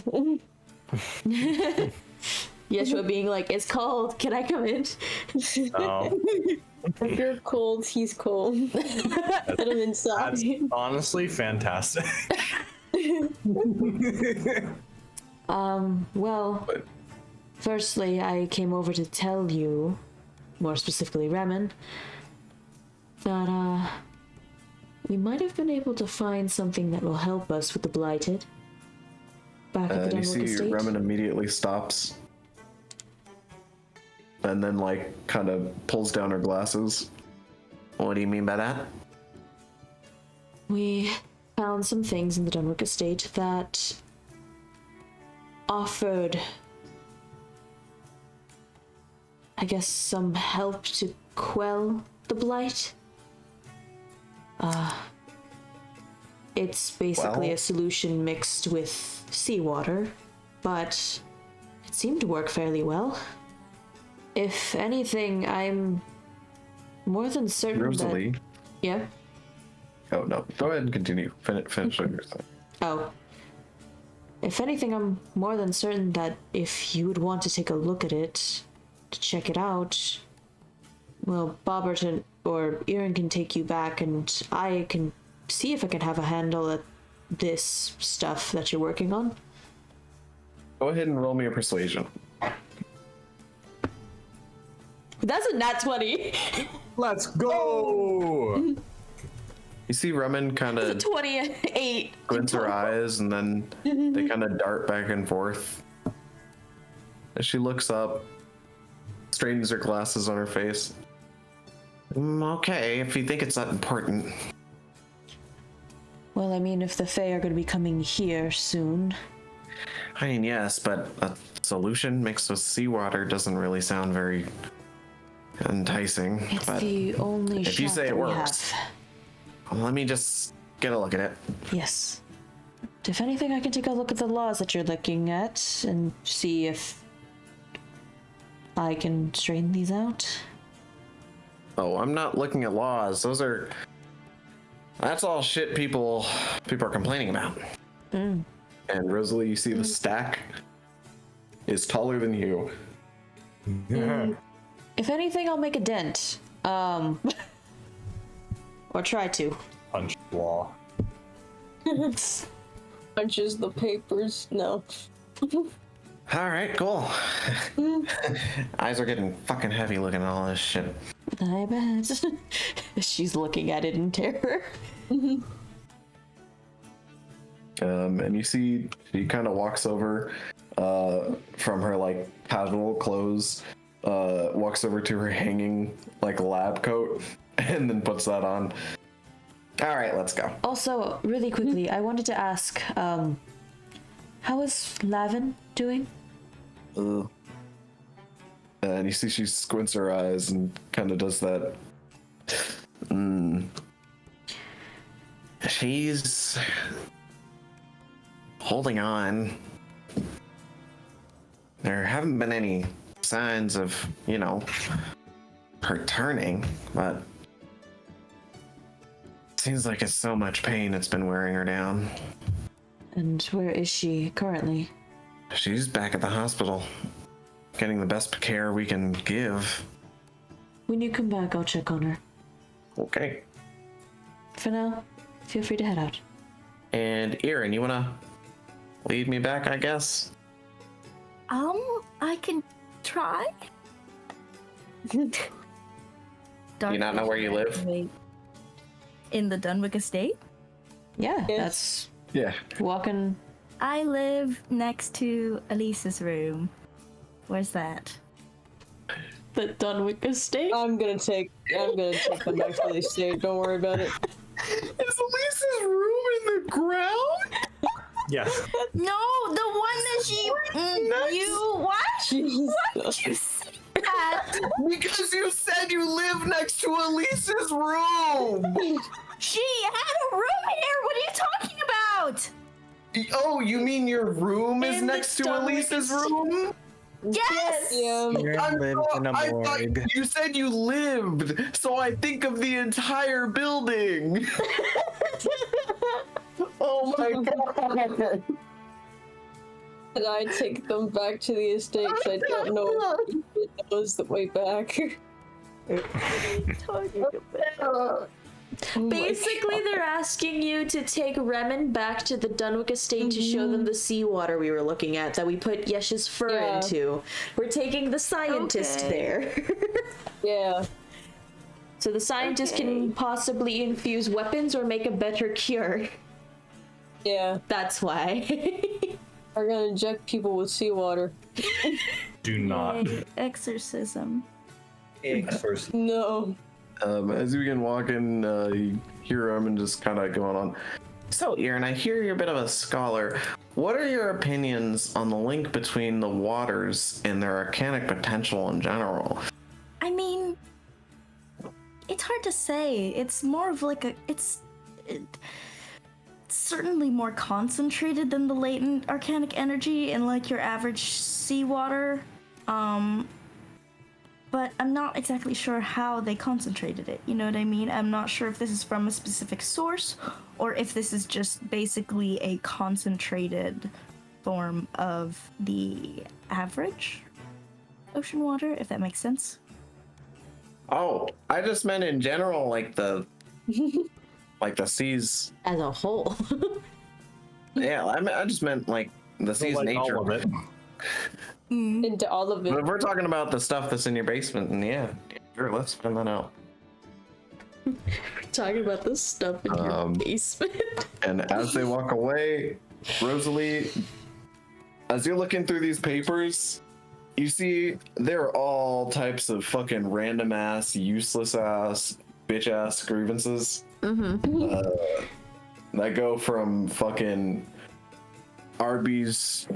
Yeshua being like, "It's cold. Can I come in?" Oh, If you're cold, he's cold. Let him inside. that's honestly fantastic. Well, firstly, I came over to tell you, more specifically Remen, that, we might have been able to find something that will help us with the Blighted. Back at the You Dunwick see Estate. Remen immediately stops. And then, like, kind of pulls down her glasses. What do you mean by that? We found some things in the Dunwick Estate that offered, I guess, some help to quell the blight. It's basically Well? a solution mixed with seawater, but it seemed to work fairly well. If anything, I'm more than certain Rosalee. that... Yeah? Oh, no. Go ahead and continue. Finish what you're saying. Oh. If anything, I'm more than certain that if you would want to take a look at it, to check it out, well, Bobert or Aeon can take you back and I can see if I can have a handle at this stuff that you're working on. Go ahead and roll me a persuasion. That's a nat 20! Let's go! You see Remen kind of 28! squints her eyes and then they kind of dart back and forth. As she looks up, straightens her glasses on her face. Okay, if you think it's that important. Well, I mean, if the Fae are going to be coming here soon. I mean, yes, but a solution mixed with seawater doesn't really sound very enticing. It's but the only if you shot say that it we works. have. Well, let me just get a look at it. Yes. If anything, I can take a look at the laws that you're looking at and see if I can straighten these out. Oh, I'm not looking at laws. That's all shit people are complaining about. And Rosalee, you see the stack is taller than you. If anything, I'll make a dent. Or try to. Punch wall. Punches the papers. No. All right, cool. Eyes are getting fucking heavy looking at all this shit. I bet. She's looking at it in terror. And you see she kind of walks over from her like casual clothes, walks over to her hanging like lab coat, and then puts that on. All right, let's go. Also, really quickly, I wanted to ask, how is Lavin doing? And you see she squints her eyes and kind of does that. She's holding on. There haven't been any signs of, her turning, but seems like it's so much pain it's been wearing her down. And where is she currently? She's back at the hospital, getting the best care we can give. When you come back, I'll check on her. Okay. For now, feel free to head out. And Erin, you wanna lead me back, I guess? I can try. Do you not know where you live? In the Dunwick Estate? Yeah, Yes. that's Yeah. walking. I live next to Elisa's room. Where's that? The Dunwick Estate? I'm gonna take them back to the state. Don't worry about it. Is Elisa's room in the ground? Yeah. No, the one that she. You what? What did you say that? Because you said you live next to Elise's room! She had a room here. What are you talking about? Oh, you mean your room is In the next to stomach Elise's is- room? Yes. Yeah. I thought you said you lived, so I think of the entire building. Oh my god. And I take them back to the estates. I don't know if it knows the way back. Basically, they're asking you to take Remen back to the Dunwick estate to show them the seawater we were looking at that we put Yesh's fur Yeah. into. We're taking the scientist there. Yeah. So the scientist can possibly infuse weapons or make a better cure. Yeah. That's why. We're gonna inject people with seawater. Do not. Yay, exorcism. First. No. As you begin walking, you hear Armin just kind of going on. So, Aaron, I hear you're a bit of a scholar. What are your opinions on the link between the waters and their arcanic potential in general? I mean, it's hard to say. It's more of like it's certainly more concentrated than the latent arcanic energy in like your average seawater. But I'm not exactly sure how they concentrated it. You know what I mean? I'm not sure if this is from a specific source or if this is just basically a concentrated form of the average ocean water, if that makes sense. Oh, I just meant in general, like the seas. As a whole. Yeah, I just meant like the sea's Like nature. all of it. Into all of But it. if we're talking about the stuff that's in your basement, and yeah, sure, let's find that out. We're talking about this stuff in your basement. And as they walk away, Rosalee, as you're looking through these papers, you see there are all types of fucking random ass, useless ass, bitch ass grievances. That go from fucking Arby's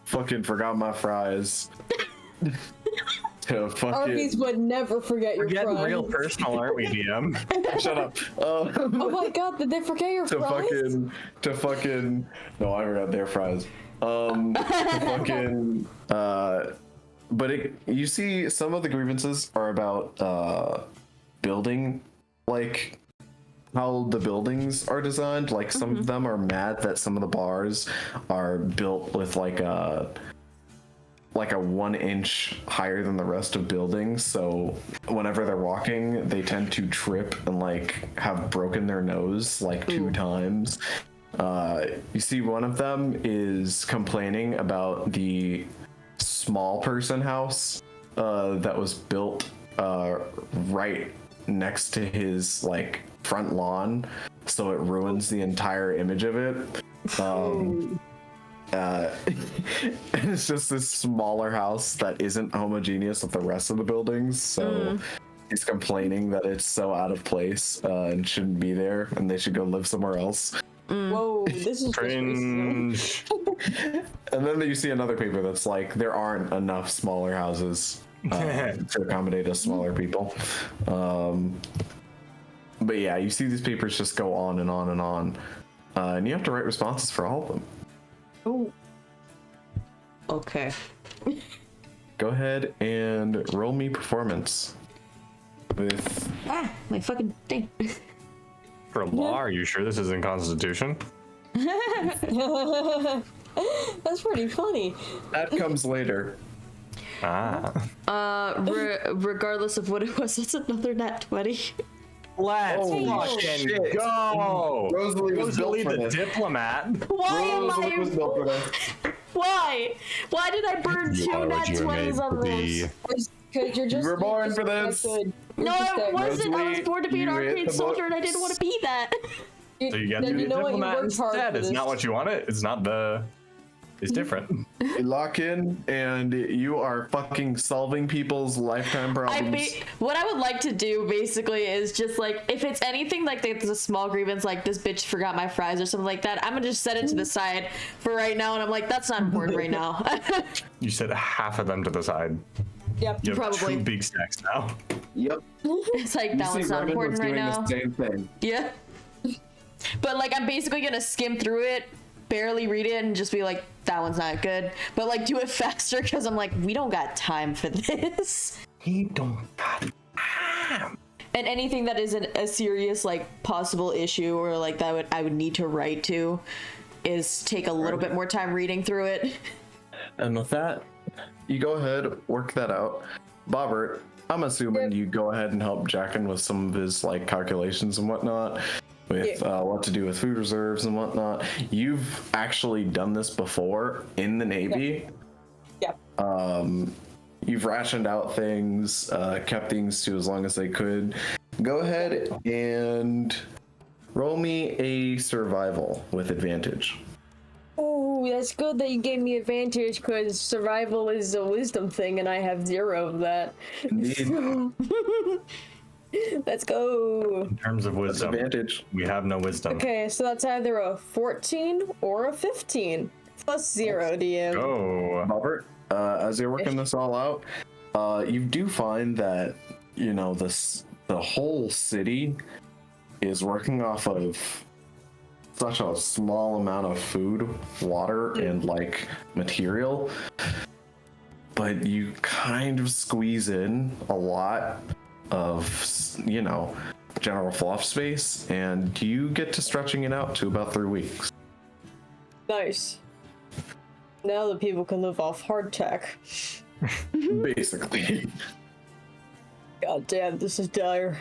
fucking forgot my fries to fucking Arby's would never forget your We're getting fries. real personal, aren't we, DM? shut up. Oh my god, did they forget your to fries? fucking no, I forgot their fries. To fucking but you see some of the grievances are about building, like how the buildings are designed. Like some of them are mad that some of the bars are built with like a 1 inch higher than the rest of buildings, so whenever they're walking they tend to trip and like have broken their nose like 2 times. You see one of them is complaining about the small person house that was built right next to his like front lawn, so it ruins the entire image of it. And it's just this smaller house that isn't homogeneous with the rest of the buildings, so he's complaining that it's so out of place and shouldn't be there, and they should go live somewhere else. Whoa, this is just racism. Cringe. And then you see another paper that's like, there aren't enough smaller houses to accommodate us smaller people. But yeah, you see these papers just go on and on and on, and you have to write responses for all of them. Oh, Okay. Go ahead and roll me performance with My fucking thing. For law, are you sure this isn't Constitution? that's pretty funny. that comes later. Ah. Regardless of what it was, it's another nat 20. Let's Holy fucking shit. go! Rosalee was built Rosalee for the this. diplomat. Why am Rosalee was I? built for this. Why? Why did I burn 2 nat 20s on this? Because you're just. You were born you're for just this. that good. You're No, just I that good. wasn't. I was born to be an You hit arcade the soldier, and I books. didn't want to be that. So you get to Then be you a know what? You diplomat worked hard instead. for It's this. not what you wanted. It's not the is different. You lock in, and you are fucking solving people's lifetime problems. What I would like to do basically is just like, if it's anything like there's a small grievance, like this bitch forgot my fries or something like that, I'm gonna just set it to the side for right now, and I'm like, that's not important right now. You set half of them to the side. Yep. You have Probably. 2 big stacks now. Yep. It's like, that one's not Revan important was right doing now. the same thing. Yeah. But like, I'm basically gonna skim through it, barely read it, and just be like, that one's not good. But like, do it faster, because I'm like, we don't got time for this. He don't got time. And anything that isn't a serious like possible issue or like that I would need to write to is take a little bit more time reading through it. And with that, you go ahead, work that out. Bobert, I'm assuming you go ahead and help Jackin with some of his like calculations and whatnot, with what to do with food reserves and whatnot. You've actually done this before in the Navy. Yep. You've rationed out things, kept things to as long as they could. Go ahead and roll me a survival with advantage. Oh, that's good that you gave me advantage, because survival is a wisdom thing, and I have 0 of that. Indeed. Let's go. In terms of wisdom, Advantage. we have no wisdom. Okay, so that's either a 14 or a 15. Plus 0, DM. Go. Bobert, as you're working this all out, you do find that, you know, the whole city is working off of such a small amount of food, water, and like material, but you kind of squeeze in a lot of, you know, general fluff space, and you get to stretching it out to about 3 weeks. Nice. Now the people can live off hardtack. Basically. God damn, this is dire.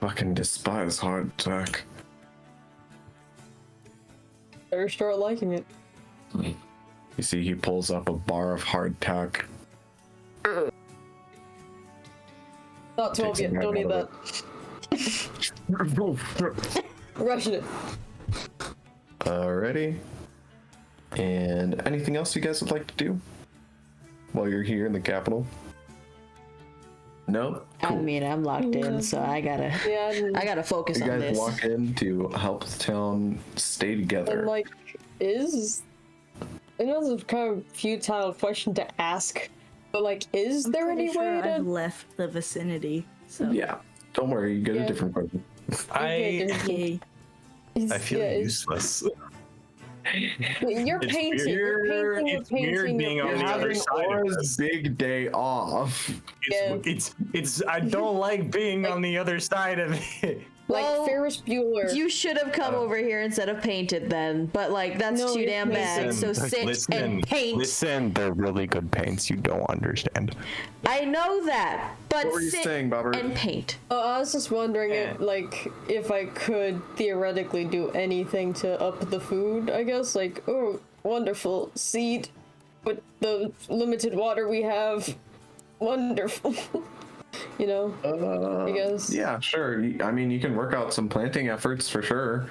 Fucking despise hardtack. Better start liking it. You see, he pulls up a bar of hardtack. Not 12 yet, don't need that. Rushing it. Alrighty. And anything else you guys would like to do while you're here in the capital? No? I mean, I'm locked in, so I gotta focus You on guys this. walk in to help the town stay together. And like, I know it's a kind of futile question to ask, but like, is there any way to? I've left the vicinity, so Yeah. Don't worry, you get a different question. yay. I feel useless. You're It's painting. You're painting. You're It's weird painting. being you're on the other painting. side of Aura's this. big day off. It's I don't like being on the other side of it. Like Well, Ferris Bueller. You should have come over here instead of painted then, but like, that's No, too damn bad. So sit and paint. Listen, they're really good paints. You don't understand. I know that, but What were you sit saying, Bobert? and paint. I was just wondering, if I could theoretically do anything to up the food. I guess, like, oh, wonderful seed, with the limited water we have, wonderful. You know, I guess. Yeah, sure. I mean, you can work out some planting efforts for sure.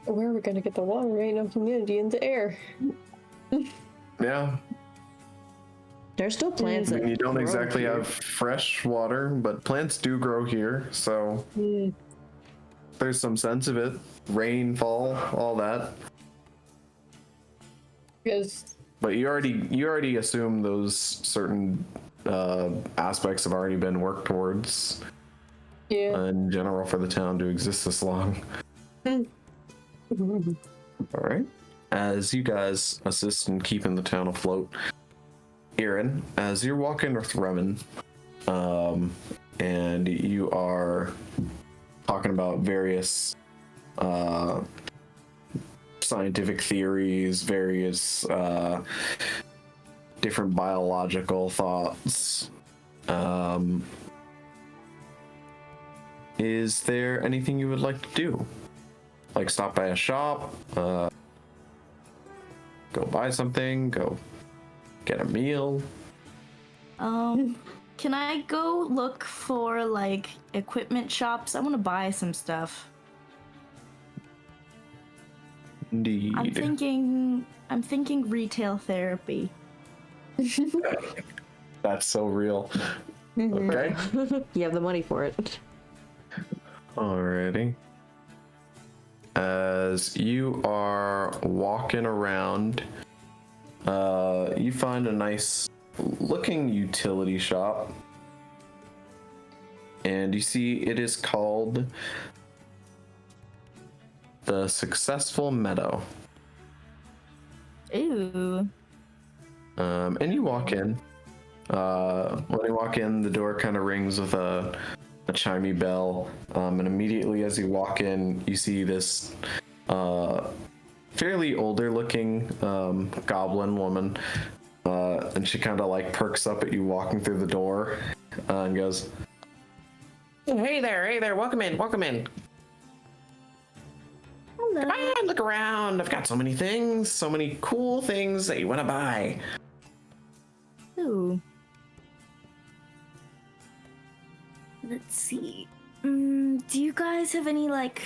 Where are we gonna get the water? There ain't no humidity in the air. Yeah. There's still plants. I mean, that you don't grow exactly here. have fresh water, but plants do grow here, so there's some sense of it. Rainfall, all that. Because But you already assume those certain aspects have already been worked towards yeah. in general for the town to exist this long. All right. As you guys assist in keeping the town afloat, Aaron, as you're walking with Remen, and you are talking about various scientific theories, various different biological thoughts, is there anything you would like to do? Like stop by a shop, go Um, buy something, go get a meal? Can I go look for like equipment shops? I want to buy some stuff. Indeed. I'm thinking retail therapy. That's so real. Okay. You have the money for it. Alrighty. As you are walking around, you find a nice looking utility shop. And you see it is called the Successful Meadow. Ooh. And you walk in. When you walk in, the door kind of rings with a chimey bell. And immediately as you walk in, you see this fairly older looking goblin woman. And she kind of like perks up at you walking through the door and goes, hey there, welcome in. Hello. Come on, look around. I've got so many things, so many cool things that you want to buy. Ooh. Let's see. Do you guys have any like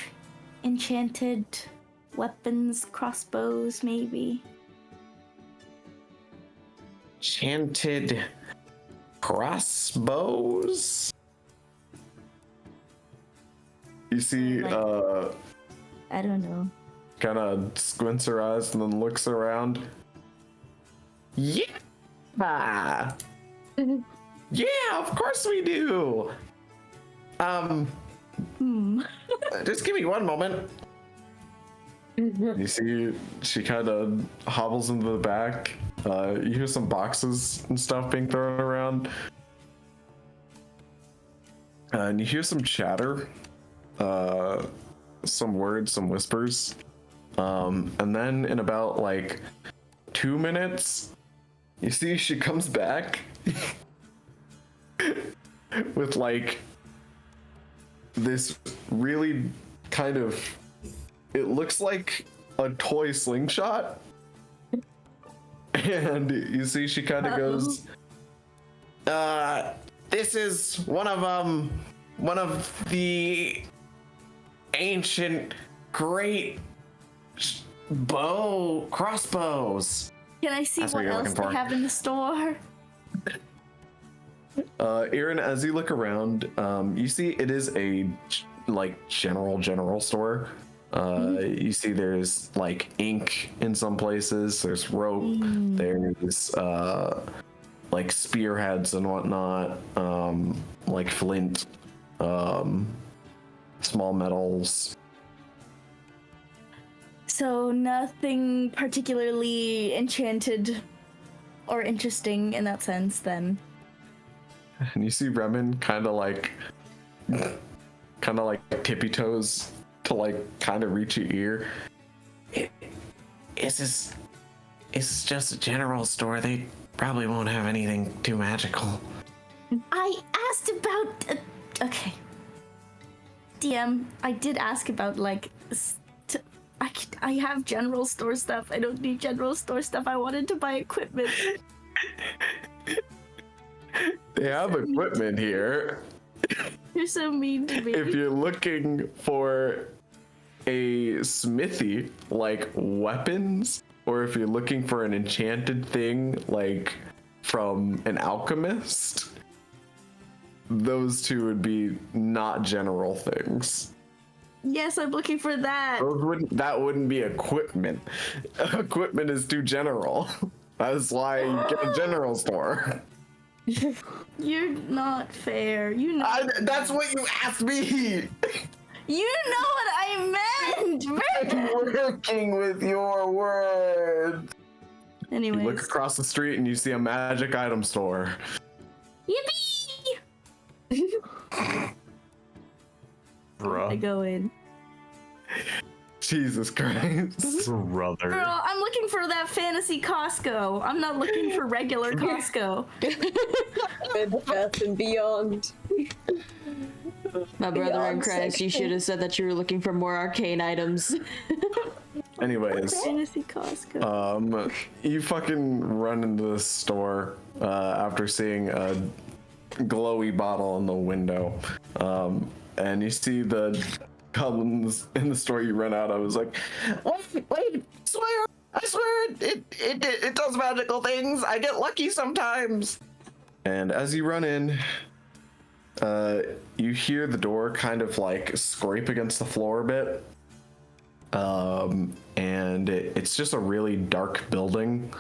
enchanted weapons, crossbows, maybe? Enchanted crossbows? You see, I don't know. kind of squints her eyes and then looks around. Yeah! Yeah, of course we do! Just give me one moment. You see, she kind of hobbles into the back. You hear some boxes and stuff being thrown around. And you hear some chatter. Some words, some whispers. And then in about like 2 minutes, you see she comes back with like this really kind of, it looks like a toy slingshot. And you see she kind of goes, this is one of the ancient great crossbows. Can I see That's what what you're else looking for. they have in the store? Aaron, as you look around, you see it is a like general store. You see there's like ink in some places, there's rope, there's like spearheads and whatnot, like flint, small metals. So nothing particularly enchanted or interesting in that sense then. And you see Remen kind of like tippy toes to like kind of reach your ear. It's just a general store. They probably won't have anything too magical. I asked about... okay. DM, I did ask about like... I have general store stuff. I don't need general store stuff. I wanted to buy equipment. They have equipment here. You're so mean to me. If you're looking for a smithy, like weapons, or if you're looking for an enchanted thing, like from an alchemist, those two would be not general things. Yes, I'm looking for that. That wouldn't be equipment. Equipment is too general. That's why you get a general store. You're not fair. You know. That's what you asked me. You know what I meant. I'm working with your words. Anyways. You look across the street and you see a magic item store. Yippee! Bruh. I go in. Jesus Christ. Brother. Girl, I'm looking for that fantasy Costco. I'm not looking for regular Costco. Bed Bath and Beyond. My brother Beyond in Christ, you section. should have said that you were looking for more arcane items. Anyways, Fantasy Costco. you fucking run into the store after seeing a glowy bottle in the window. And you see the goblins in the store you run out of. Is like, wait, I swear it does magical things. I get lucky sometimes. And as you run in, you hear the door kind of like scrape against the floor a bit. And it's just a really dark building.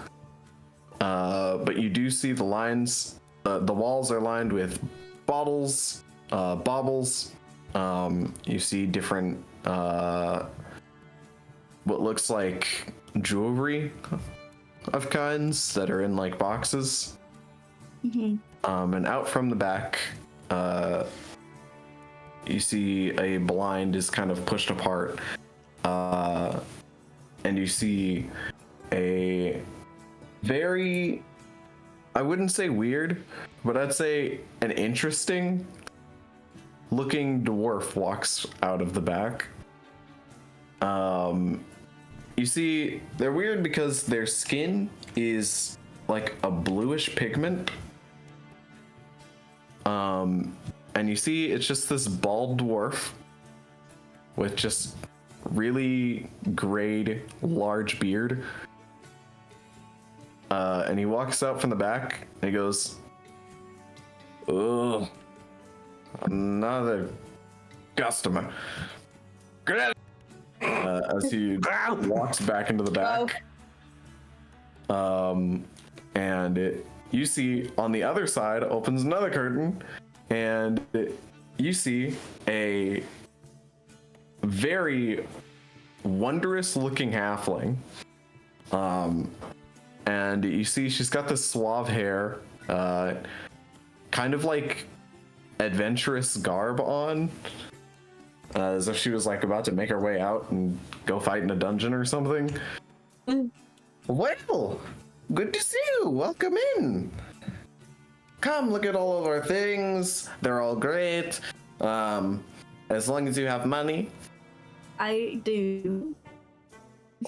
But you do see the lines, the walls are lined with bottles, baubles. You see different, what looks like jewelry of kinds that are in like boxes. And out from the back, you see a blind is kind of pushed apart. And you see a very, I wouldn't say weird, but I'd say an interesting looking dwarf walks out of the back. You see, they're weird because their skin is like a bluish pigment. And you see, it's just this bald dwarf with just really grayed, large beard. And he walks out from the back and he goes, "Oh, another customer." As he walks back into the back. And you see on the other side opens another curtain, and you see a very wondrous looking halfling. And you see she's got this suave hair, kind of like adventurous garb on, as if she was like about to make her way out and go fight in a dungeon or something. Well, good to see you. Welcome in. Come look at all of our things. They're all great. As long as you have money. I do.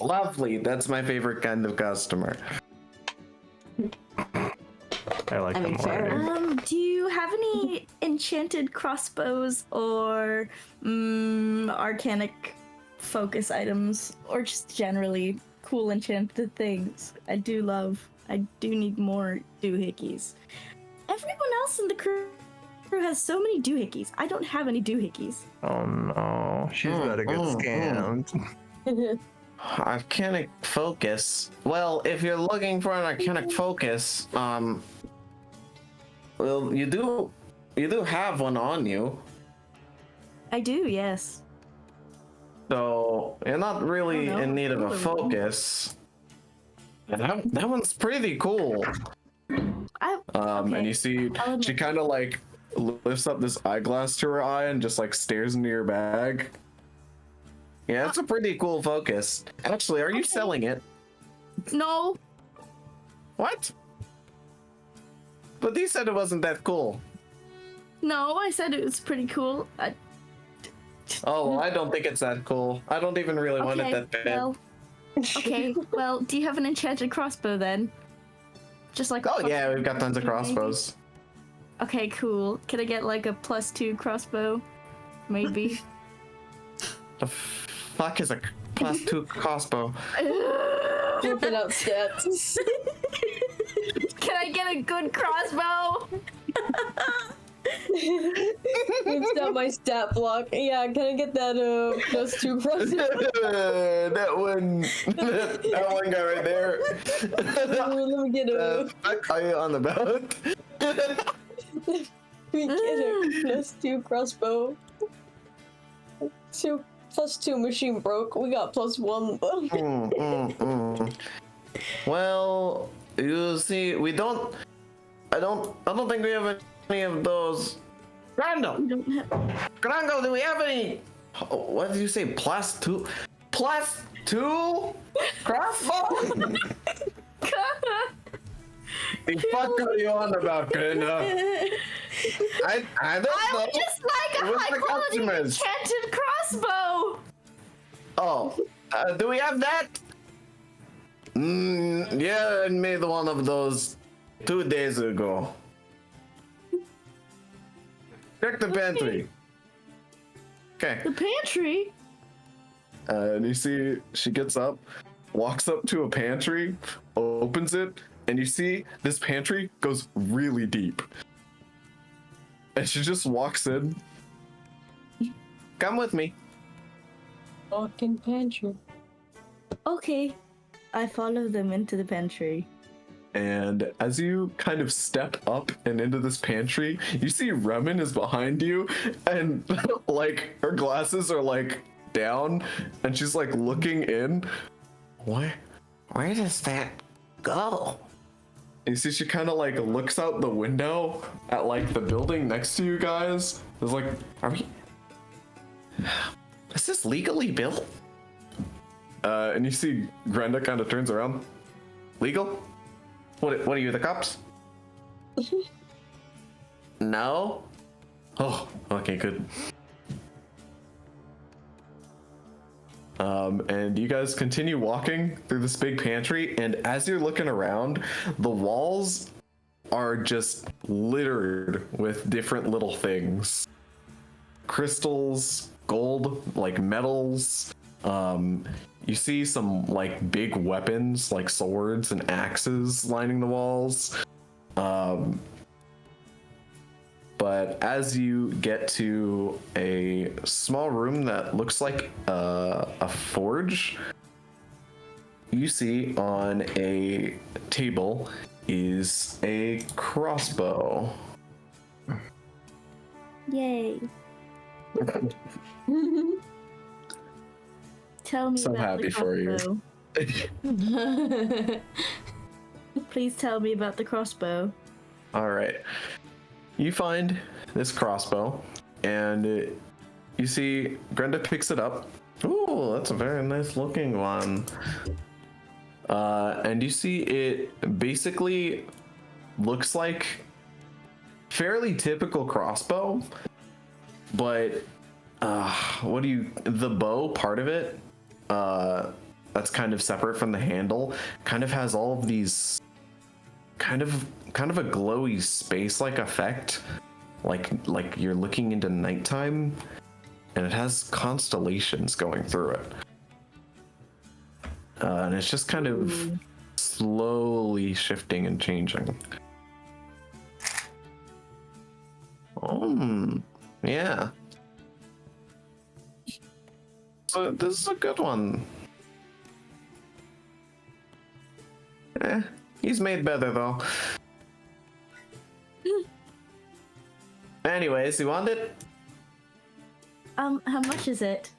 Lovely. That's my favorite kind of customer. I like them already. Do you have any enchanted crossbows or arcanic focus items, or just generally cool enchanted things? I do need more doohickeys. Everyone else in the crew has so many doohickeys. I don't have any doohickeys. Oh no, she's about to get scammed. Arcanic focus. Well, if you're looking for an arcanic focus, well, you do have one on you. I do, yes. So you're not really in need of a focus. And that one's pretty cool. And you see she kind of like lifts up this eyeglass to her eye and just like stares into your bag. Yeah, that's a pretty cool focus. Actually, are you selling it? No. What? But you said it wasn't that cool. No, I said it was pretty cool. Oh, well, I don't think it's that cool. I don't even really want it that bad. Well, okay, well, do you have an enchanted crossbow then? Just like. Oh yeah, we've got tons of crossbows. Okay, cool. Can I get like a +2 crossbow? Maybe. The fuck is a +2 crossbow? Jumping out stats. Can I get a good crossbow? It's not my stat block. Yeah, can I get that +2 crossbow? that one guy right there. Let me get a. Are you on the boat? We get a +2 crossbow. +2 machine broke. We got +1 though. Well, you see, we don't. I don't think we have any of those. Grando, do we have any? Oh, what did you say? +2 crossbow? The fuck are you on about, Grando? I don't know. I would just like a high-quality enchanted crossbow. Oh, do we have that? Yeah, I made one of those 2 days ago. Check the pantry. Okay. The pantry? And you see she gets up, walks up to a pantry, opens it, and you see this pantry goes really deep. And she just walks in. Come with me. Fucking pantry. Okay. I follow them into the pantry. And as you kind of step up and into this pantry, you see Remen is behind you, and like her glasses are like down, and she's like looking in. Where does that go? You see she kind of like looks out the window at like the building next to you guys. It's like, is this legally built? And you see Grenda kind of turns around. Legal? What are you, the cops? No? Oh, okay, good. And you guys continue walking through this big pantry, and as you're looking around, the walls are just littered with different little things. Crystals, gold, like metals. You see some like big weapons, like swords and axes lining the walls. But as you get to a small room that looks like a forge, you see on a table is a crossbow. Yay. Tell me So about happy the for you. crossbow. Please tell me about the crossbow. All right. You find this crossbow, and you see Grenda picks it up. Ooh, that's a very nice looking one. And you see it basically looks like fairly typical crossbow, but the bow part of it, that's kind of separate from the handle, kind of has all of these kind of a glowy space-like effect, like you're looking into nighttime, and it has constellations going through it, and it's just kind of slowly shifting and changing. Yeah. So this is a good one. He's made better though. Anyways, you want it? How much is it?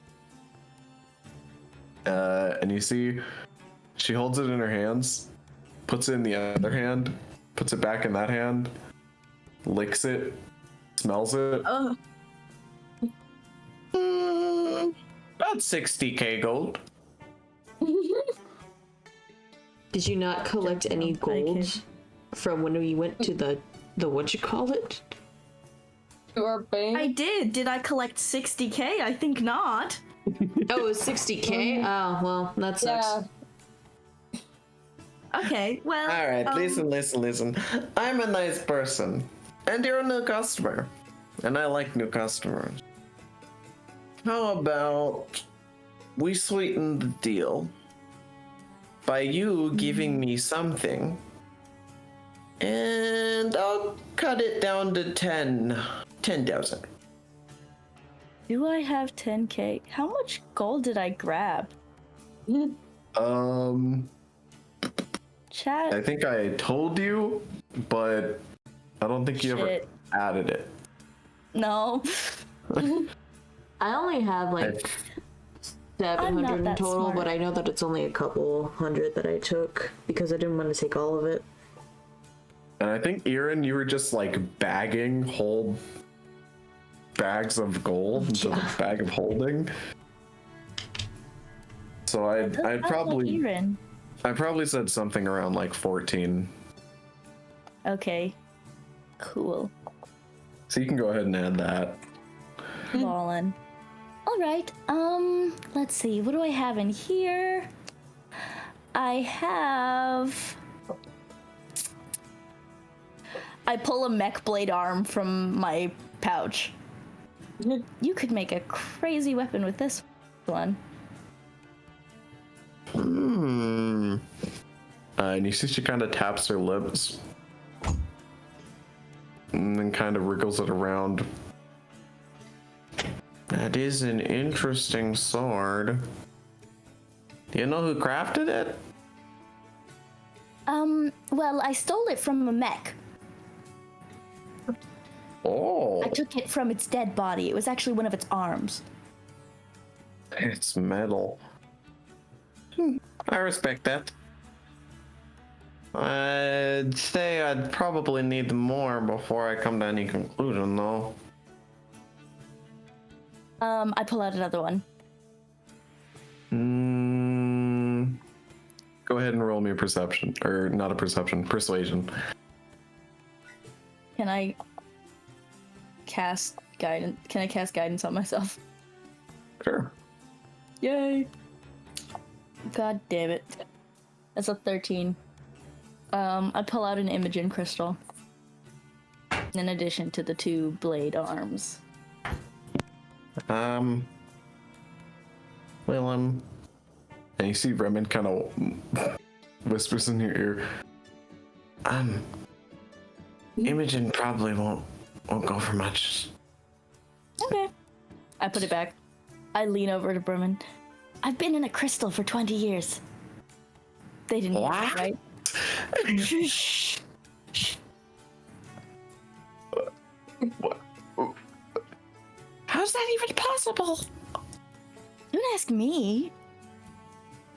And you see she holds it in her hands, puts it in the other hand, puts it back in that hand, licks it, smells it. Oh. About 60k gold. Did you not collect any gold from when we went to the whatchamacallit? To our bank? I did. Did I collect 60k? I think not. Oh, it was 60k? Oh, well, that sucks. Yeah. Okay, well. Alright, listen. I'm a nice person. And you're a new customer. And I like new customers. How about we sweeten the deal by you giving me something, and I'll cut it down to 10,000. Do I have 10k? How much gold did I grab? Chat. I think I told you, but I don't think you ever Shit. added it. No. I only have like 700 in that total, smart. but I know that it's only a couple hundred that I took because I didn't want to take all of it. And I think, Erin, you were just like bagging whole bags of gold into the bag of holding. So I'd probably said something around like 14. Okay. Cool. So you can go ahead and add that. Ballin'. Alright, let's see, what do I have in here? I pull a mech blade arm from my pouch. You could make a crazy weapon with this one. And you see she kind of taps her lips. And then kind of wriggles it around. That is an interesting sword. Do you know who crafted it? Well, I stole it from a mech. Oh. I took it from its dead body. It was actually one of its arms. It's metal. I respect that. I'd say I'd probably need more before I come to any conclusion, though. I pull out another one. Go ahead and roll me a perception. Or not a perception, persuasion. Can I cast guidance? Can I cast guidance on myself? Sure. Yay! God damn it. That's a 13. I pull out an Imogen crystal. In addition to the 2 blade arms. Willem. And you see Remen kind of whispers in your ear. Imogen probably won't go for much. Okay. I put it back. I lean over to Bremen. I've been in a crystal for 20 years. They didn't hear that, right? Shh. What? How's that even possible? Don't ask me.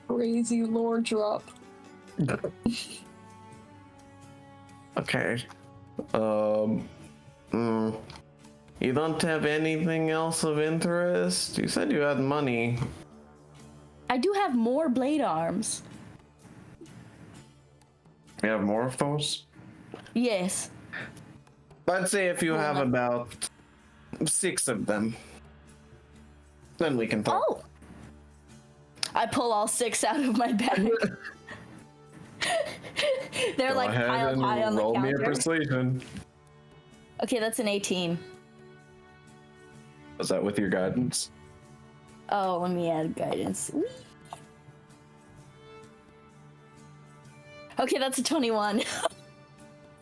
Crazy lore drop. Okay. You don't have anything else of interest? You said you had money. I do have more blade arms. You have more of those? Yes. I'd say if you have about 6 of them, then we can talk. Oh! I pull all 6 out of my bag. They're Go like ahead piled and high on the roll me a counter. persuasion. Okay, that's an 18. Was that with your guidance? Oh, let me add guidance. Okay, that's a 21.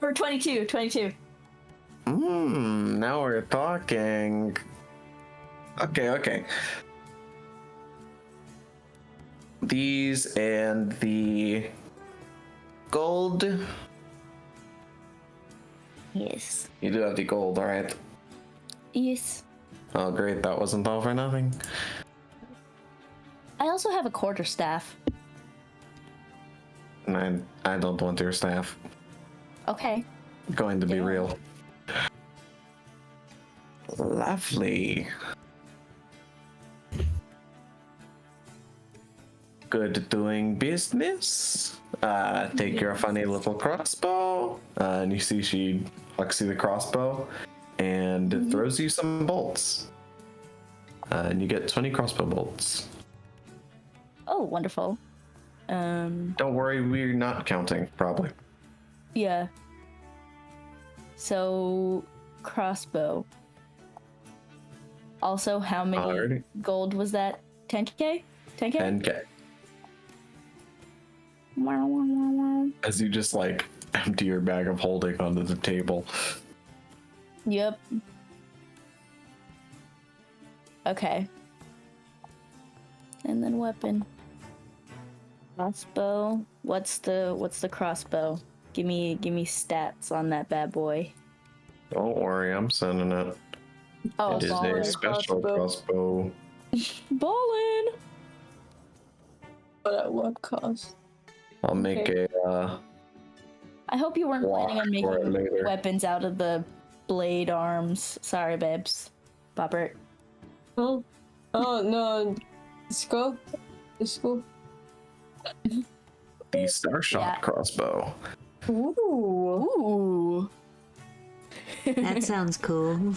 Or 22. Now we're talking. Okay. These and the gold. Yes. You do have the gold, alright? Yes. Oh, great. That wasn't all for nothing. I also have a quarterstaff. And I don't want your staff. Okay. Going to be real. Lovely. Good doing business. Take your funny little crossbow. And you see she hucks you the crossbow and throws you some bolts. And you get 20 crossbow bolts. Oh, wonderful. Don't worry, we're not counting, probably. Yeah. So, crossbow. Also, how many Alrighty. gold was that? 10k? 10k? 10k. Wow, wow, wow, wow. As you just like empty your bag of holding onto the table. Yep. Okay. And then weapon. Crossbow. What's the crossbow? Give me stats on that bad boy. Don't worry, I'm sending it. Oh, It is a baller. special crossbow. Ballin'. But at what cost? I'll make I hope you weren't planning on Block for it making later. weapons out of the blade arms. Sorry, babes. Bobert. Oh no. Let's go. the Starshot Yeah. crossbow. Ooh. That sounds cool.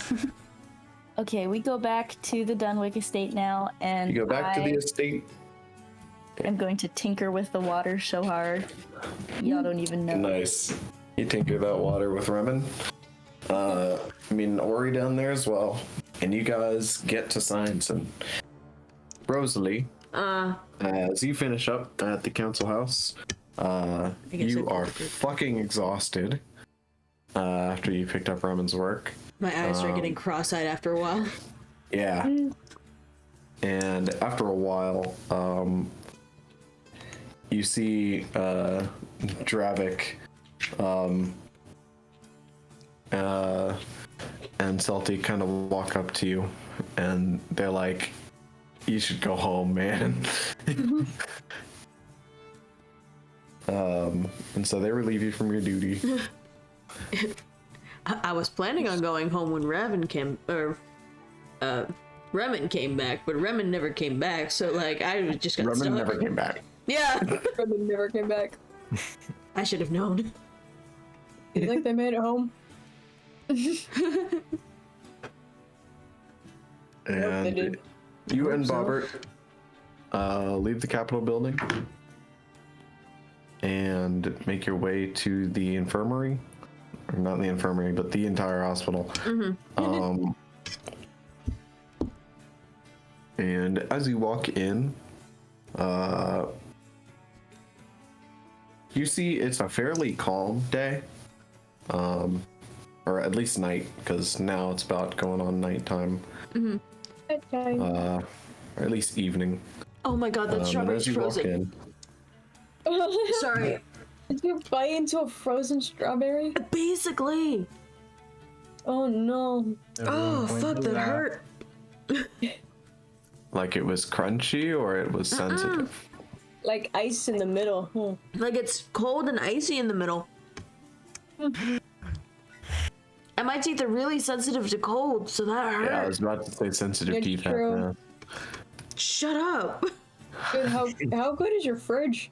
Okay, we go back to the Dunwick estate now, and You go back to the estate. I'm going to tinker with the water so hard. Y'all don't even know. Nice. You tinker that water with Remen. Ori down there as well. And you guys get to science. And Rosalee, as you finish up at the council house, you are fucking exhausted after you picked up Roman's work. My eyes are getting cross-eyed after a while. Yeah. And after a while, you see Dravik and Salty kind of walk up to you, and they're like, "You should go home, man." And so they relieve you from your duty. I was planning on going home when Remen came back, but Remen never came back, so like I just got stuck. Remen never came back. Yeah. Remen never came back. I should have known. You think they made it home? And they did. you and Bobert leave the Capitol building and make your way to the infirmary. Or not the infirmary, but the entire hospital. And as you walk in, you see it's a fairly calm day. Or at least night, because now it's about going on nighttime. Okay. Or at least evening. Oh my god, that And strawberry's as you walk frozen. in, Sorry. Did you bite into a frozen strawberry? Basically. Oh no. Oh, fuck, that hurt. like it was crunchy or it was sensitive. Like ice in the middle. Like it's cold and icy in the middle. And my teeth are really sensitive to cold, so that hurt. Yeah, I was about to say sensitive Yeah, teeth. true. Yeah. Shut up. Dude, how good is your fridge?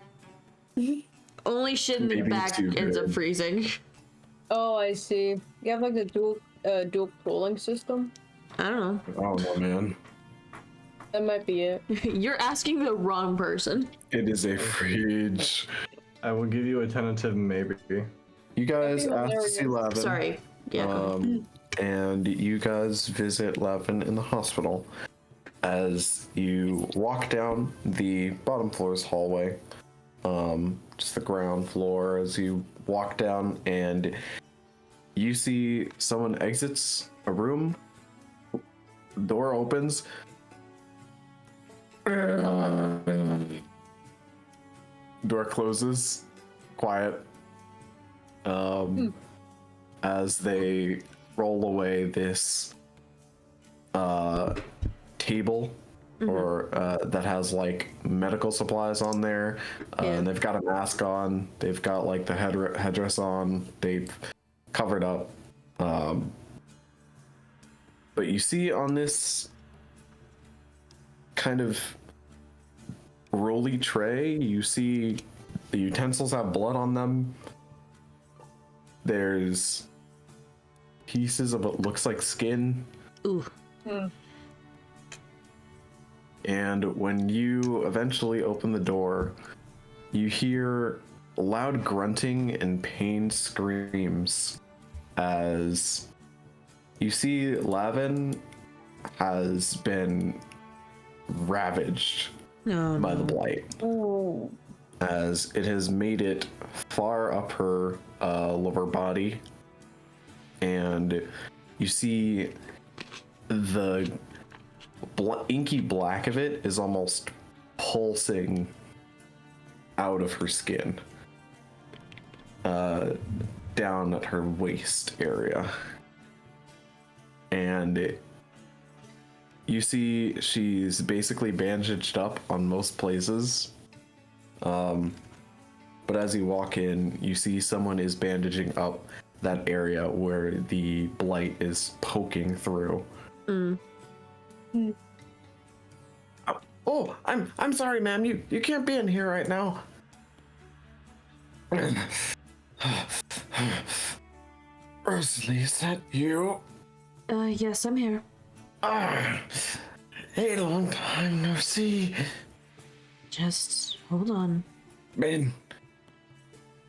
Only shit in the Maybe back too ends up good. freezing. Oh, I see. You have like the dual cooling system? I don't know. Oh no, man. That might be it. You're asking the wrong person. It is a fridge. I will give you a tentative maybe. You guys There asked we to see go. Lavin. Sorry. Yeah. go ahead. And you guys visit Lavin in the hospital. As you walk down the bottom floor's hallway, just the ground floor, as you walk down and you see someone exits a room, door opens, door closes, quiet, as they roll away this table or that has like medical supplies on there, and they've got a mask on, they've got like the headdress on, they've covered up, but you see on this kind of rolly tray, you see the utensils have blood on them. There's pieces of what looks like skin. Ooh. And when you eventually open the door, you hear loud grunting and pained screams as you see Lavin has been ravaged by the blight, Oh. as it has made it far up her lower body, and you see the inky black of it is almost pulsing out of her skin, down at her waist area, and you see she's basically bandaged up on most places, but as you walk in, you see someone is bandaging up that area where the blight is poking through. Oh, I'm sorry, ma'am. You can't be in here right now. Rosalee, is that you? Yes, I'm here. A long time no see. Just hold on. Been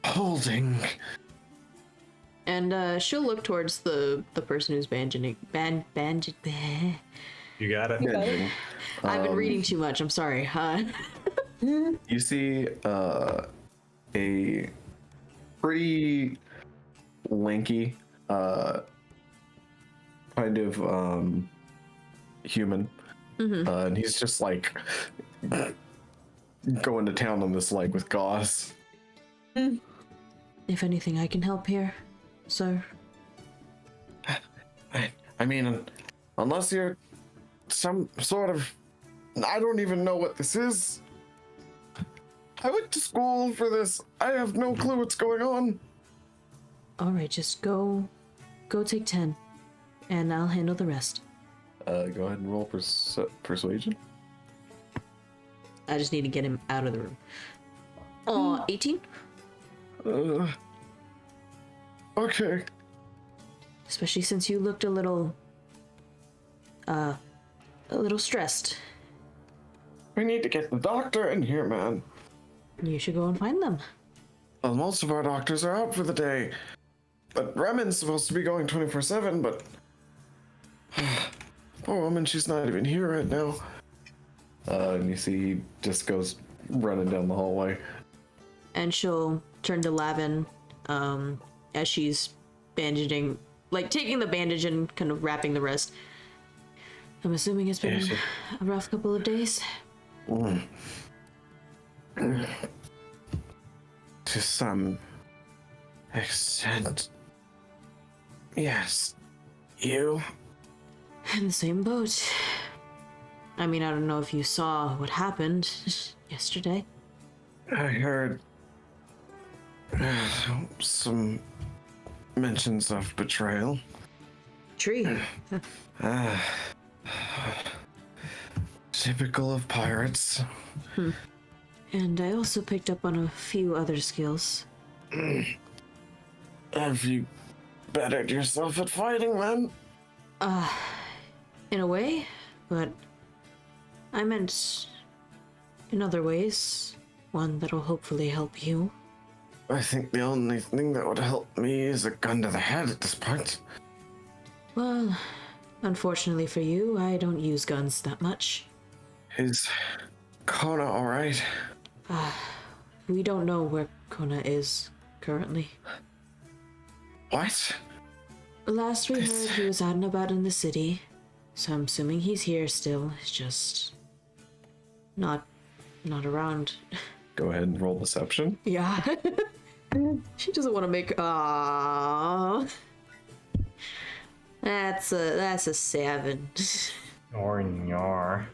holding And she'll look towards the person who's bandaging. You got it. Bending. I've been reading too much. I'm sorry. You see a pretty lanky, kind of human, and he's just like going to town on this leg with gauze. If anything, I can help here, sir. I mean, unless you're some sort of, I don't even know what this is. I went to school for this. I have no clue what's going on. All right, just go take 10, and I'll handle the rest. Go ahead and roll persuasion. I just need to get him out of the room. 18? Okay. Especially since you looked a little stressed. We need to get the doctor in here, man. You should go and find them. Well, most of our doctors are out for the day. But Remen's supposed to be going 24/7, but... Poor woman, she's not even here right now. And you see he just goes running down the hallway. And she'll turn to Lavin as she's bandaging, like taking the bandage and kind of wrapping the rest. I'm assuming it's been a rough couple of days. To some extent. Yes. You? In the same boat. I mean, I don't know if you saw what happened yesterday. I heard some mentions of betrayal. Tree. Typical of pirates. And I also picked up on a few other skills. Have you bettered yourself at fighting, then? In a way, but I meant in other ways. One that'll hopefully help you. I think the only thing that would help me is a gun to the head at this point. Well, unfortunately for you, I don't use guns that much. Is Kona alright? We don't know where Kona is currently. What? Last we heard, he was out and about in the city, so I'm assuming he's here still. It's just not around. Go ahead and roll deception. Yeah. She doesn't want to make. That's a 7. Or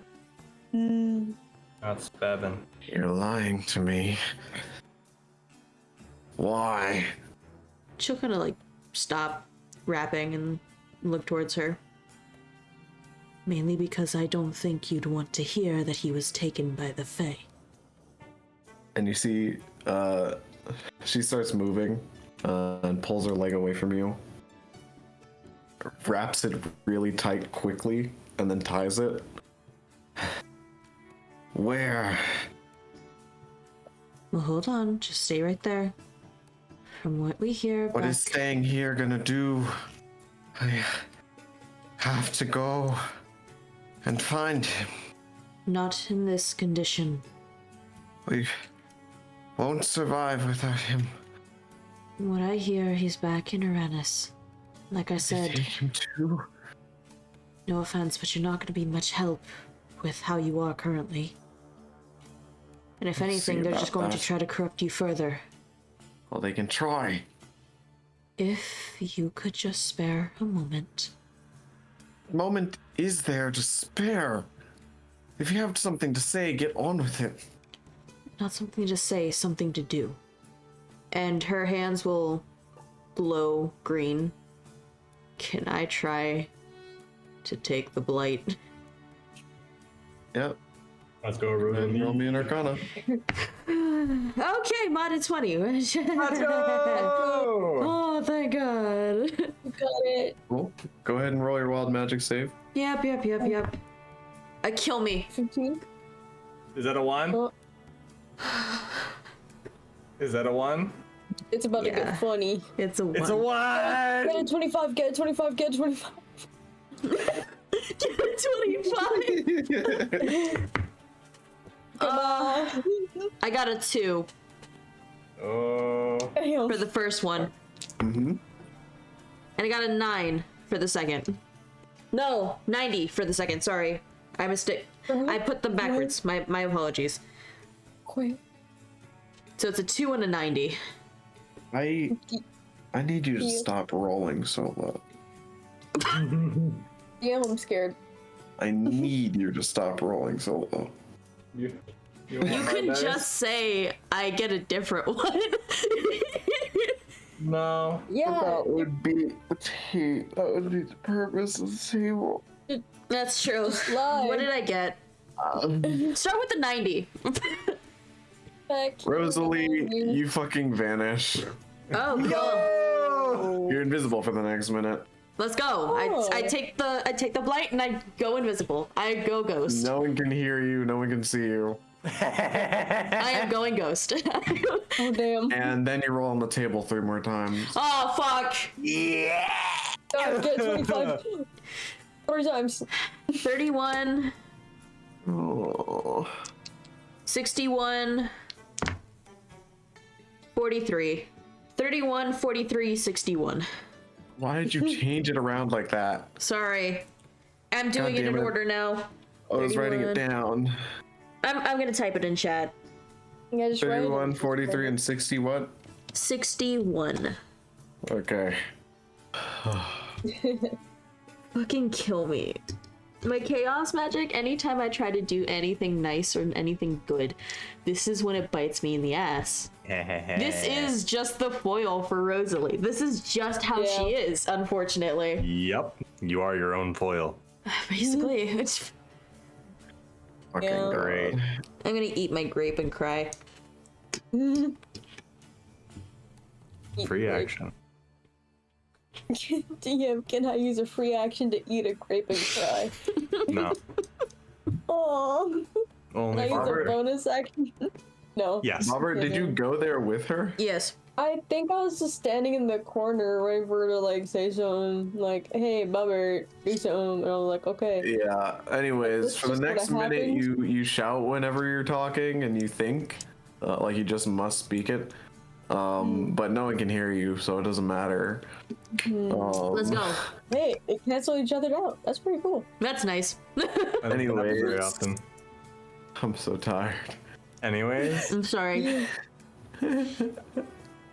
That's Bevan. You're lying to me. Why? She'll kind of like stop rapping and look towards her. Mainly because I don't think you'd want to hear that he was taken by the Fae. And you see, she starts moving and pulls her leg away from you. Wraps it really tight quickly and then ties it. Where? Well, hold on. Just stay right there. From what we hear, What is staying here gonna do? I have to go and find him. Not in this condition. We won't survive without him. What I hear, he's back in Uranus. Like I said, Take him too. no offense, but you're not going to be much help with how you are currently. And if We'll anything, see they're about just going to that. try to corrupt you further. Well, they can try. If you could just spare a moment. Moment is there to spare. If you have something to say, get on with it. Not something to say, something to do. And her hands will glow green. Can I try to take the blight? Yep. Let's go, And Rosalee. roll me an Arcana. Okay, modded 20. Let's go! Oh, thank God. Got it. Cool. Go ahead and roll your wild magic save. Yep. Kill me. 15. Is that a 1? Oh. Is that a 1? It's about to get funny. It's a 1. It's a 1. Get a 25, get a 25, get a 25. Get a 25. I got a 2 for the first one. Mm-hmm. And I got a 9 for the second. No, 90 for the second. Sorry, I mistake. I put them backwards. My apologies. Quick. So it's a 2 and a 90. I need you to stop rolling so low. Yeah, I'm scared. I need you to stop rolling so low. You can just say I get a different one. No. Yeah. That would be the purpose of the table. That's true. Lie. What did I get? Start with the 90. Rosalee, you fucking vanish. Oh, cool. You're invisible for the next minute. Let's go. I take the blight and I go invisible. I go ghost. No one can hear you. No one can see you. I am going ghost. Oh, damn. And then you roll on the table 3 more times. Oh, fuck. Yeah. Get 25. 3 times. 31. Oh. 61. 43. 31, 43, 61. Why did you change it around like that? Sorry. I'm doing God it in damn it. order now. I was writing it 31. down. I'm gonna type it in chat. Yeah, just write it. 31, 43, and 60 what? 61. Okay. Fucking kill me. My chaos magic, anytime I try to do anything nice or anything good, this is when it bites me in the ass. This is just the foil for Rosalee. This is just how she is, unfortunately. Yep. You are your own foil. Basically, it's... Fucking great. I'm gonna eat my grape and cry. Free action. DM, can I use a free action to eat a grape and cry? No. Oh. Can I Only use a Bobert. bonus action? No. Yes. Bobert, did you go there with her? Yes. I think I was just standing in the corner waiting for her to like say something like, hey, Bobert, do something. And I was like, okay. Yeah. Anyways, That's for the just what next minute, happened. you shout whenever you're talking and you think, like you just must speak it. But no one can hear you, so it doesn't matter. Let's go. Hey, it cancel each other out. That's pretty cool. That's nice. I don't think that happens very Anyways. often. I'm so tired. Anyways. I'm sorry.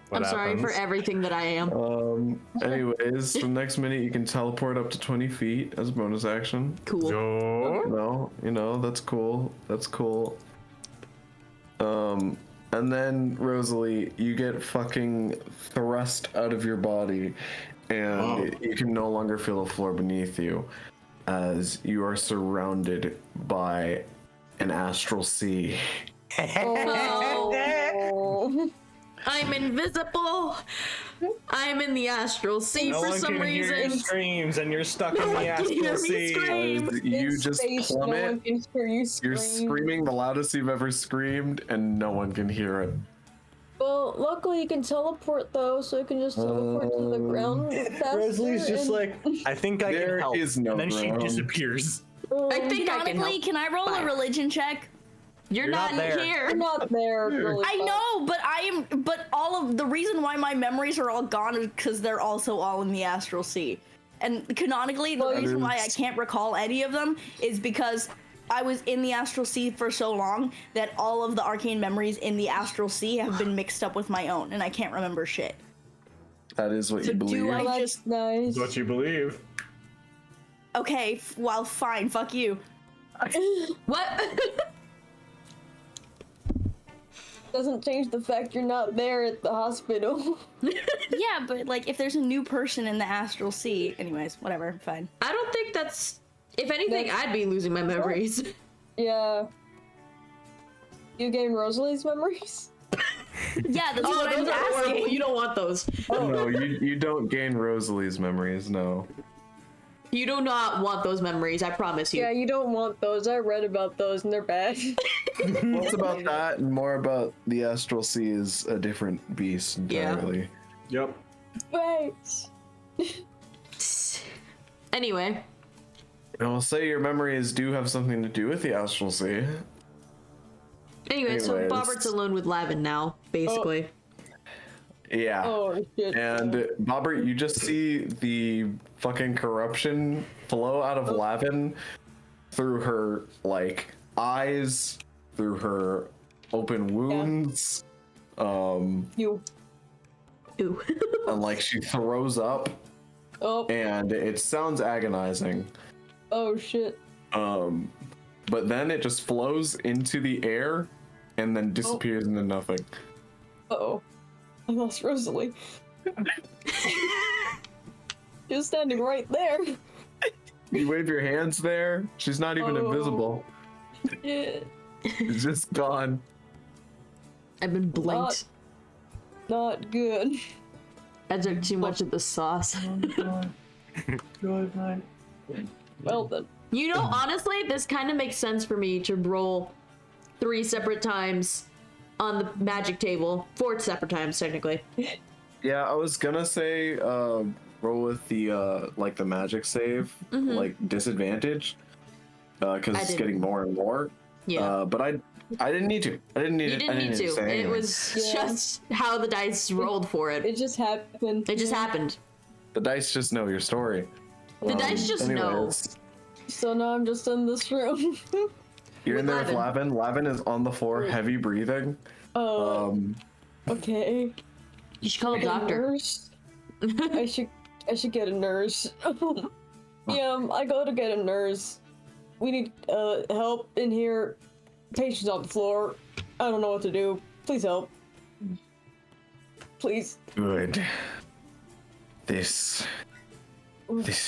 What I'm sorry for happens? everything that I am. Anyways, the next minute you can teleport up to 20 feet as a bonus action. Cool. Yo. You know, that's cool. That's cool. And then, Rosalee, you get fucking thrust out of your body, and you can no longer feel the floor beneath you, as you are surrounded by an astral sea. Oh. I'm invisible. I'm in the astral sea No for one some can hear your reason. screams, and you're stuck in the can hear astral me sea. scream. As you In just space, no plummet. one can hear you scream. You're screaming the loudest you've ever screamed, and no one can hear it. Well, luckily you can teleport though, so you can just teleport to the ground faster. Rosalee's just and- like, I think I There can help. is no and then ground. she disappears. I think I can Canonically, help. can I roll Bye. a religion check? You're not not there. here. I'm not there. Really I know, but but all of the reason why my memories are all gone is because they're also all in the astral sea. And canonically, the reason why I can't recall any of them is because I was in the astral sea for so long that all of the arcane memories in the astral sea have been mixed up with my own, and I can't remember shit. That is what So you believe. do I That's just nice. What you believe. okay? Well, fine. Fuck you. What? Doesn't change the fact you're not there at the hospital. Yeah, but like if there's a new person in the astral sea, anyways, whatever, fine. I don't think that's. If anything, I'd be losing my memories. Yeah. You gain Rosalee's memories? Yeah, that's Oh, what I'm those are horrible. asking. You don't want those. No, you don't gain Rosalee's memories, no. You do not want those memories, I promise you. Yeah, you don't want those. I read about those and they're bad. What's about that and more about the astral sea is a different beast entirely. Yep. Thanks. Anyway. And I'll say your memories do have something to do with the astral sea. Anyway, so Anyways. Bobert's alone with Lavin now, basically. Yeah. Oh shit. And Bobert, you just see the fucking corruption flow out of Lavin through her like eyes, through her open wounds. You. Ooh. And like she throws up Oh. and it sounds agonizing. Oh shit. But then it just flows into the air and then disappears into nothing. Uh-oh. I lost Rosalee. She was standing right there. You wave your hands there, she's not even invisible. Yeah. She's just gone. I've been blinked. Not good. I took too much of the sauce. Well then. You know, honestly, this kind of makes sense for me to roll 3 separate times on the magic table. 4 separate times, technically. Yeah, I was gonna say roll with the like the magic save, like disadvantage, because it's didn't. getting more and more. Yeah. But I didn't need to. I didn't need You it. didn't I need didn't to. say It anything. was just how the dice rolled for it. It just happened. It just happened. The dice just know your story. The dice just know. anyways, So now I'm just in this room. You're in there with Lavin. Lavin. Lavin is on the floor, heavy breathing. Okay. You should call a Get a doctor. nurse. I should get a nurse. Yeah, I go to get a nurse. We need help in here. Patient's on the floor. I don't know what to do. Please help. Please. Good. This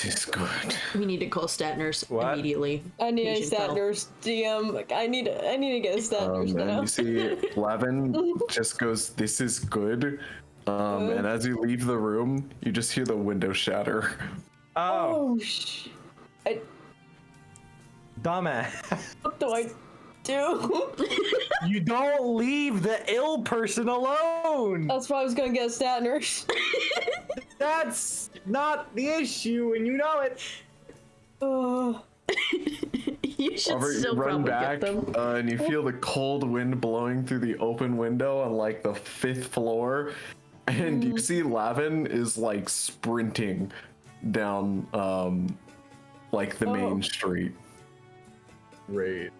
is good. We need to call stat nurse What? immediately. I need a Patient stat fell. nurse. DM. Like, I need to get a stat nurse And now. you see Lavin just goes, "This is good." And as you leave the room, you just hear the window shatter. Oh, Dumbass. What do I do? You don't leave the ill person alone. That's why I was gonna get a stat nurse. That's not the issue, and you know it. You should Robert, still you run probably back, get them. and you feel the cold wind blowing through the open window on like the 5th floor, and you see Lavin is like sprinting down like the main street. great.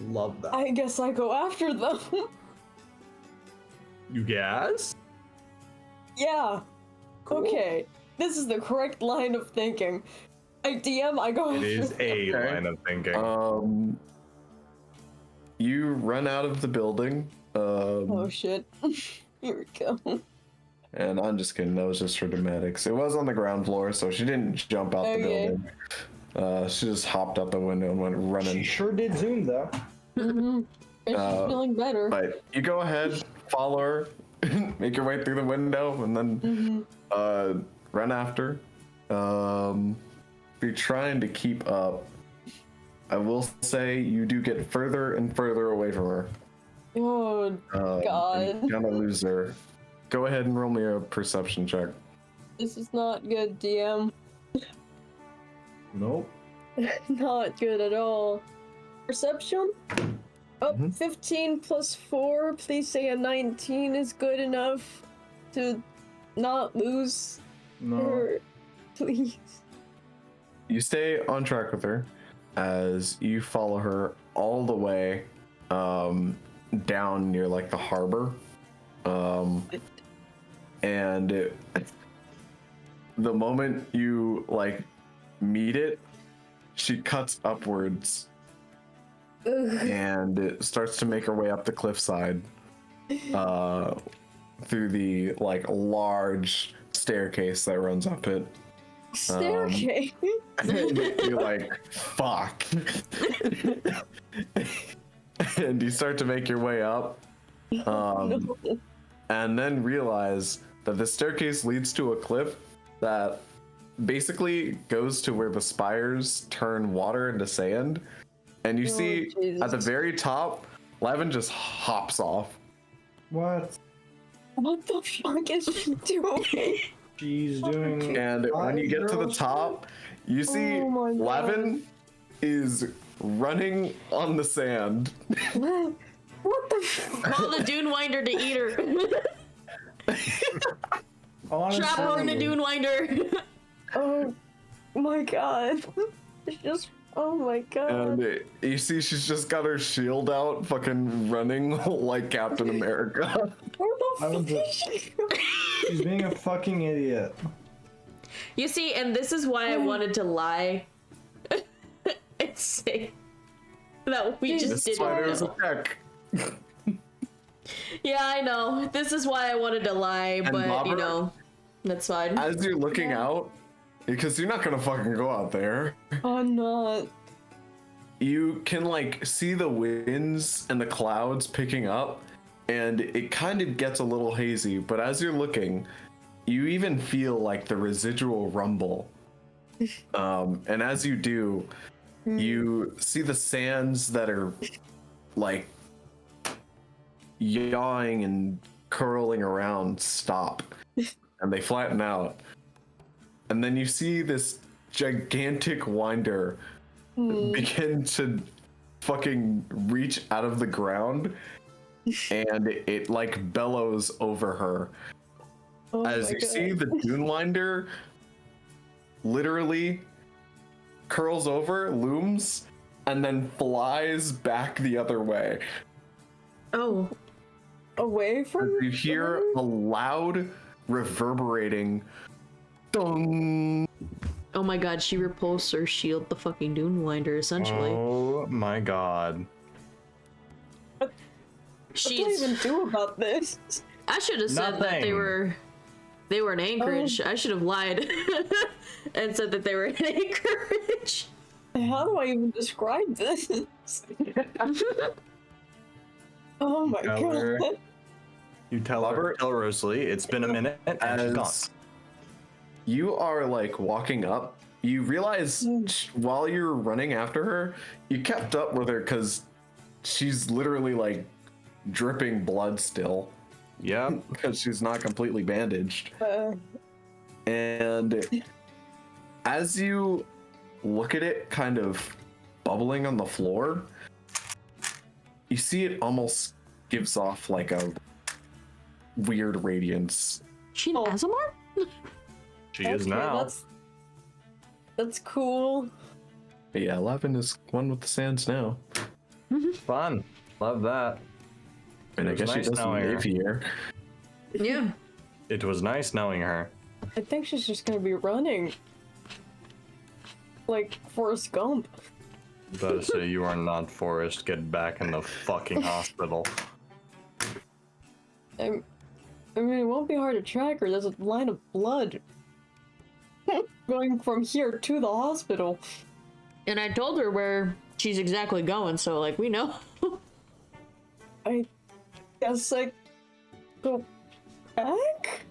Love that. I guess I go after them. You guess? Yeah. Okay. This is the correct line of thinking. I DM, I go It after is them. a Okay. line of thinking. You run out of the building. Oh shit. Here we go. And I'm just kidding, that was just for dramatics. It was on the ground floor, so she didn't jump out the Okay. building. She just hopped out the window and went running. Sure did zoom though. And she's feeling better. But you go ahead, follow her, make your way through the window, and then run after. You're trying to keep up. I will say you do get further and further away from her. Oh God. And you kind of lose her. Go ahead and roll me a perception check. This is not good, DM. Nope. Not good at all. Perception? Oh, 15 plus 4. Please say a 19 is good enough to not lose her. Please. You stay on track with her as you follow her all the way down near like the harbor. And the moment you like meet it, she cuts upwards and it starts to make her way up the cliffside through the like large staircase that runs up it. Staircase. And you're like, fuck. And you start to make your way up. And then realize that the staircase leads to a cliff that basically goes to where the spires turn water into sand. And you see at the very top, Lavin just hops off. What? What the fuck is she doing? She's doing. And when you get to the top, you see Oh my God. Lavin is running on the sand. What the fuck? Call the Dune Winder to eat her. Trap her in a Dune Winder. Oh my god. It's just, oh my god. And you see she's just got her shield out, fucking running like Captain America. Where the fuck is she? She's being a fucking idiot. You see, and this is why I wanted to lie and say that we just This didn't spider is a know. check. Yeah, I know. This is why I wanted to lie, but Bobber, you know, that's fine. As you're looking out, because you're not gonna fucking go out there, I'm not. you can like see the winds and the clouds picking up, and it kind of gets a little hazy, but as you're looking, you even feel like the residual rumble. And as you do, you see the sands that are like yawing and curling around stop, and they flatten out. And then you see this gigantic winder begin to fucking reach out of the ground, and it like bellows over her. Oh As my you God. see the Dune Winder literally curls over, looms, and then flies back the other way. Oh, Away from You hear a loud, reverberating dong. oh my god, she repulsed or shield the fucking Dune Winder, essentially. Oh my god. What do I even do about this? I should have said that they Nothing. were in Anchorage. I should have lied and said that they were in Anchorage. How do I even describe this? Oh my Tell her. god. You tell her, tell Rosalee, it's been a minute and she's gone. As you are like walking up, you realize while you're running after her, you kept up with her because she's literally like dripping blood still Yep. because she's not completely bandaged. And as you look at it kind of bubbling on the floor, you see it almost gives off like a weird radiance. She an Azamar? She is now. That's cool. But yeah, Lavin is one with the sands now. Fun. Love that. And I It was guess she nice doesn't knowing her. live here. Yeah. It was nice knowing her. I think she's just gonna be running. Like Forrest Gump. About to say you are not Forrest. Get back in the fucking hospital. I mean, it won't be hard to track her. There's a line of blood going from here to the hospital. And I told her where she's exactly going, so like we know. I guess I go back?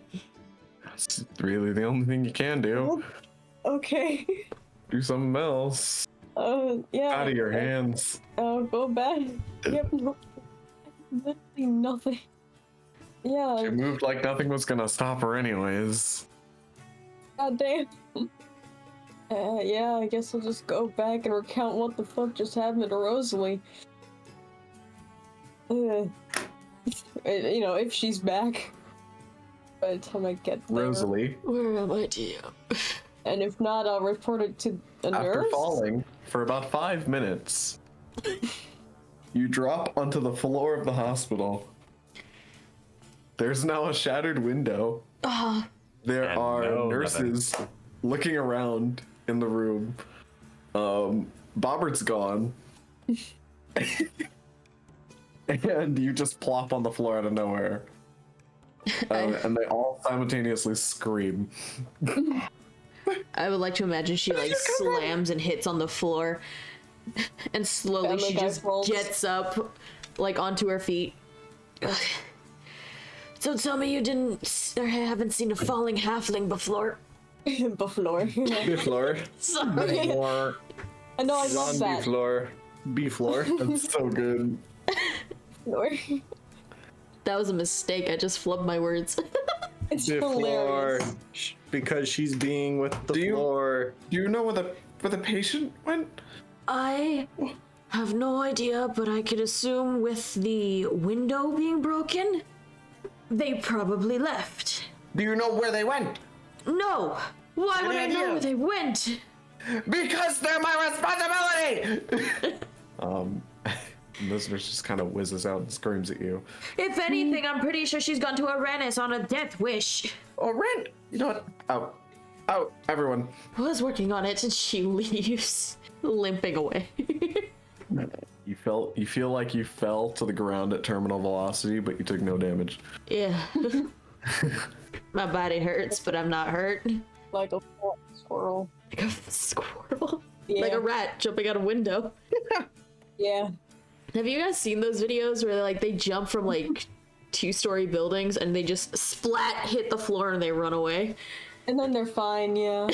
That's really the only thing you can do. Okay. Do something else. Yeah. Out of your hands. I'll go back. Yep, no. Literally nothing. Yeah, She moved like nothing was gonna stop her anyways. goddamn. Yeah, I guess I'll just go back and recount what the fuck just happened to Rosalee. You know, if she's back by the time I get there. Rosalee, Where am I, dear? And if not, I'll report it to a after nurse. falling for about 5 minutes, you drop onto the floor of the hospital. There's now a shattered window. There And are no nurses looking around in the room. Bobert's gone. And you just plop on the floor out of nowhere. And they all simultaneously scream. I would like to imagine she like slams and hits on the floor, and slowly Yeah, my she back just rolls. gets up, like onto her feet. Ugh. So tell me you didn't or haven't seen a falling halfling before. Buffalo. Floor. Sorry. More. I know I love that. Floor. B-floor. That's so good. Floor. That was a mistake. I just flubbed my words. It's Floor. hilarious. Because she's being with the floor. Do you know where the patient went? I have no idea, but I could assume with the window being broken, they probably left. Do you know where they went? No! Why would I know where they went? Because they're my responsibility! Listeners just kind of whizzes out and screams at you. If anything, I'm pretty sure she's gone to Arenis on a death wish. Oh, Ren! You know what? Out. Out, everyone. I was working on it, and she leaves, limping away. You feel like you fell to the ground at terminal velocity, but you took no damage. Yeah. My body hurts, but I'm not hurt. Like a squirrel. Like a squirrel. Yeah. Like a rat jumping out a window. Yeah. Have you guys seen those videos where they jump from 2-story buildings and they just splat hit the floor and they run away? And then they're fine, yeah.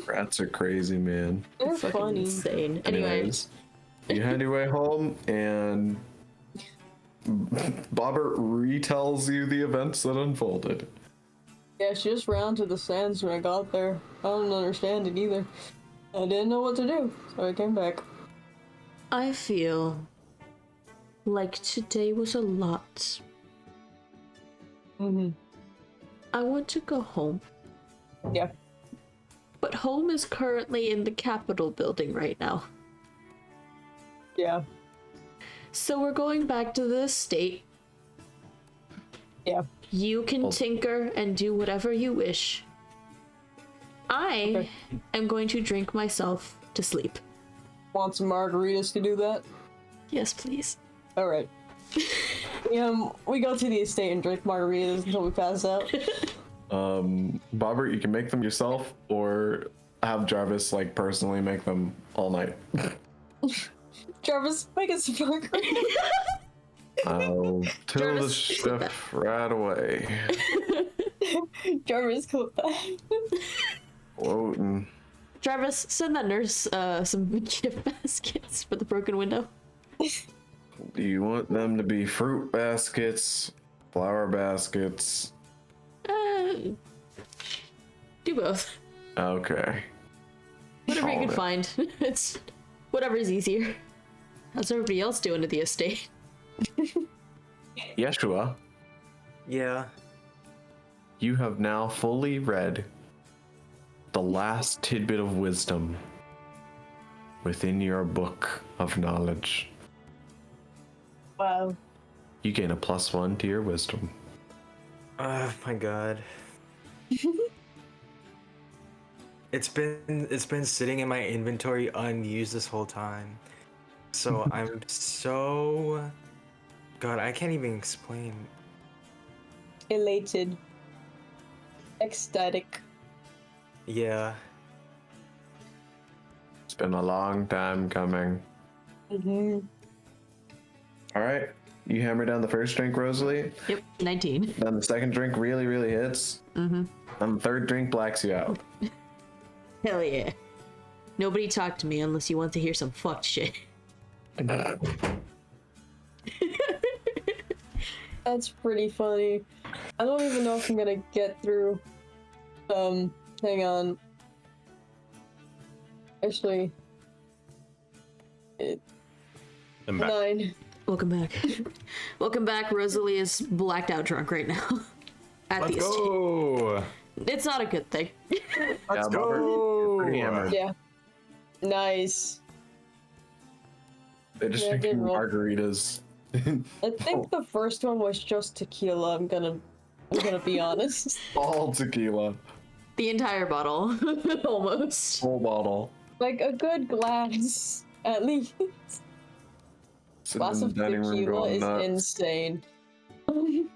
Rats are crazy, man. They're Fucking funny. insane. Anyway, Anyways, you head your way home, and Bobert retells you the events that unfolded. Yeah, she just ran to the sands when I got there. I don't understand it either. I didn't know what to do, so I came back. I feel like today was a lot. Mm-hmm. I want to go home. Yeah. But home is currently in the Capitol building right now. Yeah. So we're going back to the estate. Yeah. You can tinker and do whatever you wish. I am going to drink myself to sleep. Want some margaritas to do that? Yes, please. Alright. We go to the estate and drink margaritas until we pass out. Bobert, you can make them yourself, or have Jarvis personally make them all night. Jarvis, make us some margaritas. I'll tell the Jarvis, chef right away. Jarvis, come back. Whoa. Jarvis, send that nurse some gift baskets for the broken window. Do you want them to be fruit baskets, flower baskets? Do both. Okay. Whatever you Called can it. find. It's whatever's easier. How's everybody else doing at the estate? Yeshua, Yeah. you have now fully read the last tidbit of wisdom within your book of knowledge. Wow. You gain a +1 to your wisdom. Oh my god. It's been sitting in my inventory unused this whole time. So I'm so God, I can't even explain. Elated. Ecstatic. Yeah. It's been a long time coming. Mm-hmm. All right. You hammer down the first drink, Rosalee. Yep, 19. Then the second drink really, really hits. Mm-hmm. And the third drink blacks you out. Hell yeah. Nobody talk to me unless you want to hear some fucked shit. That's pretty funny. I don't even know if I'm gonna get through. Hang on. Actually, I'm back. 9. Welcome back. Welcome back. Rosalee is blacked out drunk right now. At Let's the estate. go. It's not a good thing. Let's Bobert, go. you're pretty hammered. Yeah. Nice. They just Yeah, I drink you did roll. margaritas. I think the first one was just tequila. I'm gonna be honest. All tequila. The entire bottle. Almost. Whole bottle. Like a good glass, at least. Sitting Glass in of the dining room tequila going is nuts. insane. And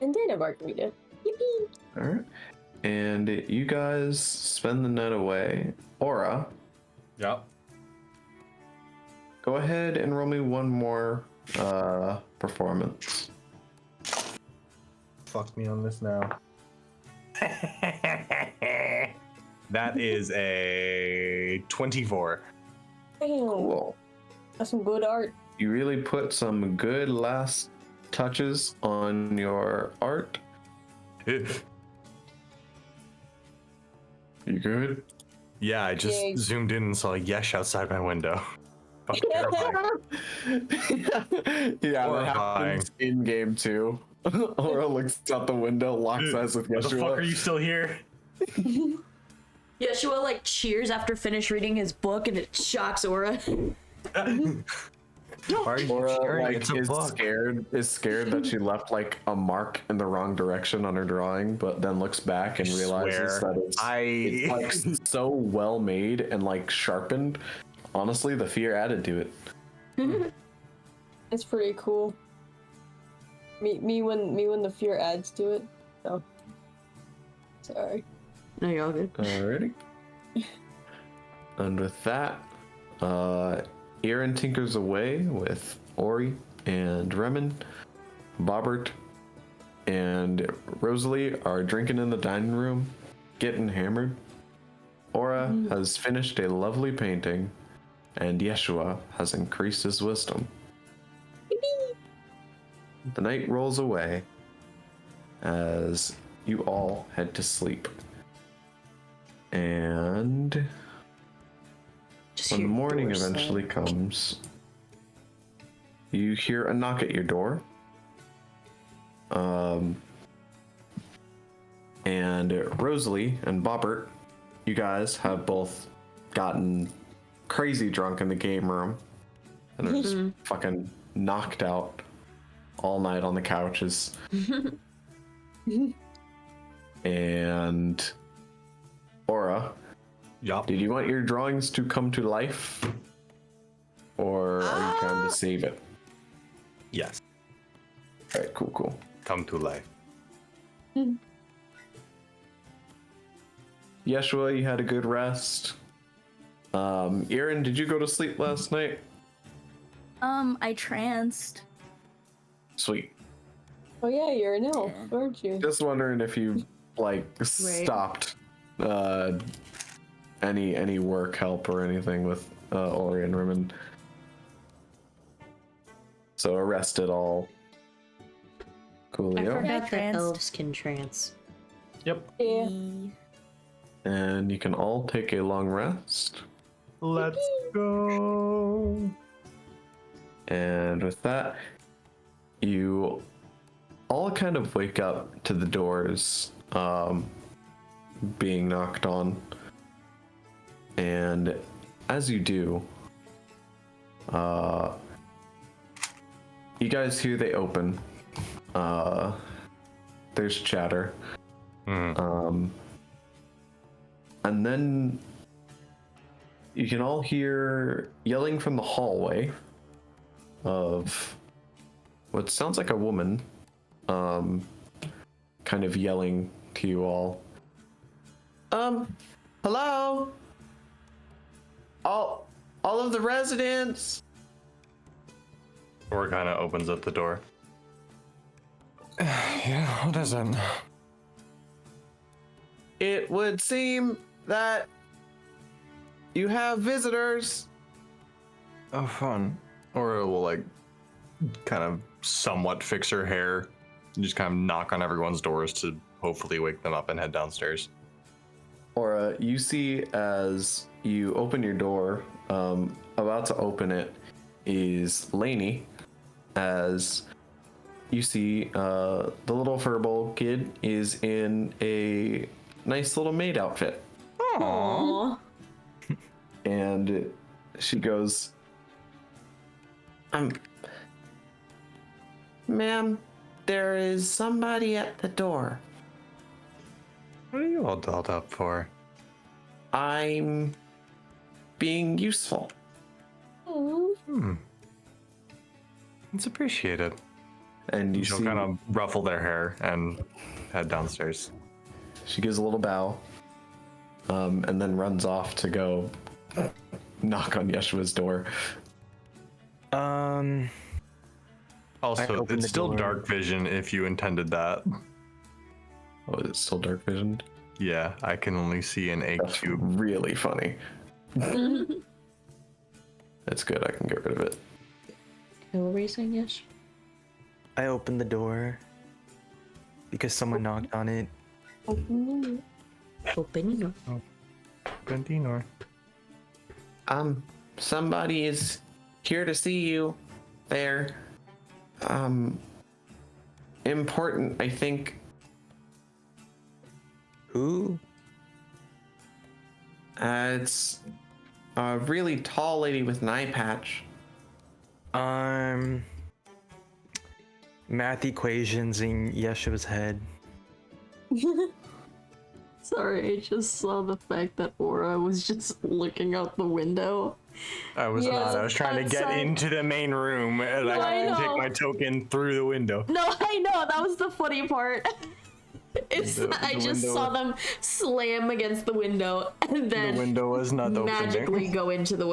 then a margarita. Yippee! Alright. And you guys spend the night away. Aura, Yep. go ahead and roll me one more performance. Fuck me on this now. That is a 24. Damn, Cool. that's some good art. You really put some good last touches on your art. You good? Yeah, I just Yay. zoomed in and saw Yesh outside my window. Fucking terrifying. Yeah, that Horrifying. happens in game too. Aura looks out the window, locks eyes with What the fuck are Yeshua. you still here? Yeshua like cheers after finish reading his book, and it shocks Aura. Why are you Aura cheering? like It's a book. is scared that she left like a mark in the wrong direction on her drawing, but then looks back and realizes Swear. that it's like so well made and like sharpened. Honestly, the fear added to it. It's pretty cool. Me when the fear adds to it. Oh, sorry. No, you're all good. Alrighty. And with that, Aaron tinkers away with Ori and Remen. Bobert and Rosalee are drinking in the dining room, getting hammered. Aura has finished a lovely painting, and Yeshua has increased his wisdom. The night rolls away as you all head to sleep. And Just when the hear morning doors slam. eventually comes, you hear a knock at your door. And Rosalee and Bobert, you guys have both gotten crazy drunk in the game room and are just fucking knocked out all night on the couches. And Aura, Yup. did you want your drawings to come to life? Or are you trying to save it? Yes. Alright, cool. Come to life. Yeshua, you had a good rest. Erin, did you go to sleep last night? I tranced. Sweet. Oh yeah, you're an elf, aren't you? Just wondering if you like stopped any work help or anything with Ori and Rimmon. So rested all. I Coolio. forgot that tranced. elves can trance. Yep. Yeah. And you can all take a long rest. Let's go. And with that, you all kind of wake up to the doors being knocked on. And as you do, you guys hear they open. There's chatter. And then you can all hear yelling from the hallway of what sounds like a woman kind of yelling to you all. Hello? All of the residents? Or kind of opens up the door. Yeah, what is it? It would seem that you have visitors. Oh, fun. Or it will like kind of somewhat fix her hair and just kind of knock on everyone's doors to hopefully wake them up and head downstairs. Or you see as you open your door, about to open it is Lainey, as you see the little furball kid is in a nice little maid outfit. Aww. And she goes, ma'am, there is somebody at the door. What are you all dolled up for? I'm being useful. It's appreciated. And you She'll see, kind of ruffle their hair and head downstairs. she gives a little bow, and then runs off to go knock on Yeshua's door. I Also, open it's the still door. dark vision if you intended that. Oh, is it still dark visioned? Yeah, I can only see an egg That's cube. really funny. That's good. I can get rid of it. What were you saying? Yes. I opened the door because someone knocked on it. Open. Continue. Somebody is here to see you. They're, important, I think. Who? It's a really tall lady with an eye patch. Math equations in Yeshua's head. Sorry, I just saw the fact that Aura was just looking out the window. I was not. I was trying to get outside. into the main room and No, I I can take know. my token through the window. No, I know, that was the funny part. I just window- saw them slam against the window and then The window was not magically opening. go into the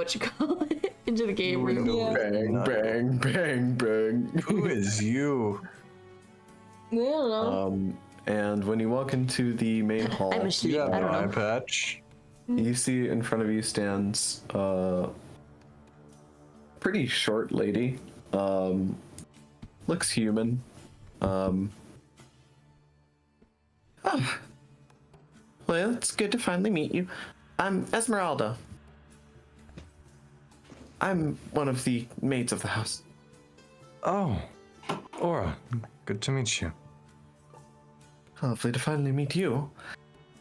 into the game room. Bang, bang, bang, bang. Who is you? I don't know. And when you walk into the main hall, I'm a You sheep. got I an don't eye know. patch. you see in front of you stands a pretty short lady. Looks human. Well, it's good to finally meet you. I'm Esmeralda. I'm one of the maids of the house. Oh, Aura, good to meet you. Lovely to finally meet you.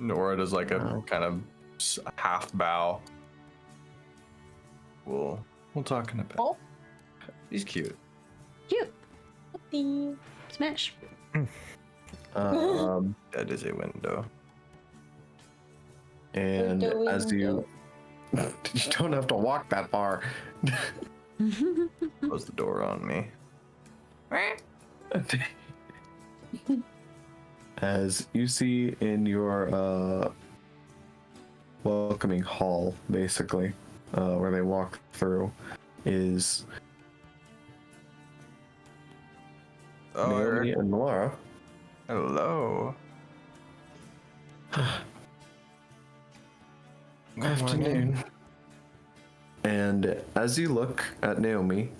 Aura does like a kind of half bow. We'll talk in a bit. Oh. He's cute. Cute. Smash. That is a window. And Window, as you don't have to walk that far. Close the door on me. As you see in your welcoming hall, basically, where they walk through, is Naomi and Laura. Hello. Good afternoon. And as you look at Naomi,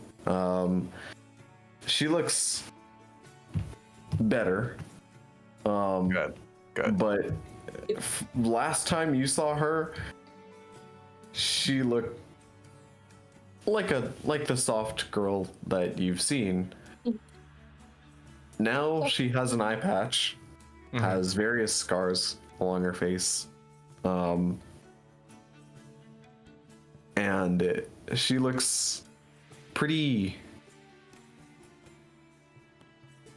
she looks better. Good. But last time you saw her, she looked like the soft girl that you've seen. Now she has an eye patch, has various scars along her face, and she looks pretty,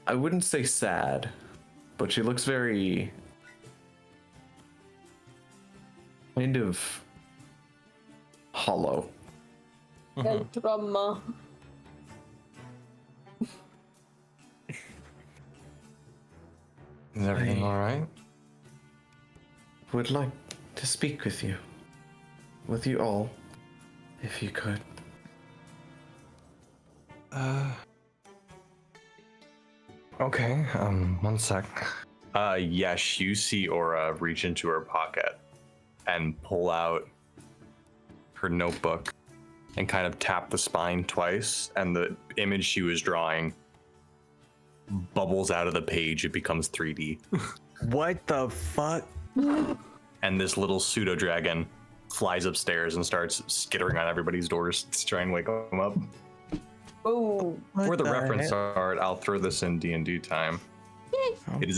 I wouldn't say sad, but she looks very kind of hollow. Drama. Is everything all right? Would like to speak with you all, if you could. Okay, one sec. Yes, you see Aura reach into her pocket and pull out her notebook and kind of tap the spine twice, and the image she was drawing bubbles out of the page. It becomes 3D. What the fuck? And this little pseudo dragon flies upstairs and starts skittering on everybody's doors to try and wake them up. Oh. For the the reference heck? art, I'll throw this in D&D time. It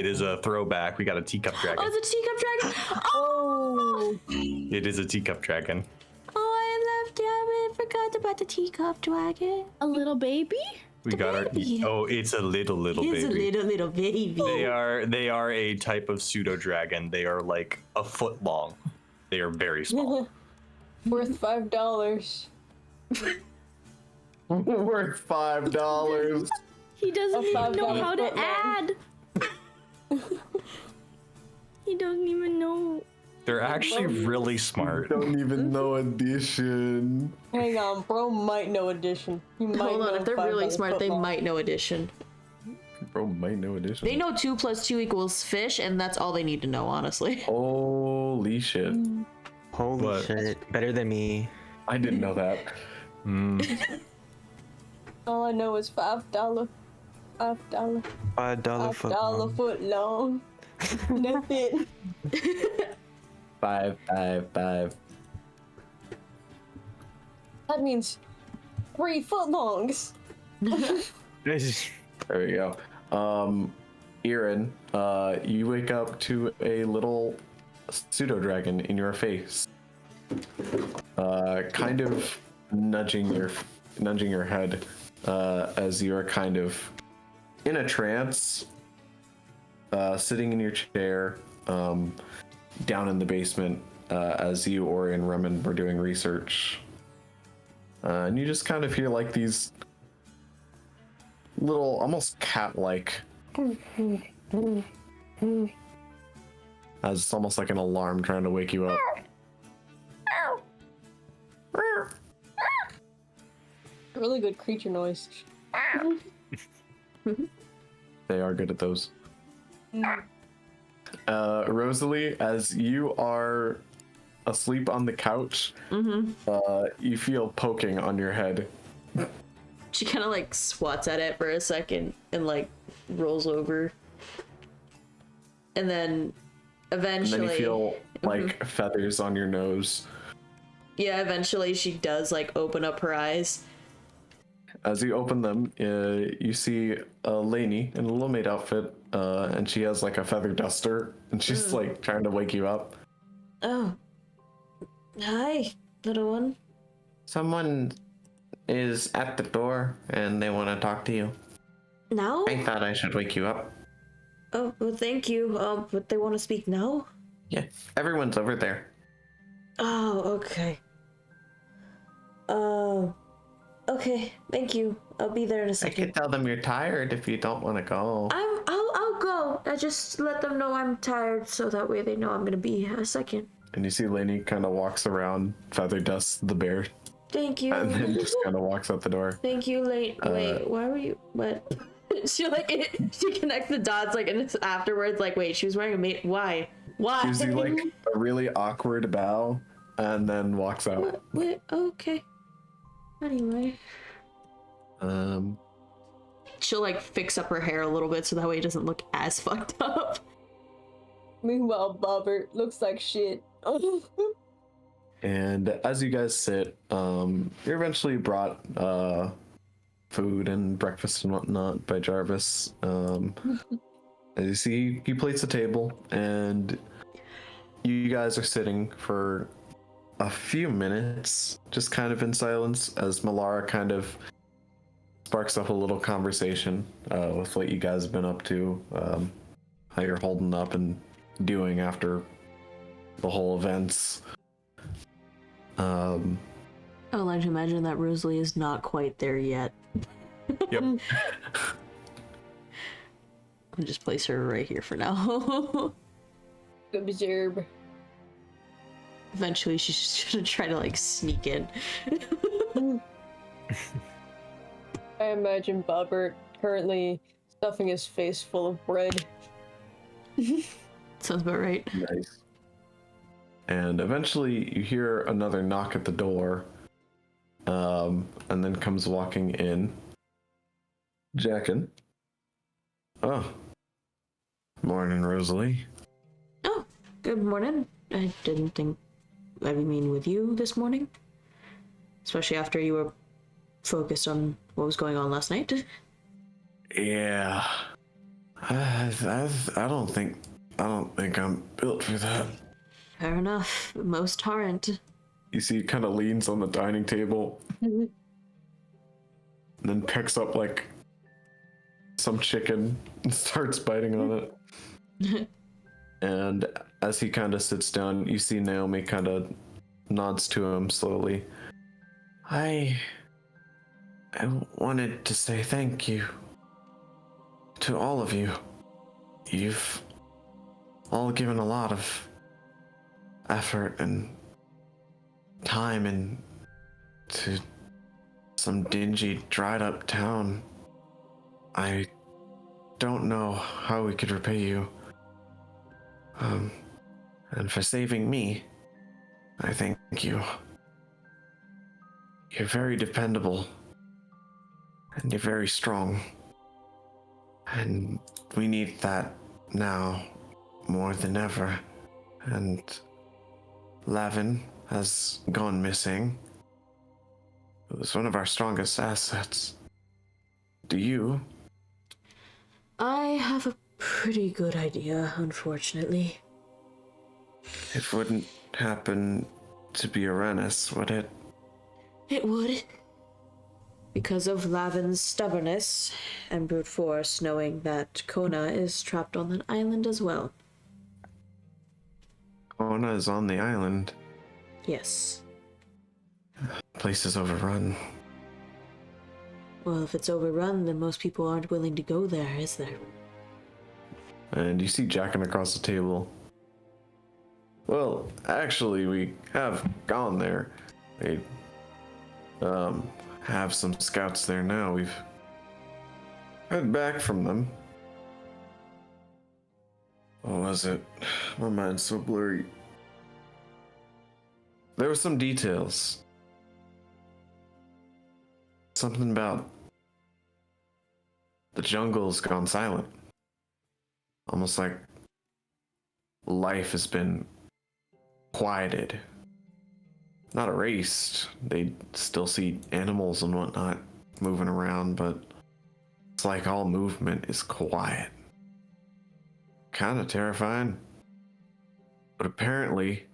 is a throwback. We got a teacup dragon. Oh, it's a teacup dragon. Oh. It is a teacup dragon. Oh, I left it. I forgot about the teacup dragon. A little baby? We got our. baby. Oh, it's a little It's baby. a little baby. They are a type of pseudo dragon. They are like a foot long. They are very small. Worth $5. Worth $5. He doesn't A even know $5 how to footman. add. He doesn't even know. They're actually really smart. Don't even know addition. Hang on, bro might know addition. He might Hold on, know if they're really $5 smart, they football. might know addition. Bro might know addition. They know 2 + 2 = fish, and that's all they need to know, honestly. Holy shit. Holy But- shit. Better than me. I didn't know that. All I know is $5. $5. $5 foot $5 long. foot long. That's it. 5, 5, 5. That means 3 footlongs. There we go. Erin, you wake up to a little pseudo dragon in your face, kind of nudging your head, as you are kind of in a trance, sitting in your chair, down in the basement, as you, Ori, and Remen were doing research, and you just kind of hear like these little, almost cat-like, as it's almost like an alarm trying to wake you up. Really good creature noise. They are good at those. Rosalee, as you are asleep on the couch, you feel poking on your head. She kind of like swats at it for a second and like rolls over. And then eventually. And then you feel like feathers on your nose. Yeah, eventually she does like open up her eyes. As you open them, you see Lainey in a little maid outfit, and she has like a feather duster, and she's like trying to wake you up. Oh. Hi, little one. Someone is at the door, and they want to talk to you. Now? I thought I should wake you up. Oh, well, thank you. But they want to speak now? Yeah, everyone's over there. Oh, okay. Okay, thank you. I'll be there in a I second. could tell them you're tired if you don't want to go. I'll go. I just let them know I'm tired, so that way they know I'm gonna be a second. And you see Lainey kind of walks around, feather dusts the bear, Thank you. and then just kind of walks out the door. Thank you, Wait, why were you? What? She she connects the dots like, and it's afterwards like, wait, she was wearing a mate. Why? Gives you like a really awkward bow, and then walks out. What? Okay. Anyway. She'll like fix up her hair a little bit so that way it doesn't look as fucked up. Meanwhile, Bobert looks like shit. And as you guys sit, you're eventually brought food and breakfast and whatnot by Jarvis. As you see, he plates the table, and you guys are sitting for a few minutes, just kind of in silence, as Malara kind of sparks up a little conversation with what you guys have been up to, how you're holding up and doing after the whole events. I would like to imagine that Rosalee is not quite there yet. Yep. I'll just place her right here for now. Observe. Eventually she's just gonna try to like sneak in. I imagine Bobert currently stuffing his face full of bread. Sounds about right. Nice. And eventually you hear another knock at the door, and then comes walking in Jackin. Oh. Morning, Rosalee. Oh, good morning. I didn't think I'd be meeting with you this morning. Especially after you were focused on what was going on last night. Yeah. I don't think I'm built for that. Fair enough. Most aren't. You see, he kind of leans on the dining table, and then picks up like some chicken and starts biting on it. And as he kind of sits down, you see Naomi kind of nods to him slowly. I wanted to say thank you to all of you. You've all given a lot of effort and time into some dingy, dried up town. I don't know how we could repay you. And for saving me, I thank you. You're very dependable. And you're very strong. And we need that now more than ever. And Lavin has gone missing. It was one of our strongest assets. Do you? I have a pretty good idea, unfortunately. It wouldn't happen to be Uranus, would it? It would. Because of Lavin's stubbornness and brute force, knowing that Kona is trapped on that island as well. Kona is on the island. Yes. Place is overrun. Well, if it's overrun, then most people aren't willing to go there, is there? And you see jacking across the table. Well, actually, we have gone there. They have some scouts there now. We've heard back from them. What was it? My mind's so blurry. There were some details. Something about the jungle's gone silent. Almost like life has been quieted. Not erased. They still see animals and whatnot moving around, but it's like all movement is quiet. Kind of terrifying. But apparently,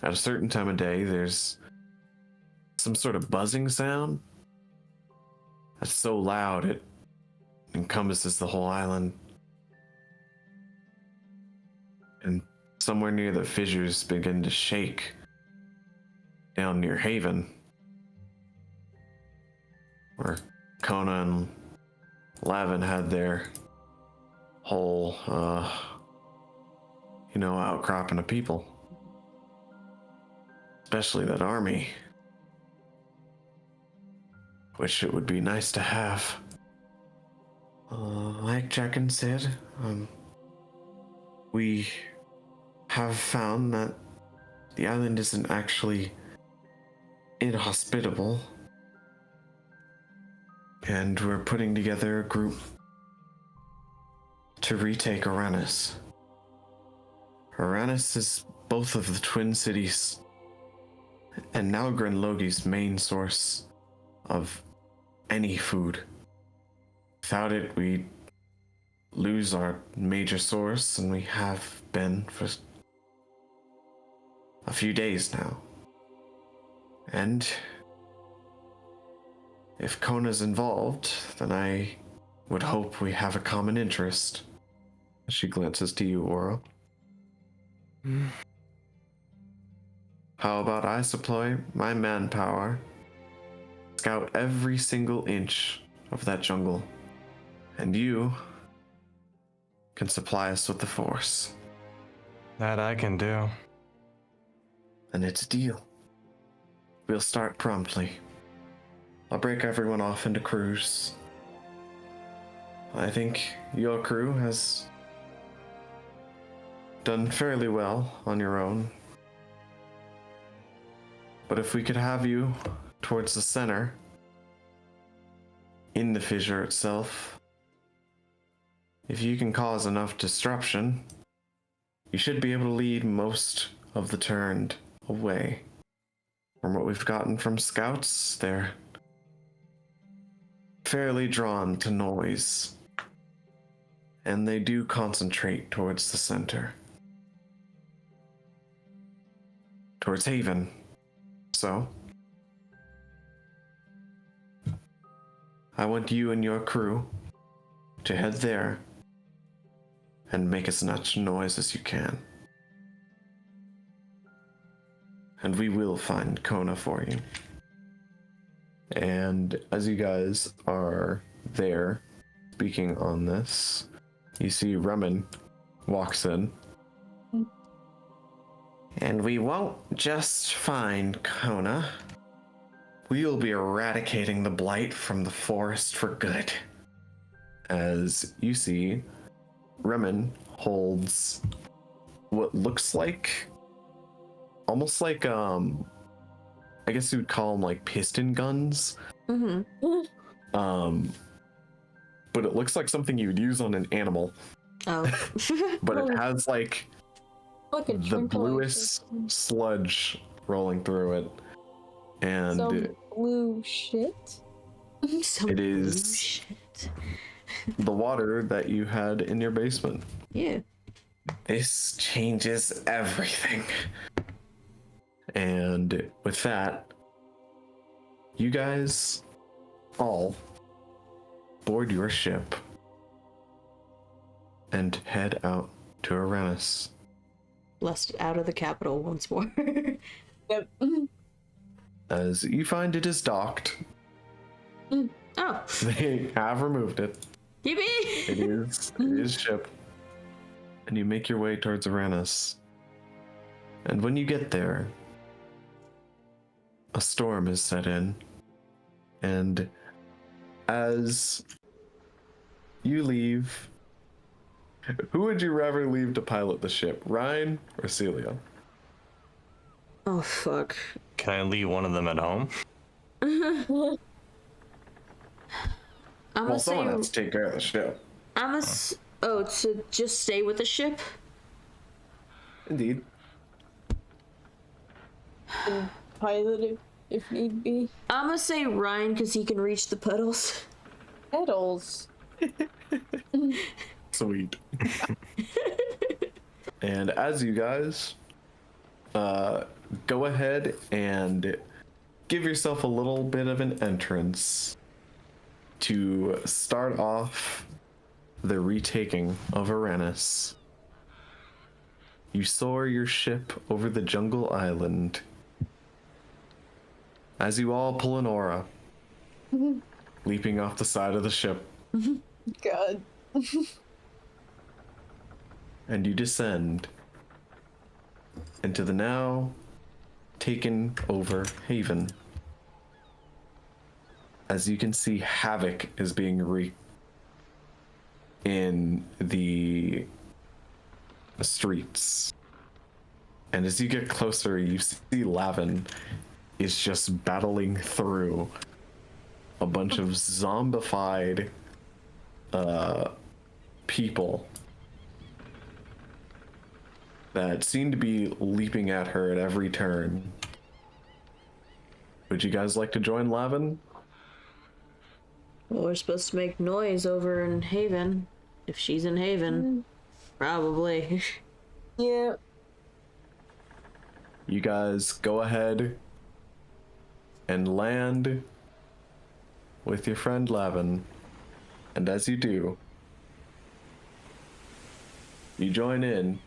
at a certain time of day, there's some sort of buzzing sound that's so loud it encompasses the whole island. And somewhere near the fissures begin to shake down near Haven, where Kona and Lavin had their whole, outcropping of people. Especially that army. Which it would be nice to have. Like Jacken said, we have found that the island isn't actually inhospitable. And we're putting together a group to retake Uranus. Uranus is both of the Twin Cities and now Grenlogi's main source of any food. Without it, we'd lose our major source, and we have been for a few days now. And if Kona's involved, then I would hope we have a common interest. She glances to you, Aura. How about I supply my manpower, scout every single inch of that jungle, and you can supply us with the Force? That I can do. And it's a deal. We'll start promptly. I'll break everyone off into crews. I think your crew has done fairly well on your own. But if we could have you towards the center, in the fissure itself, if you can cause enough disruption, you should be able to lead most of the turned away. From what we've gotten from scouts, they're fairly drawn to noise, and they do concentrate towards the center, towards Haven. So, I want you and your crew to head there and make as much noise as you can. And we will find Kona for you. And as you guys are there speaking on this, you see Remen walks in. And we won't just find Kona. We'll be eradicating the blight from the forest for good. as you see Remen holds what looks like almost like I guess you would call them like piston guns. Mm-hmm. But it looks like something you would use on an animal. Oh. But it has like Like a the tranquilizer. bluest sludge rolling through it. And Some blue shit. Some It is- blue shit. the water that you had in your basement. Yeah. This changes everything. And with that, you guys all board your ship and head out to Uranus. Blessed out of the capital once more. Yep. As you find it is docked, Oh. they have removed it. Yippee! It is ship. And you make your way towards Uranus. And when you get there, a storm is set in. And as you leave, who would you rather leave to pilot the ship, Ryan or Celia? Oh, fuck. Can I leave one of them at home? I'm Well, gonna someone say... has to take care of the ship. Oh, to just stay with the ship? Indeed. Pilot it if need be. I'm gonna say Ryan because he can reach the pedals. Pedals. Sweet. And as you guys go ahead and give yourself a little bit of an entrance to start off the retaking of Uranus. You soar your ship over the jungle island as you all pull an aura, leaping off the side of the ship. God. And you descend into the now taken over haven. As you can see, havoc is being wreaked in the streets. And as you get closer, you see Lavin is just battling through a bunch of zombified people that seem to be leaping at her at every turn. Would you guys like to join Lavin? Well, we're supposed to make noise over in Haven. If she's in Haven. Probably. Yeah. You guys go ahead and land with your friend Lavin. And as you do, you join in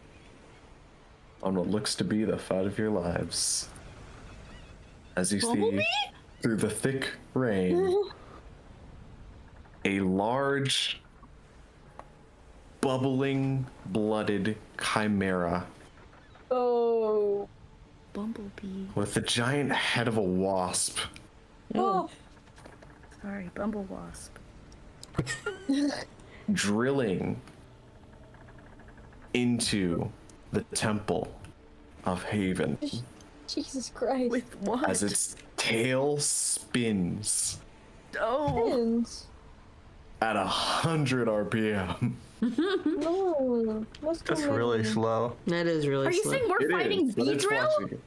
on what looks to be the fight of your lives. As you see through the thick rain, a large, bubbling, blooded chimera Oh. Bumblebee. with the giant head of a wasp Oh. Sorry, Bumble Wasp. drilling into the temple of Haven Jesus Christ. With what? as its tail spins Oh. Hands. at 100 RPM. No. What's That's going really on? slow. That is really Are you slow. saying we're It fighting is, but it's Beedrill? flashing.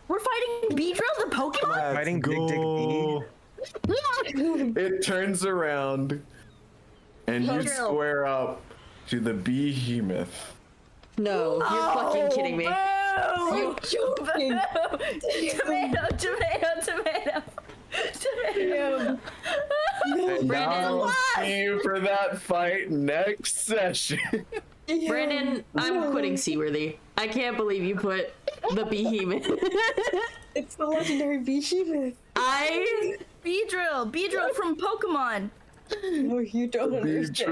We're fighting Beedrill, the Pokemon? Fighting Big Dick B. It turns around and you Beedrill. square up to the behemoth. No, you're fucking kidding me. You joking. Tomato, tomato, tomato. Tomato. And Brandon, I'll see you for that fight next session. Brandon, I'm quitting Seaworthy. I can't believe you put the behemoth. It's the legendary behemoth. Beedrill from Pokemon. No, you don't understand.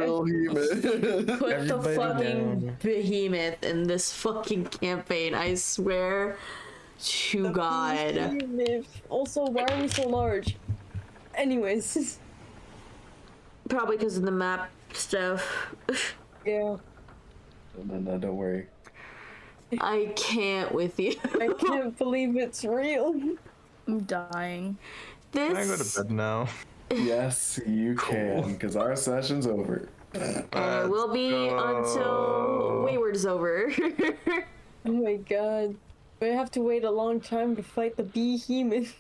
Put Everybody the fucking down. behemoth in this fucking campaign. I swear to God. Behemoth. Also, why are we so large? Anyways. Probably because of the map stuff. Yeah. No, don't worry. I can't with you. I can't believe it's real. I'm dying. This. Can I go to bed now? Yes, you can, because our session's over. And it will be until Wayward's over. Oh my god. We have to wait a long time to fight the behemoth.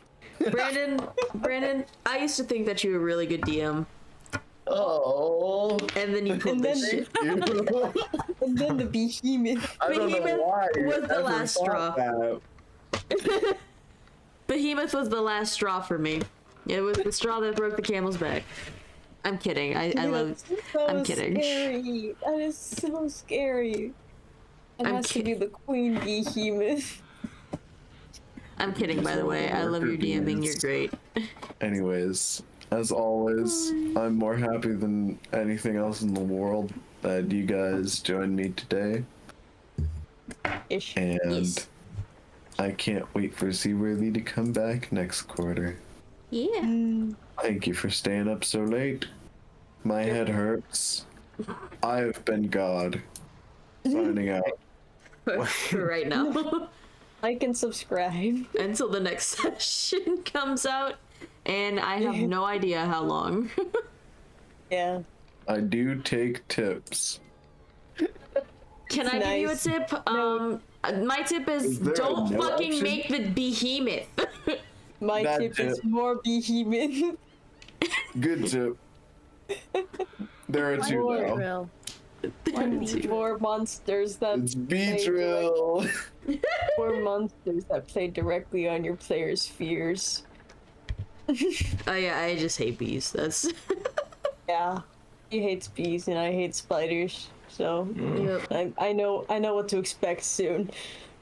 Brandon, I used to think that you were a really good DM. Oh. And then you pulled this shit. And then the behemoth. I don't know Behemoth why you was the ever last thought straw. that. Behemoth was the last straw for me. It was the straw that broke the camel's back. I'm kidding. I love. I'm kidding. Scary. That is so scary. It has to be the queen behemoth. I'm kidding, by the way. I love your DMing. You're great. Anyways, as always, I'm more happy than anything else in the world that you guys joined me today. Ish. And Yes. I can't wait for Seaworthy to come back next quarter. Yeah. Thank you for staying up so late. My head hurts. I have been God. Signing out. For right now. Like and subscribe. Until the next session comes out. And I have no idea how long. Yeah. I do take tips. Can I give you a Nice. tip? My tip is there a don't no fucking option? make the behemoth. My That tip is tip. more behemoth. Good tip. There are two More now. Real. More monsters that It's B-Drill. more monsters that play directly on your players' fears. Oh yeah, I just hate bees. That's Yeah. He hates bees and I hate spiders. So yep. I know what to expect soon.